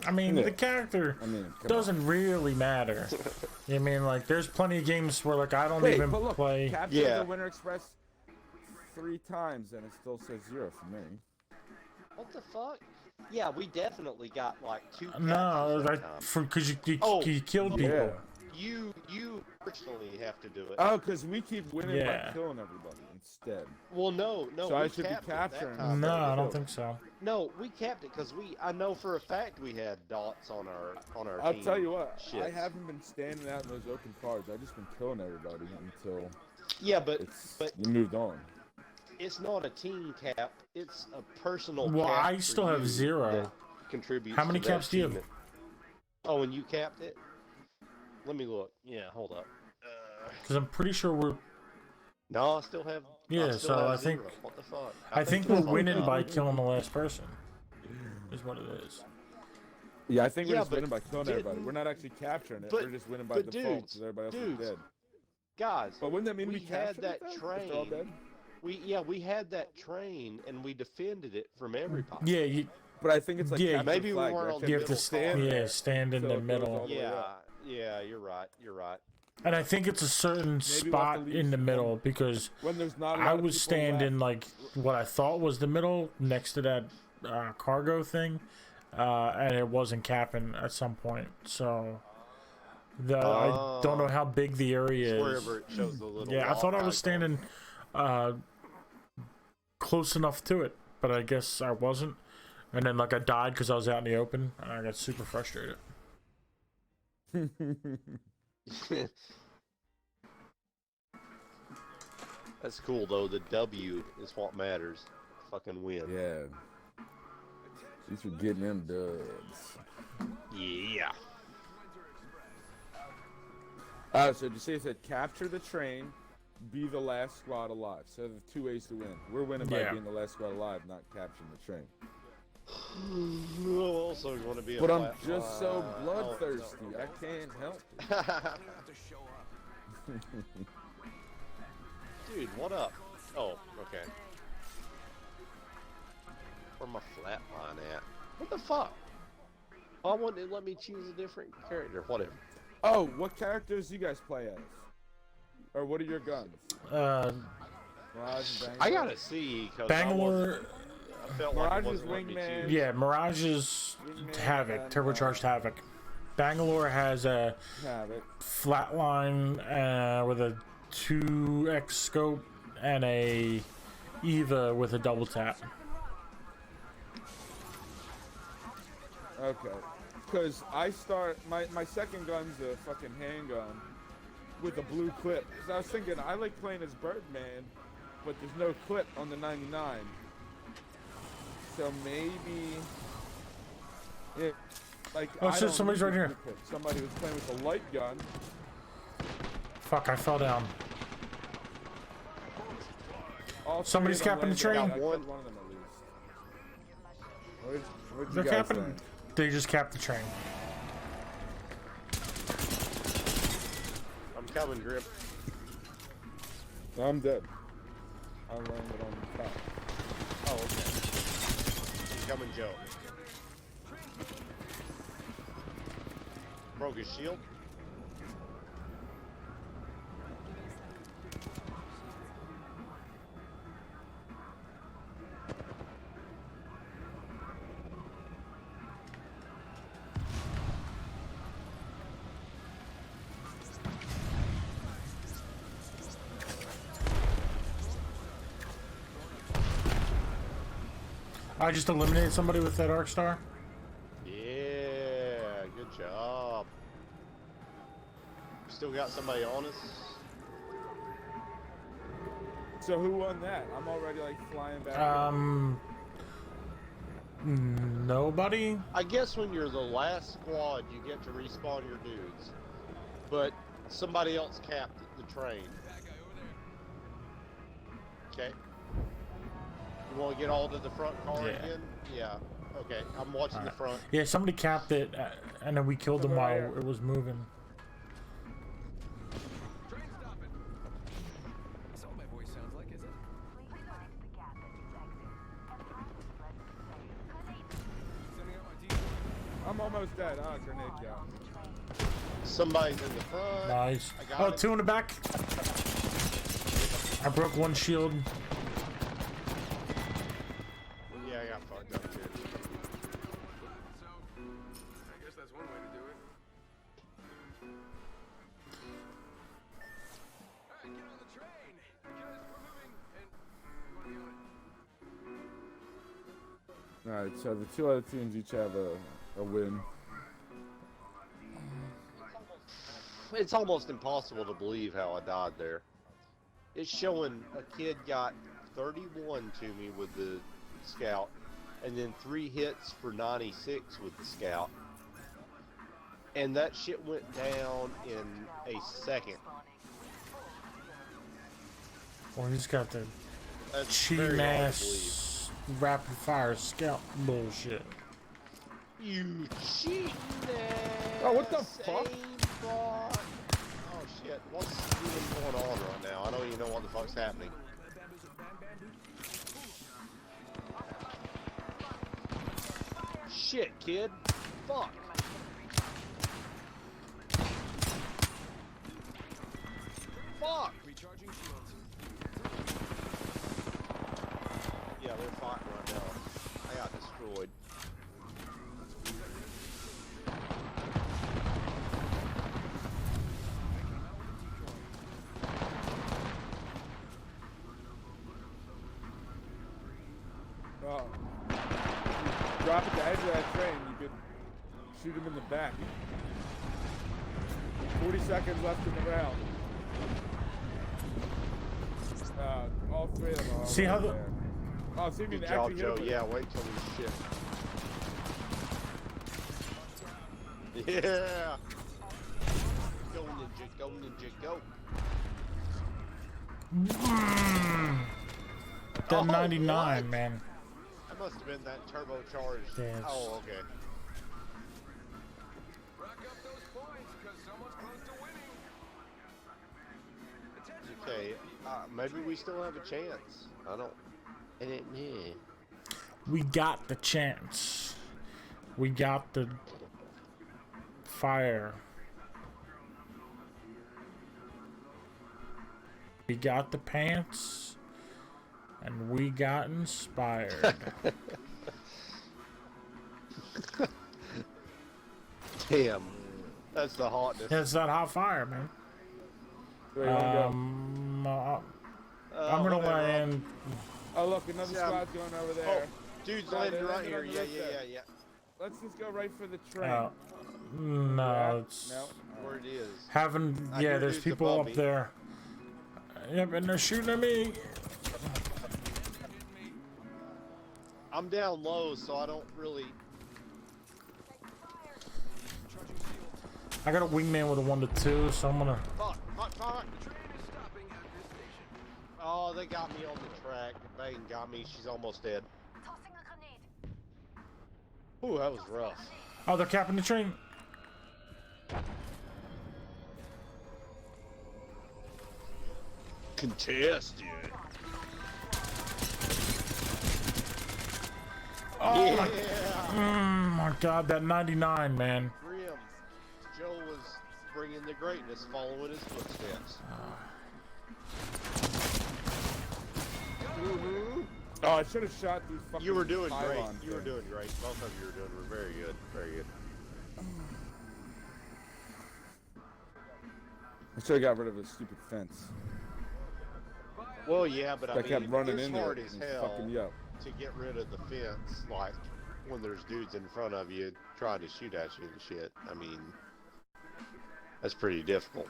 I mean, Yeah. the character I mean, come doesn't really matter. I mean, like, there's plenty of games where, like, I don't Wait, even but look, play. capture Yeah. the Winter Express 3 times and it still says 0 for me. what the fuck? Yeah, we definitely got like 2 No, captures that like, time. because you Oh. killed people. Yeah. You personally have to do it. Oh, because we keep winning Yeah. by killing everybody instead. Well, no. So we I should be capped it that capturing time. No, them. I don't think so. No, we capped it because I know for a fact we had dots on our I'll team. tell you what, I Shits. haven't been standing out in those open cards. I've just been killing everybody until Yeah, but we moved on. it's not a team cap. It's a personal Well, cap. I for still have you 0. that Contributes. How many to that caps do you have? achievement. Oh, and you capped it? Let me look. Yeah, hold up. Because I'm pretty sure we're. No, I still have. Yeah, still so have I think- 0. What the fuck? I think we're we're winning fucked by up. killing the last person. Is what it is. Yeah, I think we're Yeah, just winning by but killing everybody. didn't- We're not actually capturing it. but- We're just winning by but default dudes, because everybody else dudes, is dead. Guys, But wouldn't that mean we we had captured that it then? If they're all train. dead? we had that train and we defended it from everybody. Yeah, you But I think it's like Yeah, capture maybe we flag. weren't right? on the you have to middle stand. column. Yeah, stand in So the it goes middle. all the way Yeah, up. yeah, you're right. You're right. And I think it's a certain we'll have spot to leave in the some- middle because When there's not a I lot of was people standing left. like what I thought was the middle next to that cargo thing, and it wasn't capping at some point. So I don't know how big the area is. Wherever it shows the little. Yeah, I thought I lock was standing close enough to it, but I guess I wasn't. And then like I died because I was out in the open, and I got super frustrated. icon. That's cool though. The W is what matters. Fucking win. Yeah. At least we're getting them dubs. Yeah. So did you say it said capture the train, be the last squad alive? So there's 2 ways to win. We're winning by Yeah. being the last squad alive, not capturing the train. We're also going to be. But a I'm flat just so line. bloodthirsty. Oh, no. I can't help it. Dude, what up? Oh, okay. Where my flat line at? What the fuck? Why wouldn't it let me choose a different character? Whatever. Oh, what characters do you guys play as? Or what are your guns? Mirage and I Bangalore? gotta see because Bangalore, I felt like it Mirage's wasn't letting me wingman. choose. yeah, Mirage is Havoc, turbocharged Havoc. Bangalore has a Havoc. flatline with a 2x scope and a Eva with a double tap. Okay. Because I start, my second gun's a fucking handgun with a blue clip. Because I was thinking, I like playing as Birdman, but there's no clip on the 99. So maybe, yeah, like, Oh, I shit, don't somebody's need right the here. blue clip. Somebody was playing with a light gun. Fuck, I fell down. All three Somebody's of them capping the landed. train. I killed one of them at least. What'd you They're guys capping. think? They just capped the train. I'm coming, Grip. I'm dead. I landed on the top. Oh, okay. I'm coming, Joe. Broke his shield. I just eliminated somebody with that arc star. Yeah, good job. Still got somebody on us. So who won that? I'm already like flying back. Nobody. I guess when you're the last squad, you get to respawn your dudes. But somebody else capped the train. Okay. You want to get all to the front car Yeah. again? Yeah. Okay, I'm watching the front. Yeah, somebody capped it, and then we killed them while Somewhere. it was moving. Train stopping. That's what my voice sounds like, is it? Please connect the gap as you exit. And practice let's say, good Sending out my diesel. I'm almost dead. Ah, grenade down. Somebody's in the front. Nice. I got Oh, it. 2 in the back. I broke one shield. Yeah, I got fucked up too. So, I guess that's one way to do it. Alright, so the two other teams each have a win. It's almost impossible to believe how I died there. It's showing a kid got 31 to me with the scout, and then 3 hits for 96 with the scout. And that shit went down in a second. Well, he's got the That's cheap very hard to believe. ass rapid fire scout bullshit. You cheating ass! Oh, what the fuck? Bot. Oh shit, what's even going on right now? I don't even know what the fuck's happening. Shit, kid. Fuck. Fuck! Recharging shields. Yeah, they're fighting right now. I got destroyed. Oh. Drop at the edge of that train, you could shoot him in the back. 40 seconds left in the round. All 3 of them are See how right the- there. Oh, see me Good actually job, hit Joe. him. Yeah, wait till we shit. Yeah! Go, Ninja, go, Ninja, go. That Oh, 99, what? man. That must have been that turbocharged. Yes. Oh, okay. Rack up those points, because someone's close to winning. Attention, Okay, maybe we still have a chance. I don't. Yeah. We got the chance. We got the fire. We got the pants. And we got inspired. Damn. That's the hotness. It's that hot fire, man. Where you wanna go? I'm gonna Whatever. land. Oh, look, another Yeah. squad's going over there. Oh, dude's Oh, landing they right landed here. on the Yeah, roof yeah, there. yeah. Let's just go right for the train. No, it's No. Where it is. having. I Yeah, hear there's dudes people above up me. there. Yep, and they're shooting at me. I'm down low, so I don't really. charging shields. I got a wingman with a 1 to 2, so I'm gonna. Fuck, fuck, fuck. The train is stopping at this station. Oh, they got me on the track. Bang got me. She's almost dead. Tossing a grenade. Ooh, that was rough. Oh, they're capping the train. Contested. Oh Yeah. my god, that 99, man. Grim. Joe was bringing the greatness, following his footsteps. Oh, I should have shot these fucking You were doing great. pylon You were things. doing great. Both of you were doing very good. Very good. I should have got rid of the stupid fence. Well, yeah, but I That mean, kept running it's in there hard and as hell fucking you up. to get rid of the fence, like when there's dudes in front of you trying to shoot at you and shit. I mean, that's pretty difficult.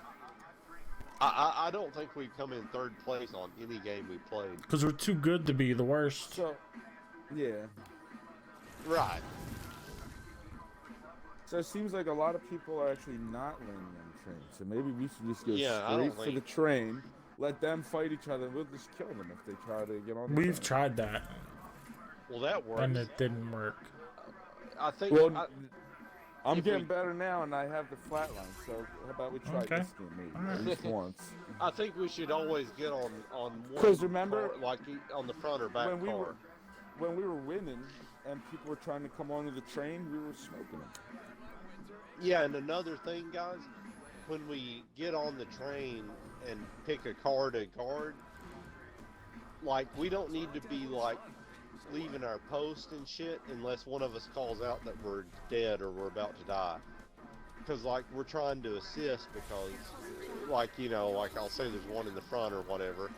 I don't think we've come in 3rd place on any game we played. Because we're too good to be the worst. So, yeah. Right. So it seems like a lot of people are actually not landing on the train. So maybe we should just go Yeah, I straight don't for think- the train, let them fight each other, and we'll just kill them if they try to get on the We've train. tried that, Well, that works. and it didn't work. I think. Well, I'm if getting we- better now, and I have the flatline. So how about we try Okay. this game maybe Alright. at least once? I think we should always get on one. 'Cause remember- car, like on the front or back When we car. were when we were winning and people were trying to come onto the train, we were smoking them. Yeah, and another thing, guys, when we get on the train and pick a car to guard, like, we don't need to be, like, leaving our post and shit unless one of us calls out that we're dead or we're about to die. Because, like, we're trying to assist because, like, you know, like, I'll say there's one in the front or whatever,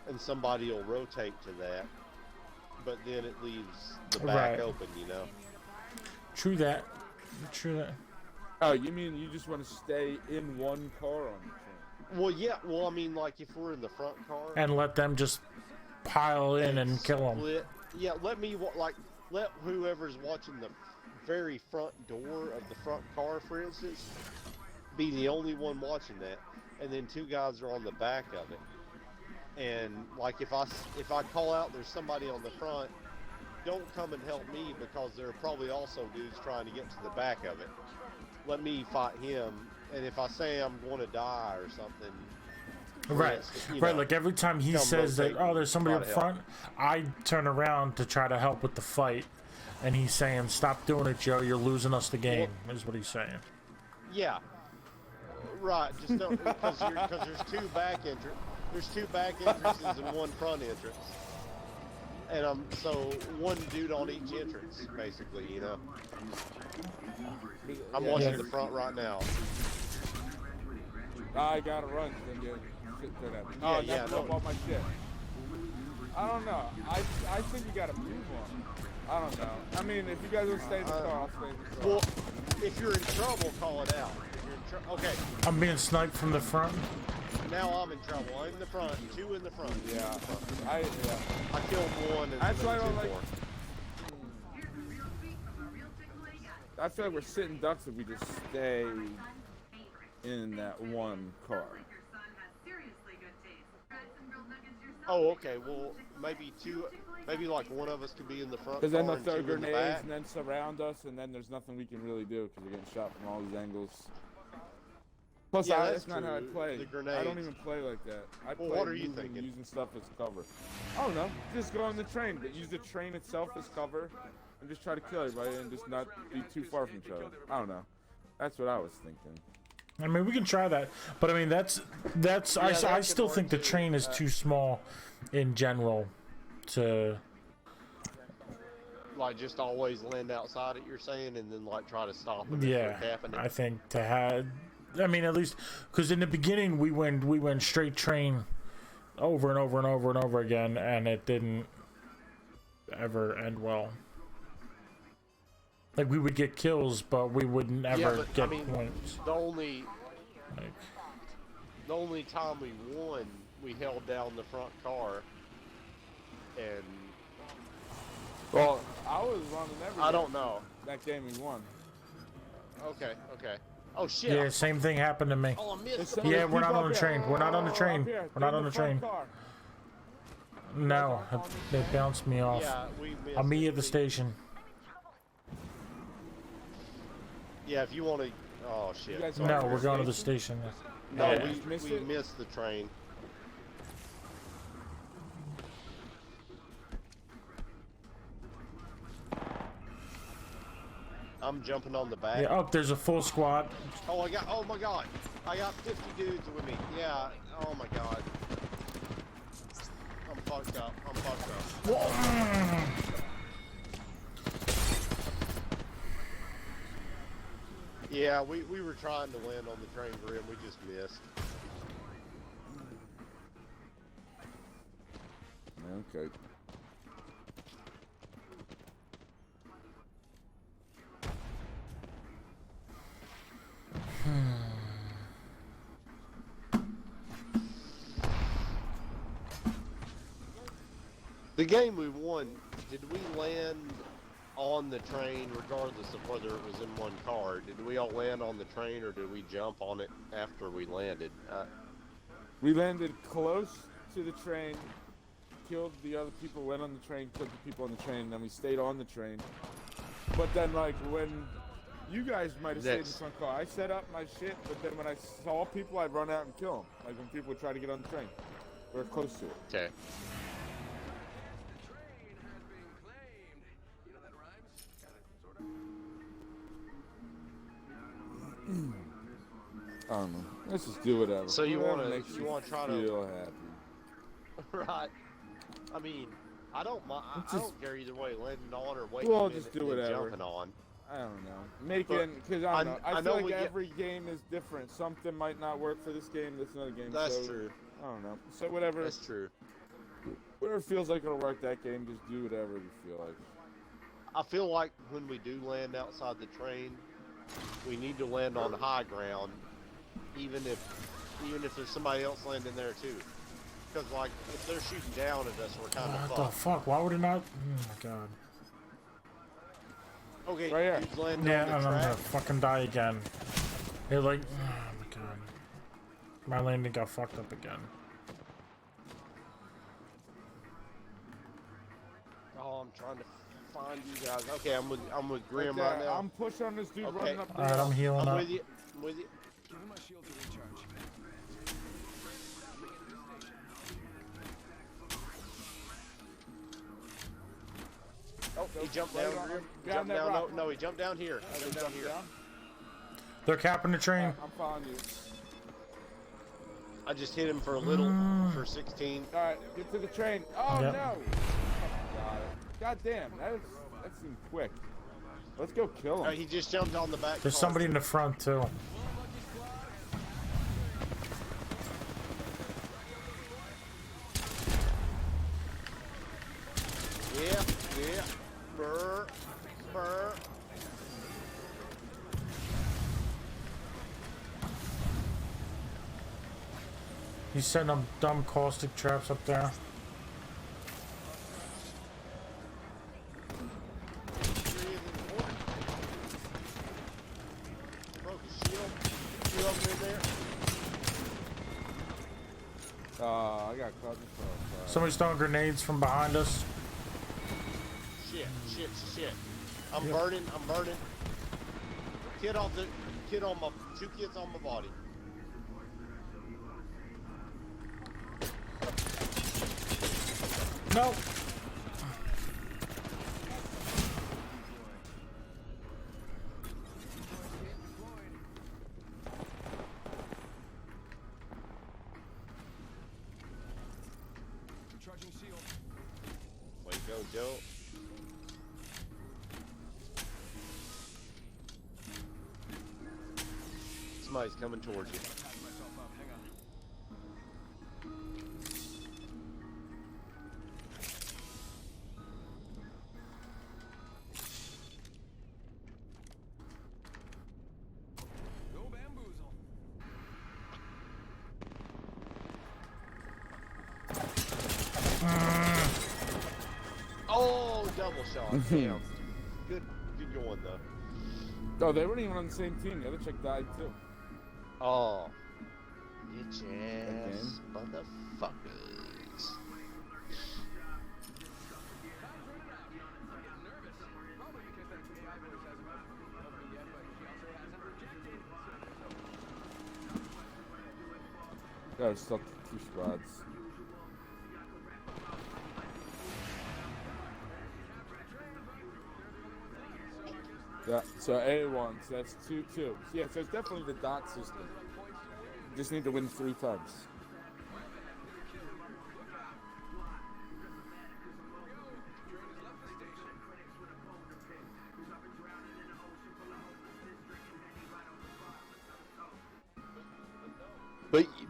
and somebody will rotate to that. but then it leaves the Right. back open, you know? True that. True that. Oh, you mean you just want to stay in one car on the train? Well, yeah. Well, I mean, like if we're in the front car And let them just pile in and kill them. split. Yeah, let whoever's watching the very front door of the front car, for instance, be the only one watching that, and then two guys are on the back of it. And like if I call out there's somebody on the front, don't come and help me because there are probably also dudes trying to get to the back of it. Let me fight him, and if I say I'm going to die or something, Right, you right. know, Like every time he come says that, rotate oh, there's somebody and up try to front, I turn around to try to help with the fight, and he's saying, "Stop doing it, Joe. You're losing us the game." Is what he's saying. yeah, right. Just don't because there's two back entrances. There's two back entrances and one front entrance, and so one dude on each entrance, basically. You know, I'm watching the front right now. I gotta run, 'cause then you shit turn at me. Yeah, Oh, yeah, that's up no. all my shit. I don't know. I think you gotta move on. I don't know. I mean, if you guys will stay in the car, I'll stay in the car. Well, if you're in trouble, call it out. If you're in okay, I'm being sniped from the front. now I'm in trouble. I'm in the front. Two in the front. Yeah. I killed one and That's why I two don't like- more. I feel like we're sitting ducks if we just stay in that one car. Oh, okay. Well, maybe like one of us could be in the front. Because then car they'll and throw two in the grenades back. and then surround us, and then there's nothing we can really do because we're getting shot from all these angles. Plus, Yeah, that's that's not how I true. play. The I don't grenades. even play like that. I Well, play what are you moving, thinking? using stuff as cover. I don't know. Just go on the train, but use the train itself as cover, and just try to kill everybody and just not be too far from each other. I don't know. That's what I was thinking. I mean, we can try that, but I mean, that's. that I could still work think the too. train is too small, in general, to. Like just always land outside it. You're saying, and then like try to stop them. Yeah, I think to have. I mean, at least because in the beginning we went straight train, over and over and over and over again, and it didn't ever end well. Like we would get kills, but we wouldn't ever but, get I mean, points. The only Like, time we won, we held down the front car, and Well, I was running everything. I don't know. That game we won. Okay. Oh shit. yeah, same thing happened to me. Oh, I missed. There's Yeah, we're not people on up the here. train. We're not on the train. Up here. We're not Get on in the front train. car. No, they bounced me off. Yeah, we missed. I'll meet you it. at the station. Yeah, if you want to. Oh shit. You guys Sorry. No, on we're going to the station? station. No, Yeah. we missed the train. I'm jumping on the back. Yeah. Oh, there's a full squad. Oh my god. I got 50 dudes with me. Yeah. Oh my god. I'm fucked up. Yeah, we were trying to land on the train for him. We just missed. Okay. The game we won, did we land on the train regardless of whether it was in one car? Did we all land on the train or did we jump on it after we landed? We landed close to the train, killed the other people, went on the train, killed the people on the train, and then we stayed on the train. But then, like, when you guys might have stayed in the front car, I set up my shit, but then when I saw people, I'd run out and kill them. Like when people would try to get on the train. We were close to it. Okay. I don't know. Let's just do whatever. So you Whatever wanna- makes you wanna try to- feel happy. Right. I mean, I don't mind. I Just- don't care either way, landing on or waiting Well, a just minute do and then whatever. jumping on. I don't know. Because I don't know. I I feel know like we get- every game is different. Something might not work for this game. That's another game. That's so, true. I don't know. So whatever. That's true. Whatever feels like it'll work that game, just do whatever you feel like. I feel like when we do land outside the train, we need to land on high ground, even if there's somebody else landing there too. Because like if they're shooting down at us, we're kind of What the fucked. fuck? Why would it not? Oh my god. Okay, Right here. dude's landing Yeah, on the and I'm track. gonna fucking die again. It like, oh my god. My landing got fucked up again. Oh, I'm trying to find you guys. Okay, I'm with Grim Okay, right now. I'm pushing on this dude Okay. running up the Alright, hill. I'm healing I'm up. with you. I'm with you. Giving my shield to recharge. Oh, he jumped Right down. on- Grim. behind Jumped that down. rock. No, he jumped down here. He jumped down here. They're capping the train. I'm following you. I just hit him for a little, for 16. Alright, get to the train. Oh Yep. no! God damn, that seemed quick. Let's go kill him. He just jumped on the back. There's car. somebody in the front too. Yeah, yeah. Burr, burr. He's setting up dumb caustic traps up there. Broke his shield. You over in there? I got caught in the Somebody's throwing grenades from behind us. Shit, shit, shit. I'm burning, I'm burning. Kid on my, 2 kids on my body. Nope. Recharging shield. Way to go, Joe. Somebody's coming towards you. Patch myself up. Hang on. No bamboozle. Oh, double shot. Damn. Good going though. Oh, they weren't even on the same team. The other chick died too. Oh. Bitch ass motherfuckers. Time's running out. I'm getting nervous. Probably because that AI voice hasn't got me yet, but she also hasn't rejected. There's still 2 squads. Yeah, so A1, so that's 2-2. Yeah, so it's definitely the dot system. You just need to win 3 times.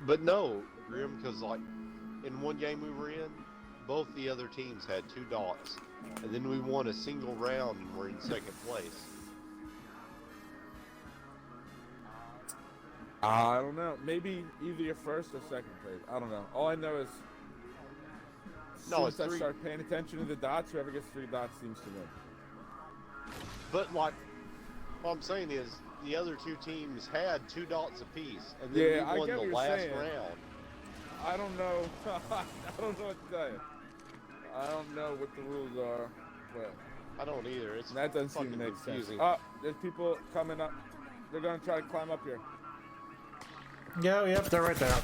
But no, Grim, because like in one game we were in, both the other teams had 2 dots, and then we won a single round and we're in 2nd place. I don't know. Maybe either your first or second place. I don't know. All I know is No, as it's soon as I 3. start paying attention to the dots, whoever gets 3 dots seems to win. But like, what I'm saying is, the other 2 teams had 2 dots apiece, and then Yeah, I we won get the what you're last saying. round. I don't know. I don't know what to tell you. I don't know what the rules are, but I don't either. It's that doesn't seem fucking to make confusing. sense. Oh, there's people coming up. They're gonna try to climb up here. Yeah, yep, they're right there.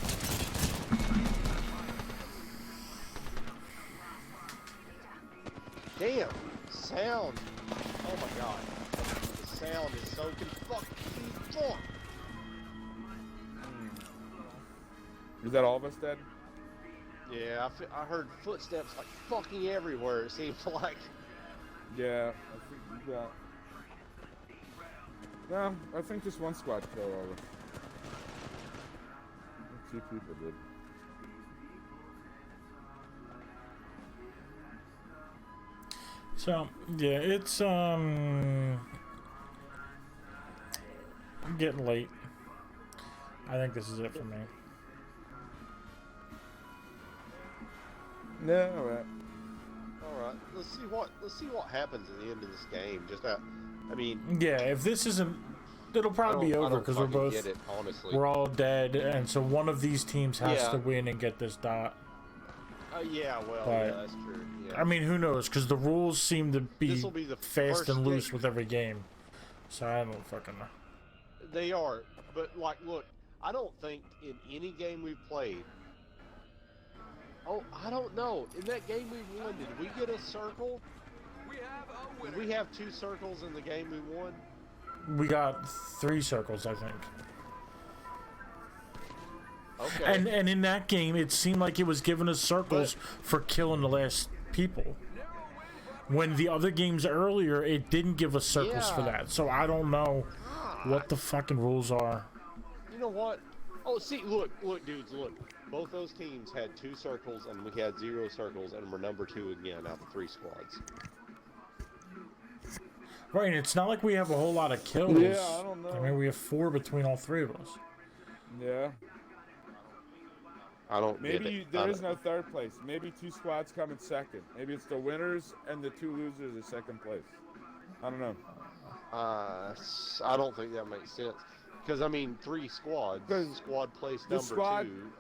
Damn, sound. Oh my god. The sound is so fucking fuck. Is that all of us dead? Yeah, I heard footsteps like fucking everywhere, it seems like. Yeah, I think you got. No, I think just one squad killed all of us. 2 people did. So yeah, it's getting late. I think this is it for me. Yeah, all right. All right, let's see what happens at the end of this game. Just I mean, Yeah, if this isn't, it'll probably be I over don't because we're fucking both get it, honestly. we're all dead, and so one of these teams has Yeah. to win and get this dot. Yeah, well, But- yeah, that's true. Yeah. I mean, who knows? Because the rules seem to be This'll be the fast first and loose game. with every game. So I don't fucking know. They are, but like, look, I don't think in any game we've played. Oh, I don't know. In that game we won, did we get a circle? We have a Did winner. we have 2 circles in the game we won? We got 3 circles, I think. Okay. And in that game, it seemed like it was giving us circles for killing the last people. When the other games earlier, it didn't give us circles for Yeah. that. So I don't know what the fucking rules are. You know what? Oh, see, look, dudes, look. Both those teams had 2 circles, and we had 0 circles, and we're number 2 again out of 3 squads. Right, and it's not like we have a whole lot of kills. Yeah, I don't know. I mean, we have 4 between all 3 of us. Yeah. I don't Maybe get you, it. there is no third place. Maybe 2 squads come in second. Maybe it's the winners and the 2 losers are second place. I don't know. I don't think that makes sense. Because, I mean, 3 squads. 'Cause Squad place the number squad- 2.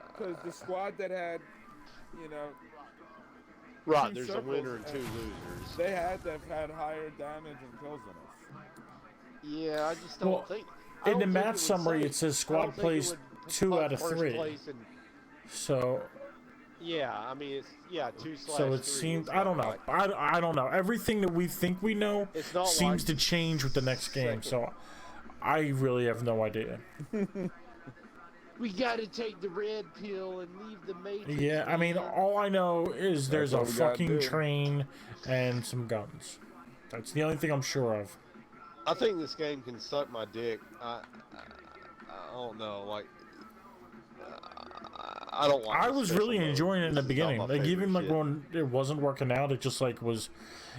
Because the squad that had, you know, Right, 2 there's a circles, winner and 2 losers. they had to have had higher damage and kills than us. Yeah, I just don't Well, think. in the match summary, it says squad plays 2 out of 3. So, Yeah, I mean, it's, 2/3. so it seems, I don't know. I don't know. Everything that we think we know It's not seems like to change with the next game. second. So, I really have no idea. We gotta take the red pill and leave the Matrix. Yeah, I mean, man. all I know is there's a all we gotta fucking do. train and some guns. That's the only thing I'm sure of. I think this game can suck my dick. I don't know, like, I don't like. I the was special really mode. enjoying it in the This is not beginning. my Like even favorite like shit. when it wasn't working out, it just like was.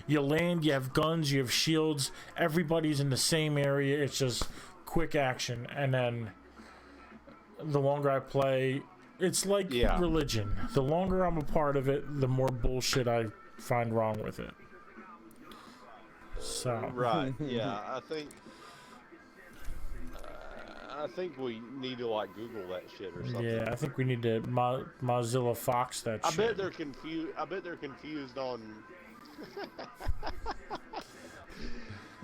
You land, you have guns, you have shields. Everybody's in the same area. It's just quick action, and then the longer I play, it's like Yeah. religion. The longer I'm a part of it, the more bullshit I find wrong with it. So Right. Yeah, I think we need to like Google that shit or something. yeah, I think we need to Mozilla Fox that I shit. bet they're confused. I bet they're confused on.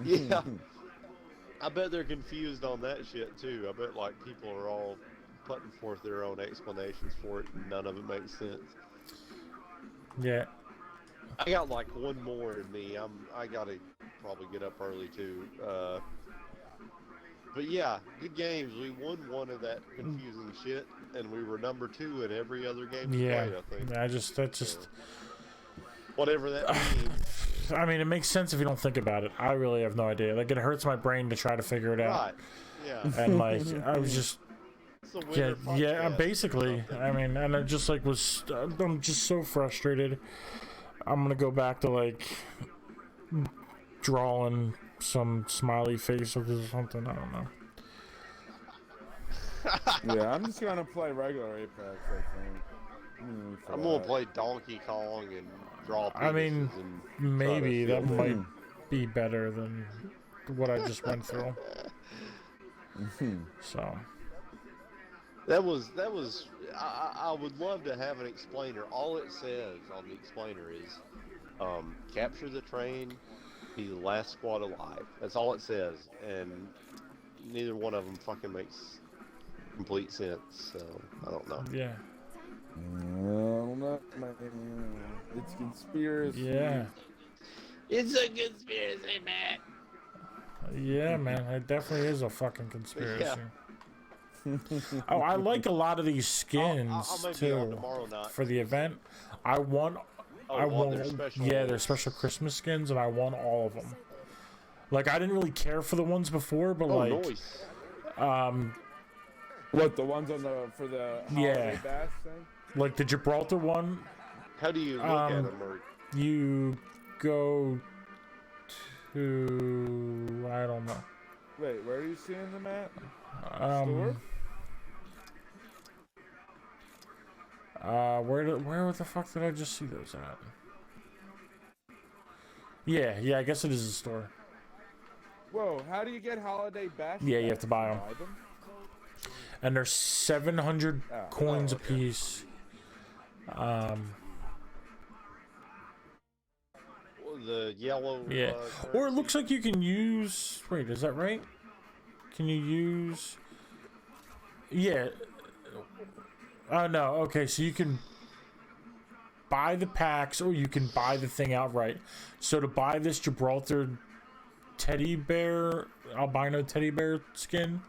Yeah. I bet they're confused on that shit too. I bet like people are all putting forth their own explanations for it, and none of it makes sense. Yeah. I got like one more in me. I gotta probably get up early too. But yeah, good games. We won one of that confusing shit, and we were number 2 in every other game we Yeah. played. I think. That's just. Whatever that means. I mean, it makes sense if you don't think about it. I really have no idea. Like, it hurts my brain to try to figure it out. Right. Yeah. And like, I was just, It's a yeah, winner yeah. podcast or Basically, something. I mean, and I just like was, I'm just so frustrated. I'm gonna go back to like drawing some smiley face or something. I don't know. Yeah, I'm just gonna play regular Apex, I think. I'm gonna play Donkey Kong and draw. I mean, penises and maybe try to that feel might be better than what I just went through. So. That was. I would love to have an explainer. All it says on the explainer is, capture the train, be the last squad alive. That's all it says, and neither one of them fucking makes complete sense. So I don't know. Yeah. I don't know, man. It's conspiracy. Yeah. It's a conspiracy, man. Yeah, man. It definitely is a fucking conspiracy. Yeah. Oh, I like a lot of these skins I'll maybe be on too tomorrow night. for the event. I want, I want want, their special yeah, their ones. special Christmas skins, and I want all of them. Like, I didn't really care for the ones before, but Oh, like, nice. What, the ones on for the holiday Yeah. bash thing? like the Gibraltar one, How do you look at um, them? Or you go to, I don't know. Wait, where are you seeing them at? Store? Where the fuck did I just see those at? Yeah, I guess it is a store. Whoa, how do you get holiday bash? Yeah, you have to buy 'em. them? And they're 700 coins okay. apiece. The yellow. Yeah. Or it looks like you can use. Wait, is that right? Can you use? Yeah. Oh no. Okay, so you can buy the packs, or you can buy the thing outright. So to buy this Gibraltar teddy bear, albino teddy bear skin,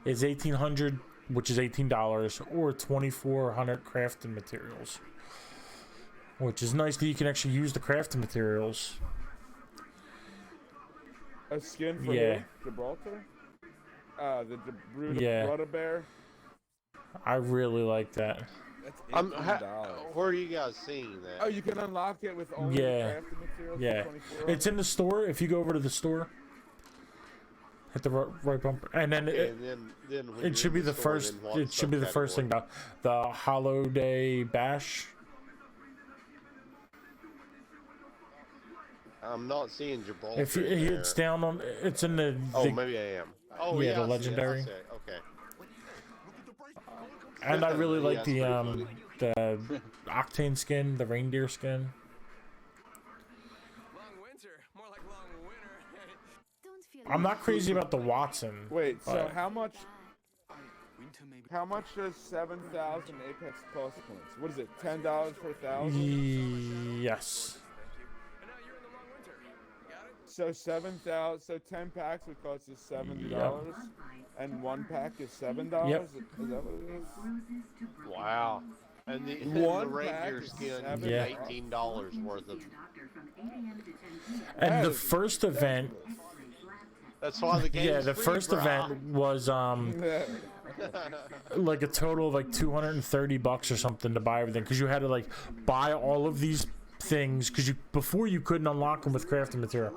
is 1,800, which is $18, or 2,400 crafting materials. Which is nice that you can actually use the crafting materials. A skin for Yeah. Gibraltar? The Yeah. Gibraltar bear? I really like that. That's $18. Where are you guys seeing that? Oh, you can unlock it with only Yeah. crafting materials for Yeah. 24? It's in the store. If you go over to the store, hit the right bumper, and then Okay, it, and then when it you're should in be the the store, first. then what It should be the first thing. subcategory? The holiday bash. I'm not seeing Gibraltar. If you, in there. it's down on, it's in the. Oh, the maybe I am. Oh, yeah, yeah, the I see it, I legendary. see it, Okay. and I really Yeah, like it's the pretty the octane skin, the reindeer skin. Long winter, more like long winter. Don't feel I'm not crazy about the Watson. Wait, so but- how much Winter maybe. How much does 7,000 Apex Plus points? What is it, $10 per 1,000? Yes. And now you're in the long winter. Got it? So 7,000, so 10 packs would cost us $70, and one pack is $7? Yep. Is that what it is? Roses to broken Wow. bones. And the One reindeer pack is skin $7. is Yeah. $18 worth of. See a doctor from 8 a.m. to 10 p.m. And That the is first event, That's why the game. yeah, the first event was like a total of like $230 or something to buy everything, because you had to like buy all of these things, because you before you couldn't unlock them with crafting material.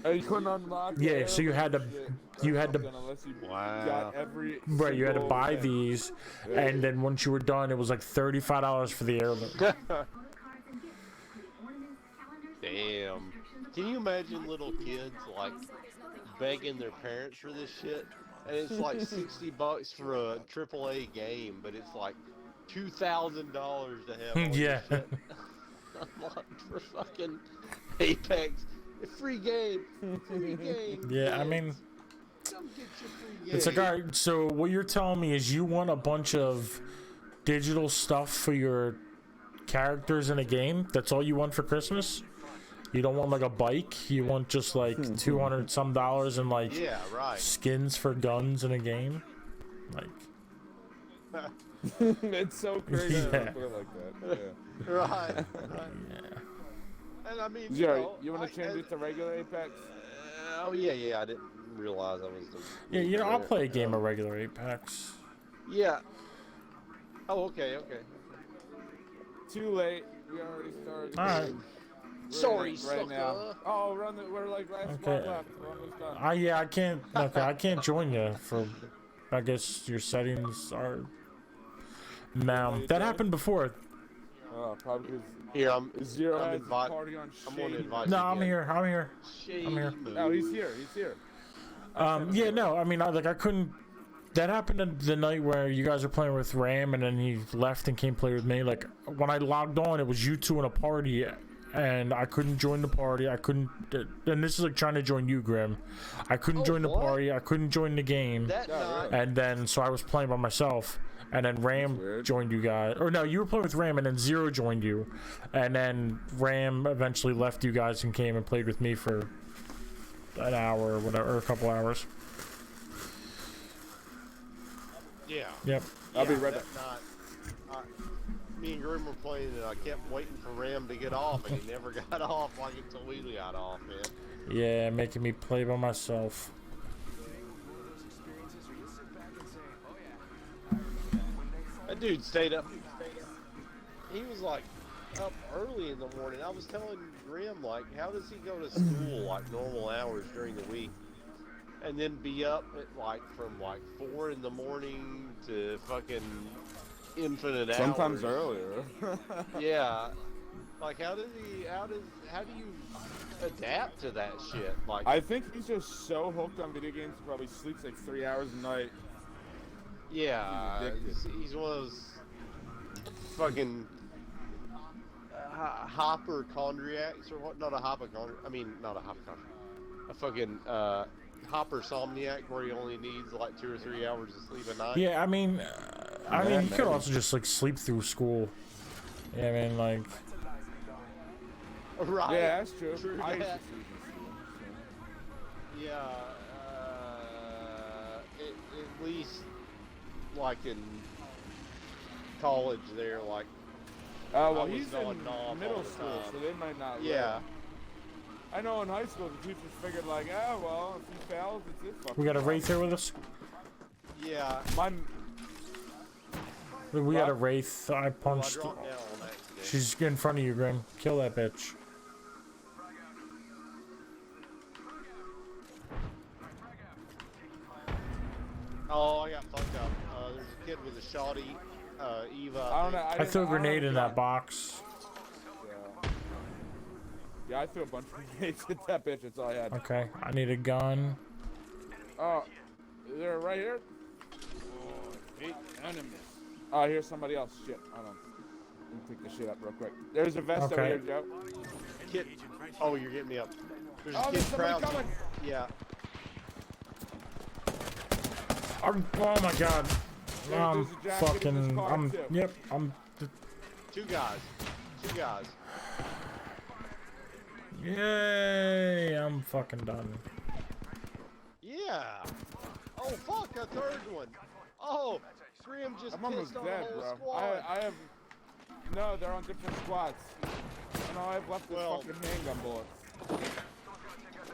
Oh, you couldn't unlock Yeah, it, so you had to- shit, you had to- something unless you Wow. got every Right, you had to single buy thing. these, and then once you were done, it was like $35 for the heirloom. Damn. Can you imagine little kids like begging their parents for this shit? And it's like $60 for a AAA game, but it's like $2,000 to have. All this Yeah. shit unlocked for fucking Apex. Free game. Free game. Yeah, I kids. mean, Come get your free game. it's like, all right, so what you're telling me is you want a bunch of digital stuff for your characters in a game? That's all you want for Christmas? You don't want like a bike? You want just like $200 some dollars and like Yeah, right. skins for guns in a game? Like, It's so crazy Yeah. to put it like that. Yeah. Right. Right. yeah. And I mean, Jerry, you want to change I- it to regular Apex? Oh yeah, I didn't realize I was. Yeah, you know, I'll play a game of regular Apex. Yeah. Oh, okay. Too late. We already started. Alright. We're Sorry, in it right now. sucker. Oh, we're like last Okay. spot left. We're almost done. Yeah, I can't. Okay, I can't join you for. I guess your settings are. Now that happened before. Oh, probably because Here, I'm Zero I'm has a invite- party on I'm gonna Shady. invite No, you I'm again. here. I'm here. Shady I'm here. Moon. Oh, he's here. He's here. Yeah, no, I mean, I couldn't. That happened the night where you guys were playing with Ram, and then he left and came play with me. Like when I logged on, it was you two in a party, and I couldn't join the party. I couldn't. And this is like trying to join you, Grim. I couldn't Oh, join the what? party. I couldn't join the game. That night. And then so I was playing by myself, and then Ram weird. joined you guys. Or no, you were playing with Ram, and then Zero joined you, and then Ram eventually left you guys and came and played with me for an hour or whatever, or a couple hours. Yeah. Yep. I'll be right that night, me and Grim were playing, and I kept waiting for Ram to get off, and he never got off like until we got off, man. Yeah, making me play by myself. That dude stayed up. He was like up early in the morning. I was telling Grim, like, how does he go to school like normal hours during the week, and then be up at like from like 4 in the morning to fucking infinite hours? Sometimes earlier. Yeah. Like, how do you adapt to that shit? Like, I think he's just so hooked on video games, he probably sleeps like 3 hours a night. yeah, He's addicted. he's one of those fucking hypochondriacs or what? Not a hypochondriac. I mean, not a hypochondriac. A fucking hypersomniac where he only needs like 2 or 3 hours of sleep a night. Yeah, I mean, you could also just like sleep through school. Yeah, I mean, like. Right. Yeah, that's true. True I used to that. sleep in school, so. Yeah, at least like in college there, like. Well, I was he's nodding in off all middle the school, time. so they might not. Yeah. Learn. I know in high school the teachers figured like, oh well, if he fails, it's his fucking We got a fault. Wraith here with us. Yeah. Mine. We got a What? Wraith. I Oh, I punched. dropped down on accident. She's in front of you, Grim. Kill that bitch. Oh, I got fucked up. There's a kid with a shoddy Eva. I don't know. I threw a grenade in that box. box. Yeah, I threw a bunch of grenades at that bitch. That's all I had. Okay, I need a gun. Oh, they're right here. Oh, hate enemies. Oh, here's somebody else. Shit, hold on. Let me pick this shit up real quick. There's a vest over Okay. here, Joe. Kid. Oh, you're getting me up. There's a Oh, kid there's somebody crouching. coming. Yeah. Oh my god. There's a jacket in this Fucking. car, too. Yep. I'm. Two guys. Two guys. Yay! I'm fucking done. Yeah. Oh fuck, a third one. Oh, Grim just I'm almost pissed on dead, the whole bro. squad. I have. No, they're on different squads. And all I've left is Well- fucking handgun bullets.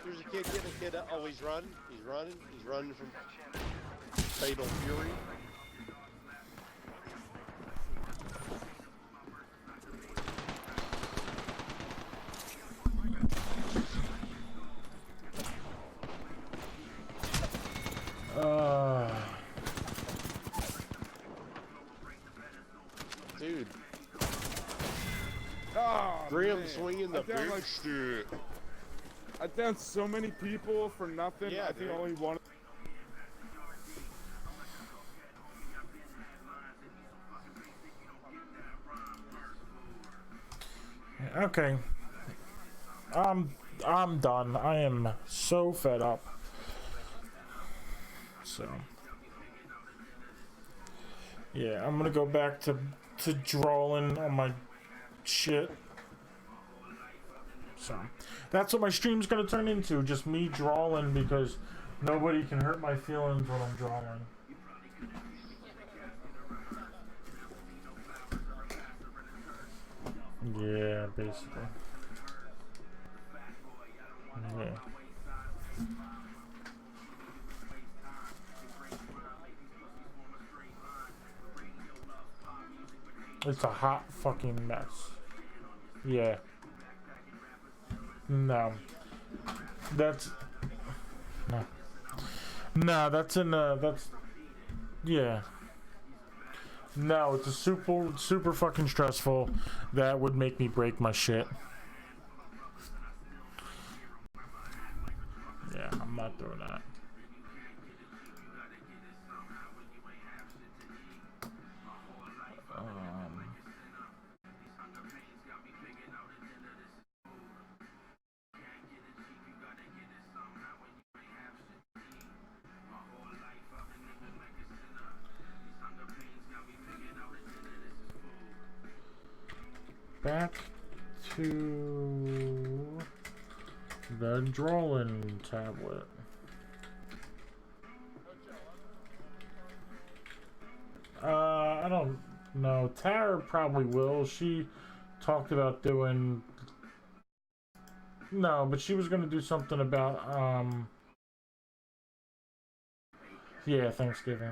There's a kid getting a kid up. Oh, he's running. He's running. He's running from Fatal Fury. Dude, Oh, Grim man. swinging the I downed, big like, stick. I downed so many people for nothing. Yeah, I think dude. only one. Okay. I'm done. I am so fed up. So. Yeah, I'm gonna go back to drawing on my shit. So that's what my stream's gonna turn into, just me drawing because nobody can hurt my feelings when I'm drawing. Yeah, basically. Yeah. It's a hot fucking mess. Yeah. No. That's... No. No, that's in that's... Yeah. No, it's a super fucking stressful. That would make me break my shit. Yeah, I'm not doing that. Back to the drawing tablet. I don't know. Tara probably will. She talked about doing... No, but she was going to do something about, yeah, Thanksgiving.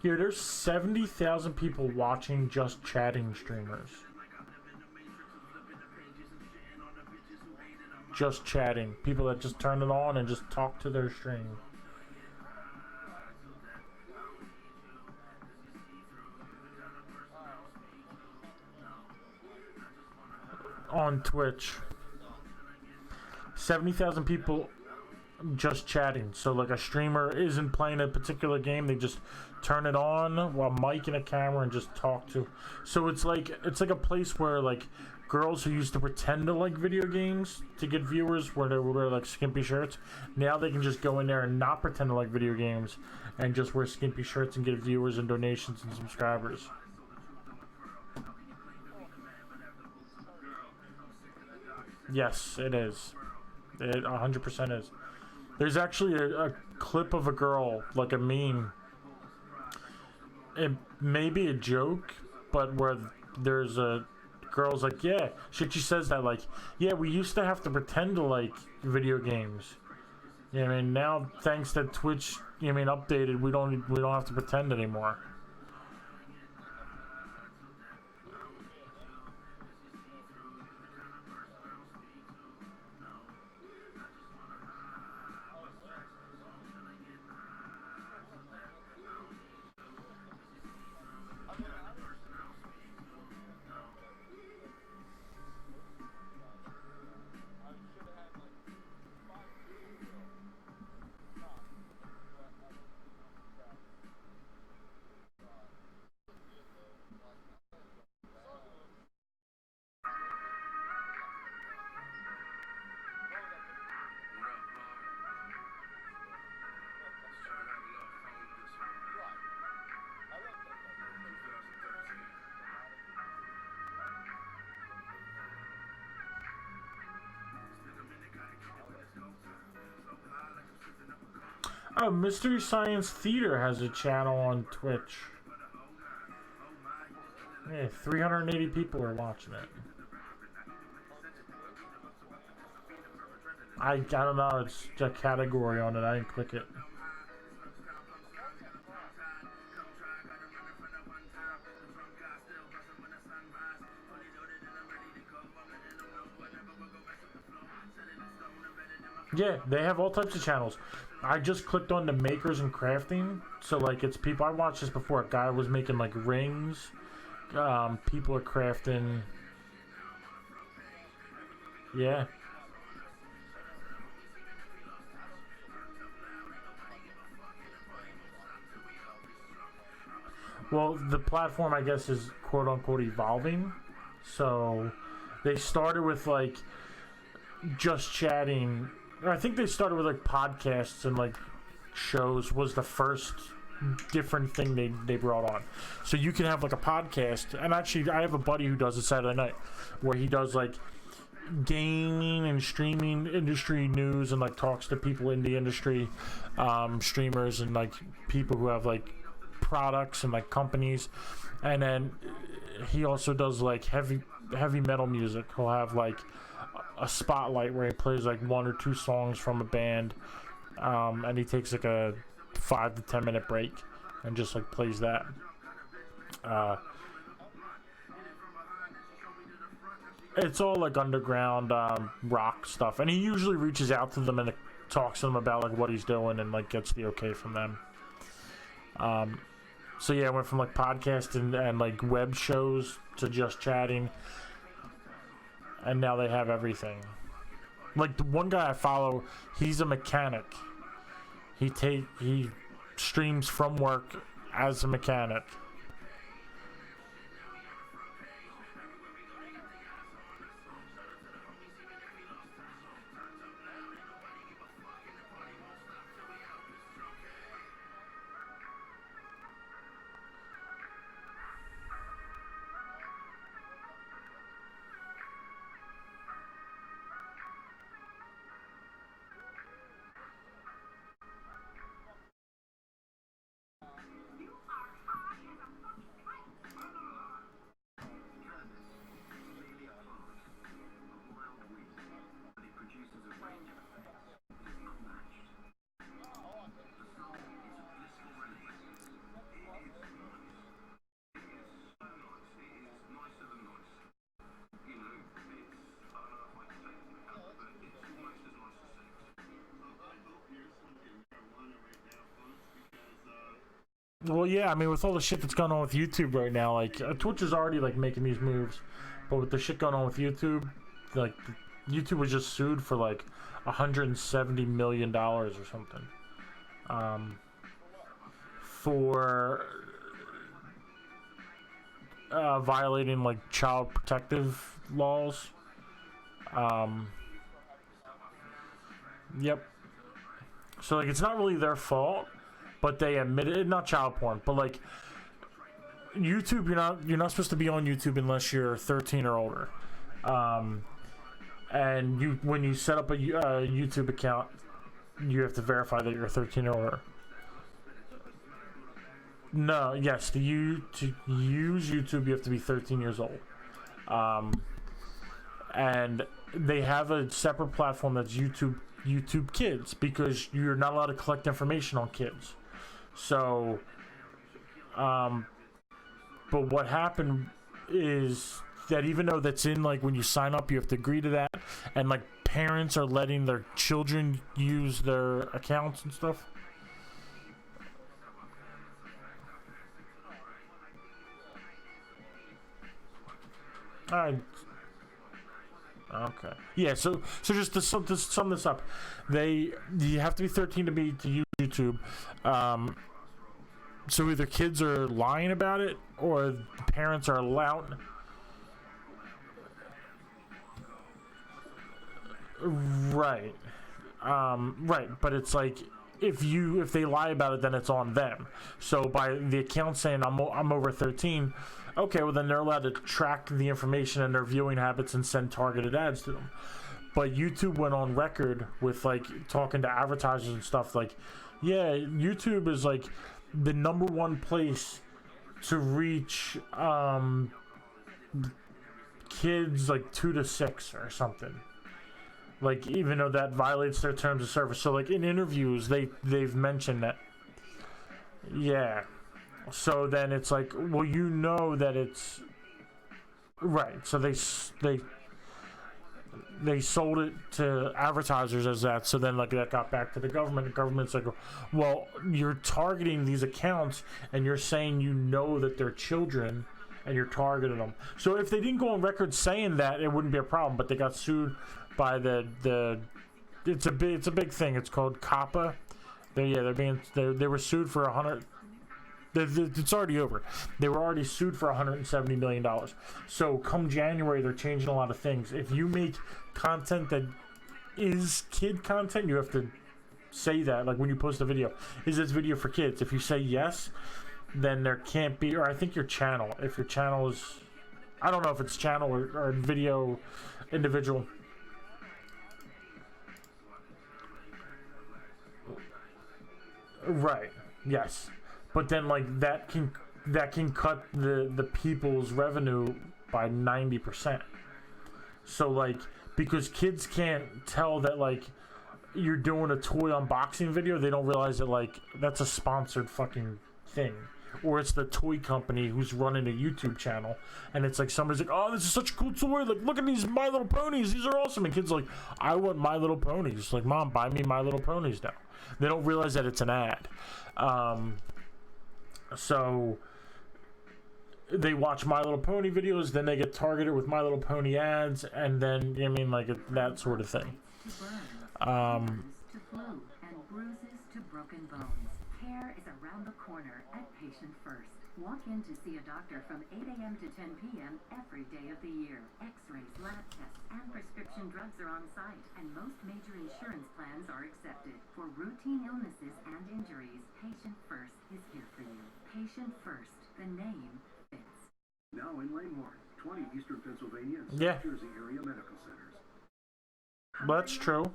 Here, there's 70,000 people watching just chatting streamers. Just chatting. People that just turn it on and just talk to their stream. On Twitch. 70,000 people just chatting. So like a streamer isn't playing a particular game, they just turn it on while mic and a camera and just talk to. So it's like a place where like girls who used to pretend to like video games to get viewers, where they would wear like skimpy shirts, now they can just go in there and not pretend to like video games and just wear skimpy shirts and get viewers and donations and subscribers. Yes, it is. It 100% is. There's actually a clip of a girl, like a meme. It may be a joke, but where there's a girl's like, yeah, she says that like, yeah, we used to have to pretend to like video games. Yeah, I mean now thanks to Twitch, updated, we don't have to pretend anymore. Oh, Mystery Science Theater has a channel on Twitch. Yeah, 380 people are watching it. I don't know, it's a category on it, I didn't click it. Yeah, they have all types of channels. I just clicked on the makers and crafting. So like it's people, I watched this before. A guy was making like rings. People are crafting. Yeah. Well, the platform I guess is quote unquote evolving. So they started with like just chatting. I think they started with like podcasts and like shows was the first different thing they brought on. So you can have like a podcast, and actually I have a buddy who does it Saturday night where he does like gaming and streaming industry news and like talks to people in the industry, streamers and like people who have like products and like companies. And then he also does like heavy metal music. He'll have like a spotlight where he plays like 1 or 2 songs from a band, and he takes like a 5 to 10 minute break and just like plays that. It's all like underground rock stuff, and he usually reaches out to them and talks to them about like what he's doing and like gets the okay from them. So yeah, I went from like podcasting and like web shows to just chatting. And now they have everything. Like the one guy I follow, he's a mechanic. He streams from work as a mechanic. Well, yeah, I mean, with all the shit that's going on with YouTube right now, like, Twitch is already, like, making these moves. But with the shit going on with YouTube, like, YouTube was just sued for, like, $170 million or something. For violating, like, child protective laws. Yep. So, like, it's not really their fault, but they admitted it. Not child porn, but, like, YouTube, you're not supposed to be on YouTube unless you're 13 or older. And when you set up a YouTube account, you have to verify that you're 13 or older. No, yes, to use YouTube, you have to be 13 years old. And they have a separate platform that's YouTube Kids, because you're not allowed to collect information on kids. So, but what happened is that even though that's in, like, when you sign up, you have to agree to that, and, like, parents are letting their children use their accounts and stuff. Alright. Okay. Yeah, so just to sum this up, you have to be 13 to use YouTube. So either kids are lying about it, or parents are allowed. Right. Right, but it's like, if they lie about it, then it's on them. So by the account saying I'm over 13, okay, well then they're allowed to track the information and their viewing habits and send targeted ads to them. But YouTube went on record with, like, talking to advertisers and stuff, like, yeah, YouTube is, like, the #1 place to reach kids, like, 2 to 6 or something. Like, even though that violates their terms of service. So, like, in interviews, they've mentioned that. Yeah. So then it's like, well, you know that it's right. So they sold it to advertisers as that. So then, like, that got back to the government. The government's like, well, you're targeting these accounts, and you're saying you know that they're children, and you're targeting them. So if they didn't go on record saying that, it wouldn't be a problem. But they got sued by it's a big thing. It's called COPPA. They were sued for 100. It's already over. They were already sued for $170 million. So come January, they're changing a lot of things. If you make content that is kid content, you have to say that. Like, when you post a video, is this video for kids? If you say yes, then there can't be, or I think your channel. If your channel is, I don't know if it's channel or video individual. Right. Yes. But then, like, that can cut the people's revenue by 90%. So, like, because kids can't tell that, like, you're doing a toy unboxing video, they don't realize that, like, that's a sponsored fucking thing. Or it's the toy company who's running a YouTube channel, and it's like somebody's like, oh, this is such a cool toy, like, look at these My Little Ponies, these are awesome. And kids are like, I want My Little Ponies. Like, Mom, buy me My Little Ponies now. They don't realize that it's an ad. So they watch My Little Pony videos, then they get targeted with My Little Pony ads, and then, I mean, like, that sort of thing. To flu and bruises to broken bones. Care is around the corner at Patient First. Walk in to see a doctor from 8 a.m. to 10 p.m. every day of the year. X-rays, lab tests, and prescription drugs are on site, and most major insurance plans are accepted. For routine illnesses and injuries, Patient First is here for you. Patient First, the name fits. Now in Langhorne, 20 Eastern Pennsylvania and Yeah. South Jersey area medical centers. That's true.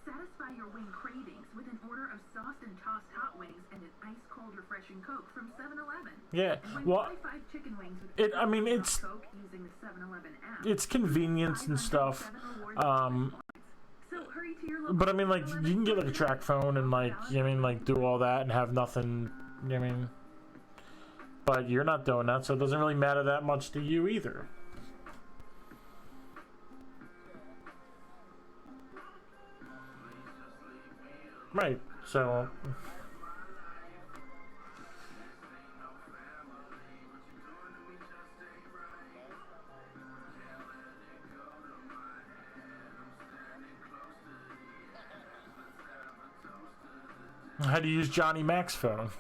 Satisfy your wing cravings with an order of sauced and tossed hot wings and an ice-cold refreshing Coke from 7-Eleven. Yeah, And well, 25 chicken wings with I mean, it's Coke using the 7-Eleven app. it's convenience and stuff. 507 rewards points. So hurry to your local But I mean, like, 7-Eleven you can get, like, a store track phone and, like, I mean, like, do all that and have nothing. I mean, but you're not doing that, so it doesn't really matter that much to you either. Right. So How to use Johnny Mac's phone.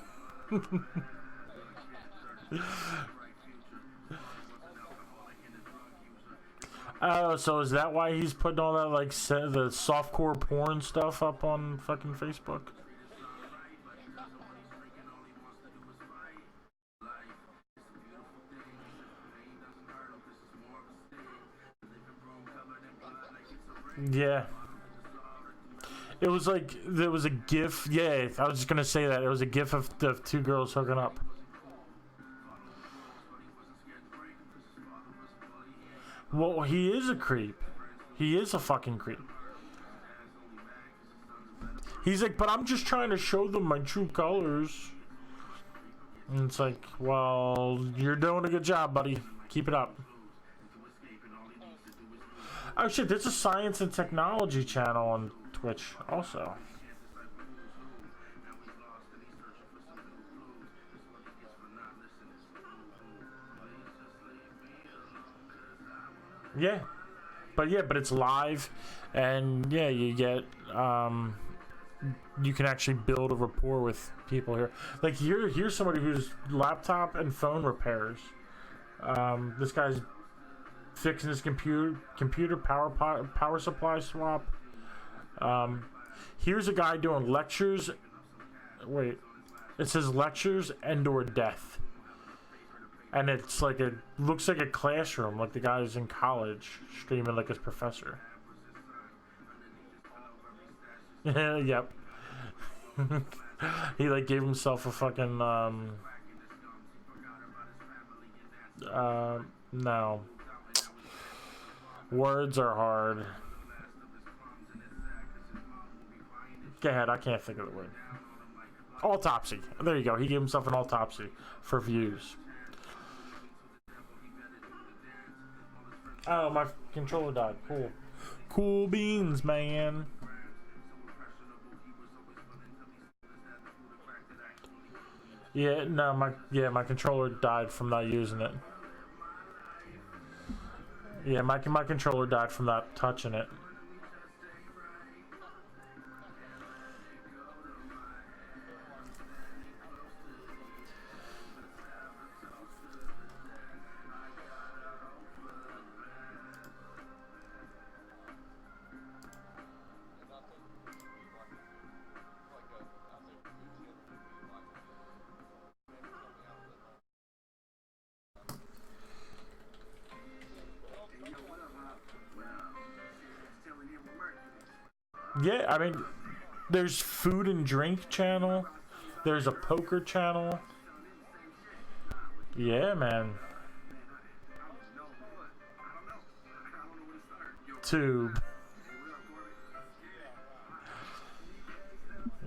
Oh, so is that why he's putting all that, like, the softcore porn stuff up on fucking Facebook? Yeah. It was like, there was a gif. Yeah, I was just gonna say that. It was a gif of the two girls hooking up. Well, he is a creep. He is a fucking creep. He's like, but I'm just trying to show them my true colors. And it's like, well, you're doing a good job, buddy. Keep it up. Oh shit, there's a science and technology channel on Twitch also. Yeah. But it's live, and yeah, you get you can actually build a rapport with people here. Like here's somebody who's laptop and phone repairs. This guy's fixing his computer power supply swap. Here's a guy doing lectures. Wait, it says lectures and/or death, and it's like looks like a classroom, like the guy's in college streaming like his professor. Yep. He like gave himself a fucking no. Words are hard. Go ahead, I can't think of the word. Autopsy. There you go. He gave himself an autopsy for views. Oh, my controller died. Cool. Cool beans, man. Yeah, no, my controller died from not using it. Yeah, my controller died from not touching it. Yeah, I mean, there's food and drink channel. There's a poker channel. Yeah, man. Tube.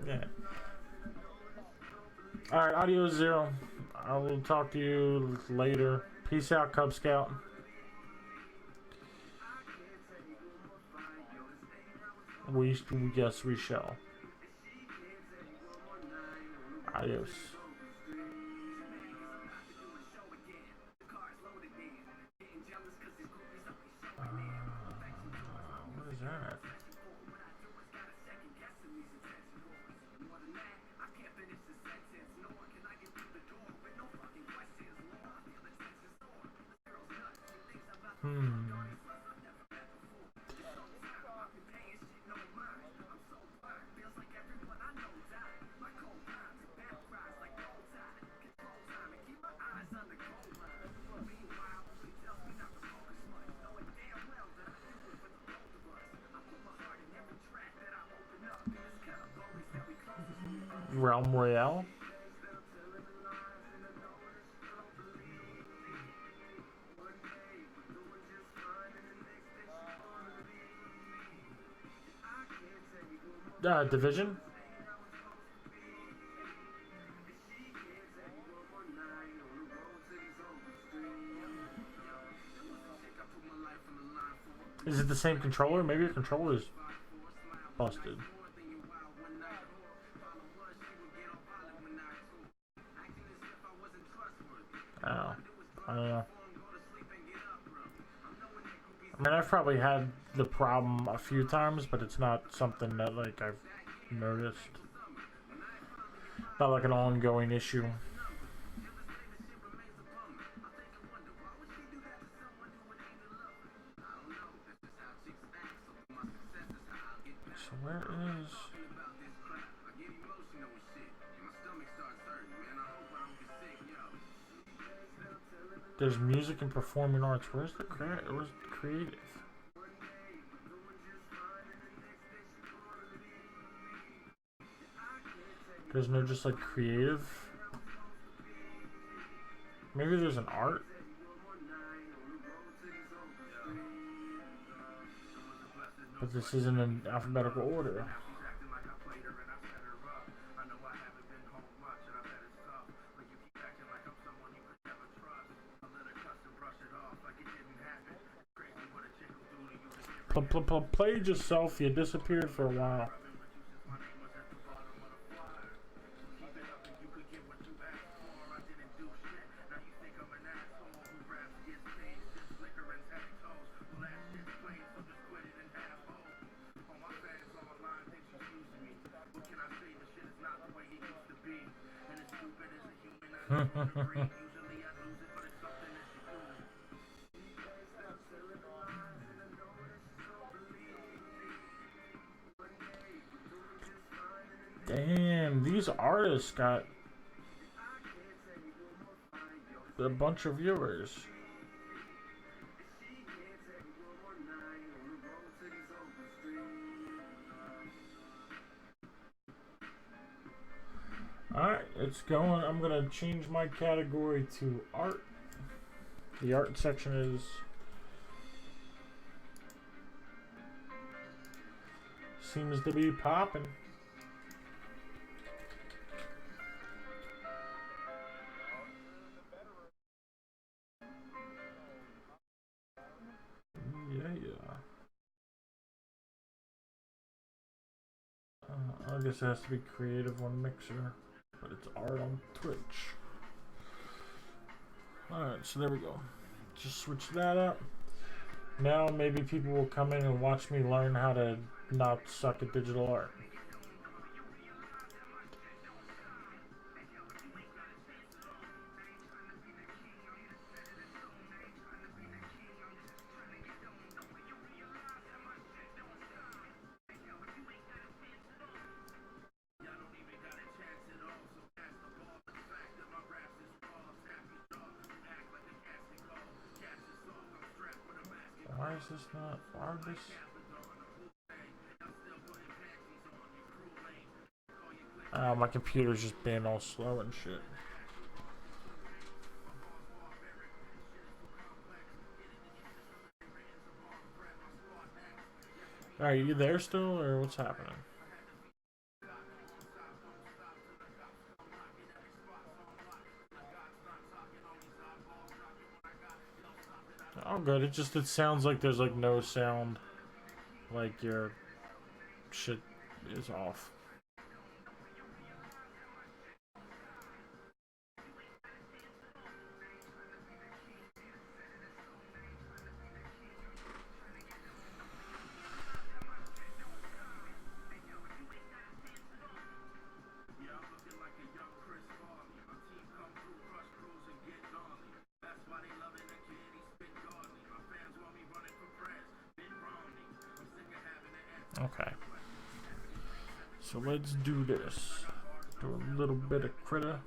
Yeah. Alright, Audio Zero. I will talk to you later. Peace out, Cub Scout. Yes, we shall. Adios. What is that? Realm Royale. Division. Is it the same controller? Maybe your controller is busted. Oh, I don't know. I mean, I've probably had the problem a few times, but it's not something that, like, I've noticed. Not like an ongoing issue. So where is... There's music and performing arts. Where's the creative? There's no just like creative. Maybe there's an art. But this isn't in alphabetical order. Played yourself, you disappeared for a while. Damn, these artists got a bunch of viewers. Alright, it's going. I'm gonna change my category to art. The art section is seems to be popping. I guess it has to be creative on Mixer, but it's art on Twitch. Alright, so there we go. Just switch that up. Now maybe people will come in and watch me learn how to not suck at digital art. Why is this not? Why is this? My computer's just being all slow and shit. Are you there still, or what's happening? Oh, good. It sounds like there's like no sound, like your shit is off. Okay. So let's do this. Do a little bit of critter.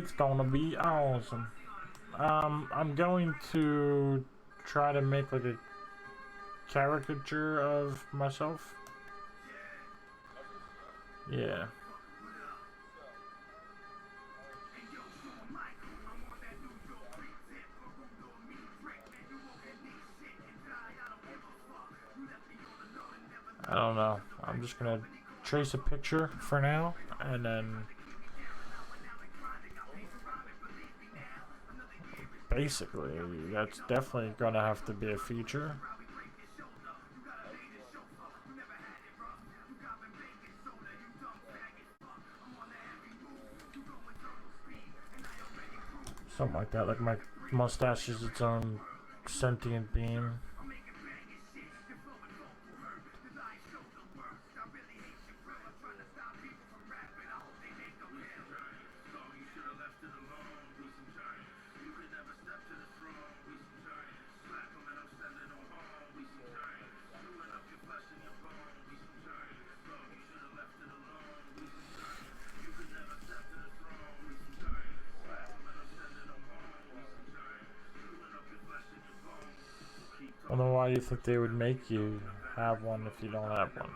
It's gonna be awesome. I'm going to try to make like a caricature of myself. Yeah. I don't know. I'm just gonna trace a picture for now, and then basically that's definitely gonna have to be a feature. Something like that. Like my mustache is its own sentient being. I don't know why you think they would make you have one if you don't have one.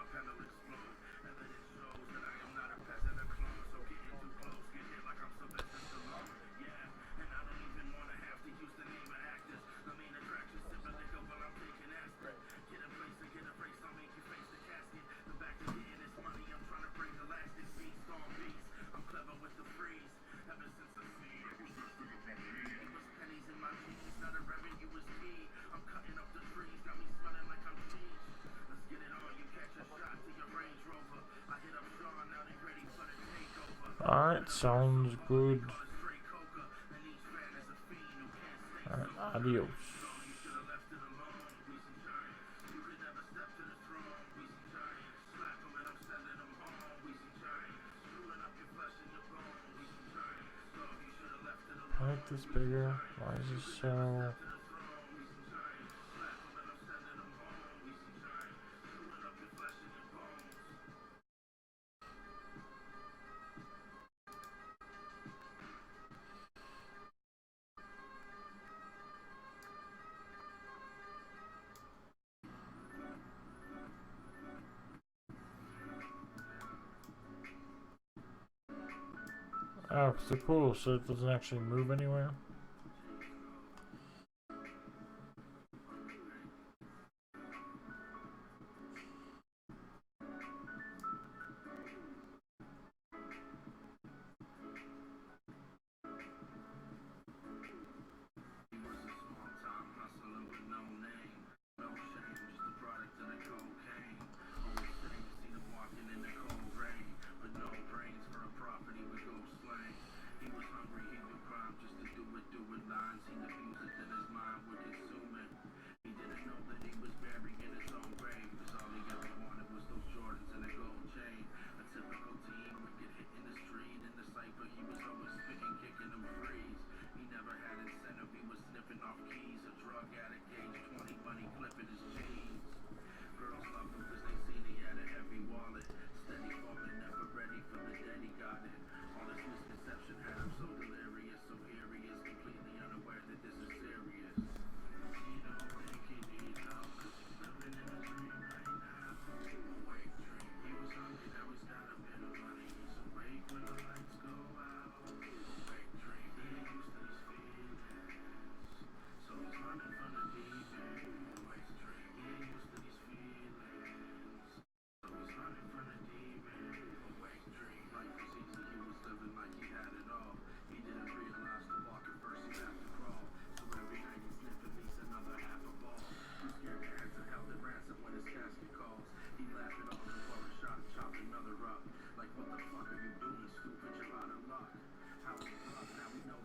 Alright, sounds good. Alright, adios. I like this bigger. Why is this so... Oh, so cool, so it doesn't actually move anywhere.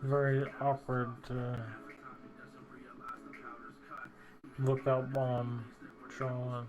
Very awkward to look out while I'm drawing.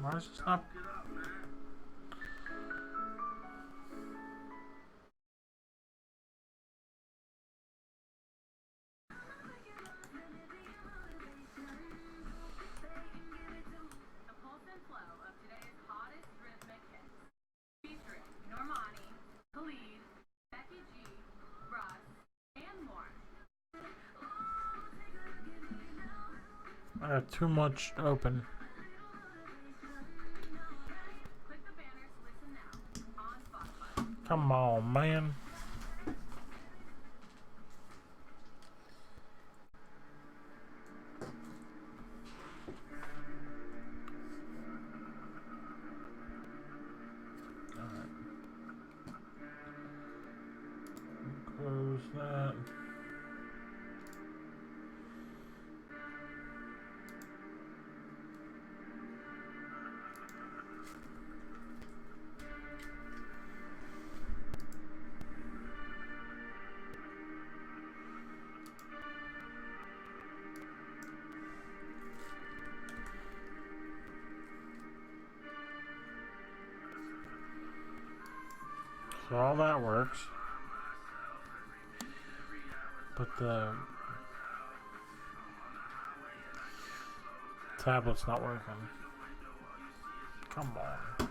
Why is this not? The pulse and flow of today's hottest rhythmic hits. Featuring Normani, Khalid, Becky G, Russ, and more. I got too much open. Click the banners to listen now on Spotify. Come on, man. Alright. Close that. So all that works, but the tablet's not working. Come on.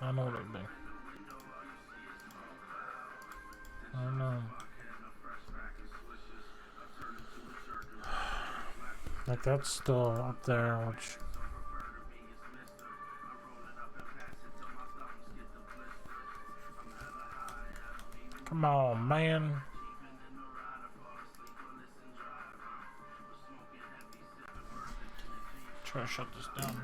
I know what it'd be. I know. Like that's still up there, which come on, man. Try to shut this down.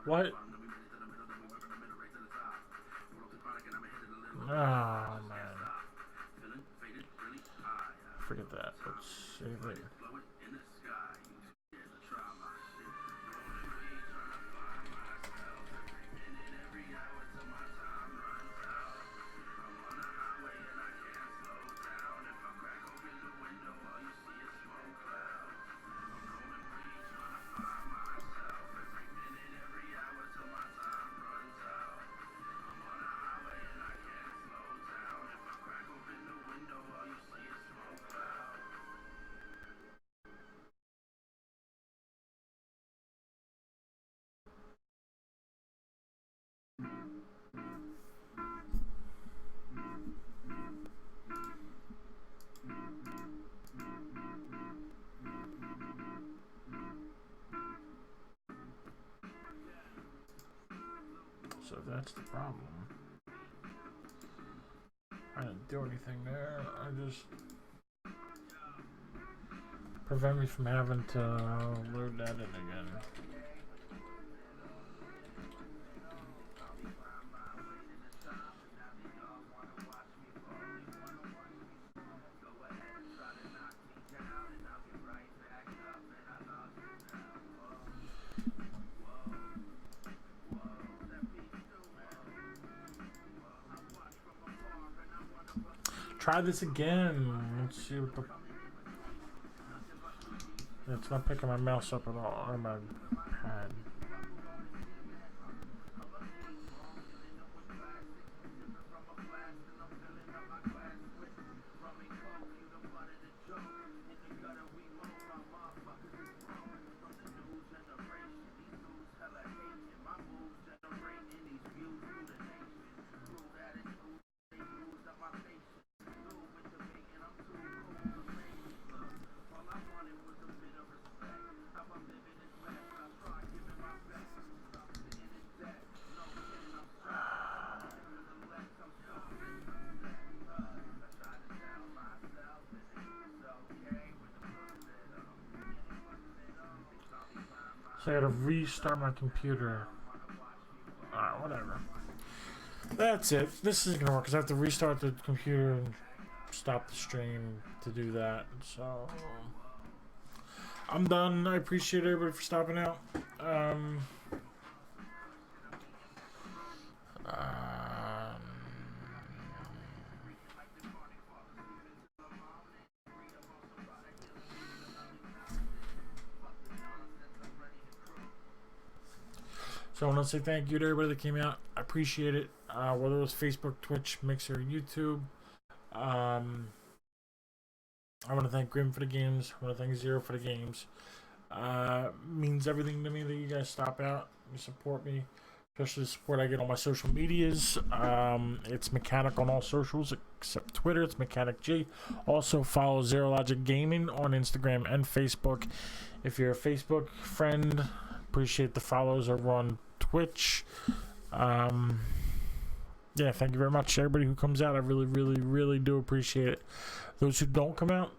What? Oh man. Forget that. Let's save later. So that's the problem. I didn't do anything there. I just prevent me from having to load that in again. Try this again. Let's see what the. It's not picking my mouse up at all, or my pad. So I gotta restart my computer. Alright, whatever. That's it. This isn't gonna work because I have to restart the computer and stop the stream to do that. So I'm done. I appreciate everybody for stopping out. So I want to say thank you to everybody that came out. I appreciate it. Whether it was Facebook, Twitch, Mixer, YouTube. I want to thank Grim for the games. I want to thank Zero for the games. Means everything to me that you guys stop out. You support me. Especially the support I get on my social medias. It's Mechanic on all socials except Twitter. It's Mechanic G. Also follow Zero Logic Gaming on Instagram and Facebook. If you're a Facebook friend, appreciate the follows over on Twitch. Yeah, thank you very much, everybody who comes out. I really, really, really do appreciate it. Those who don't come out,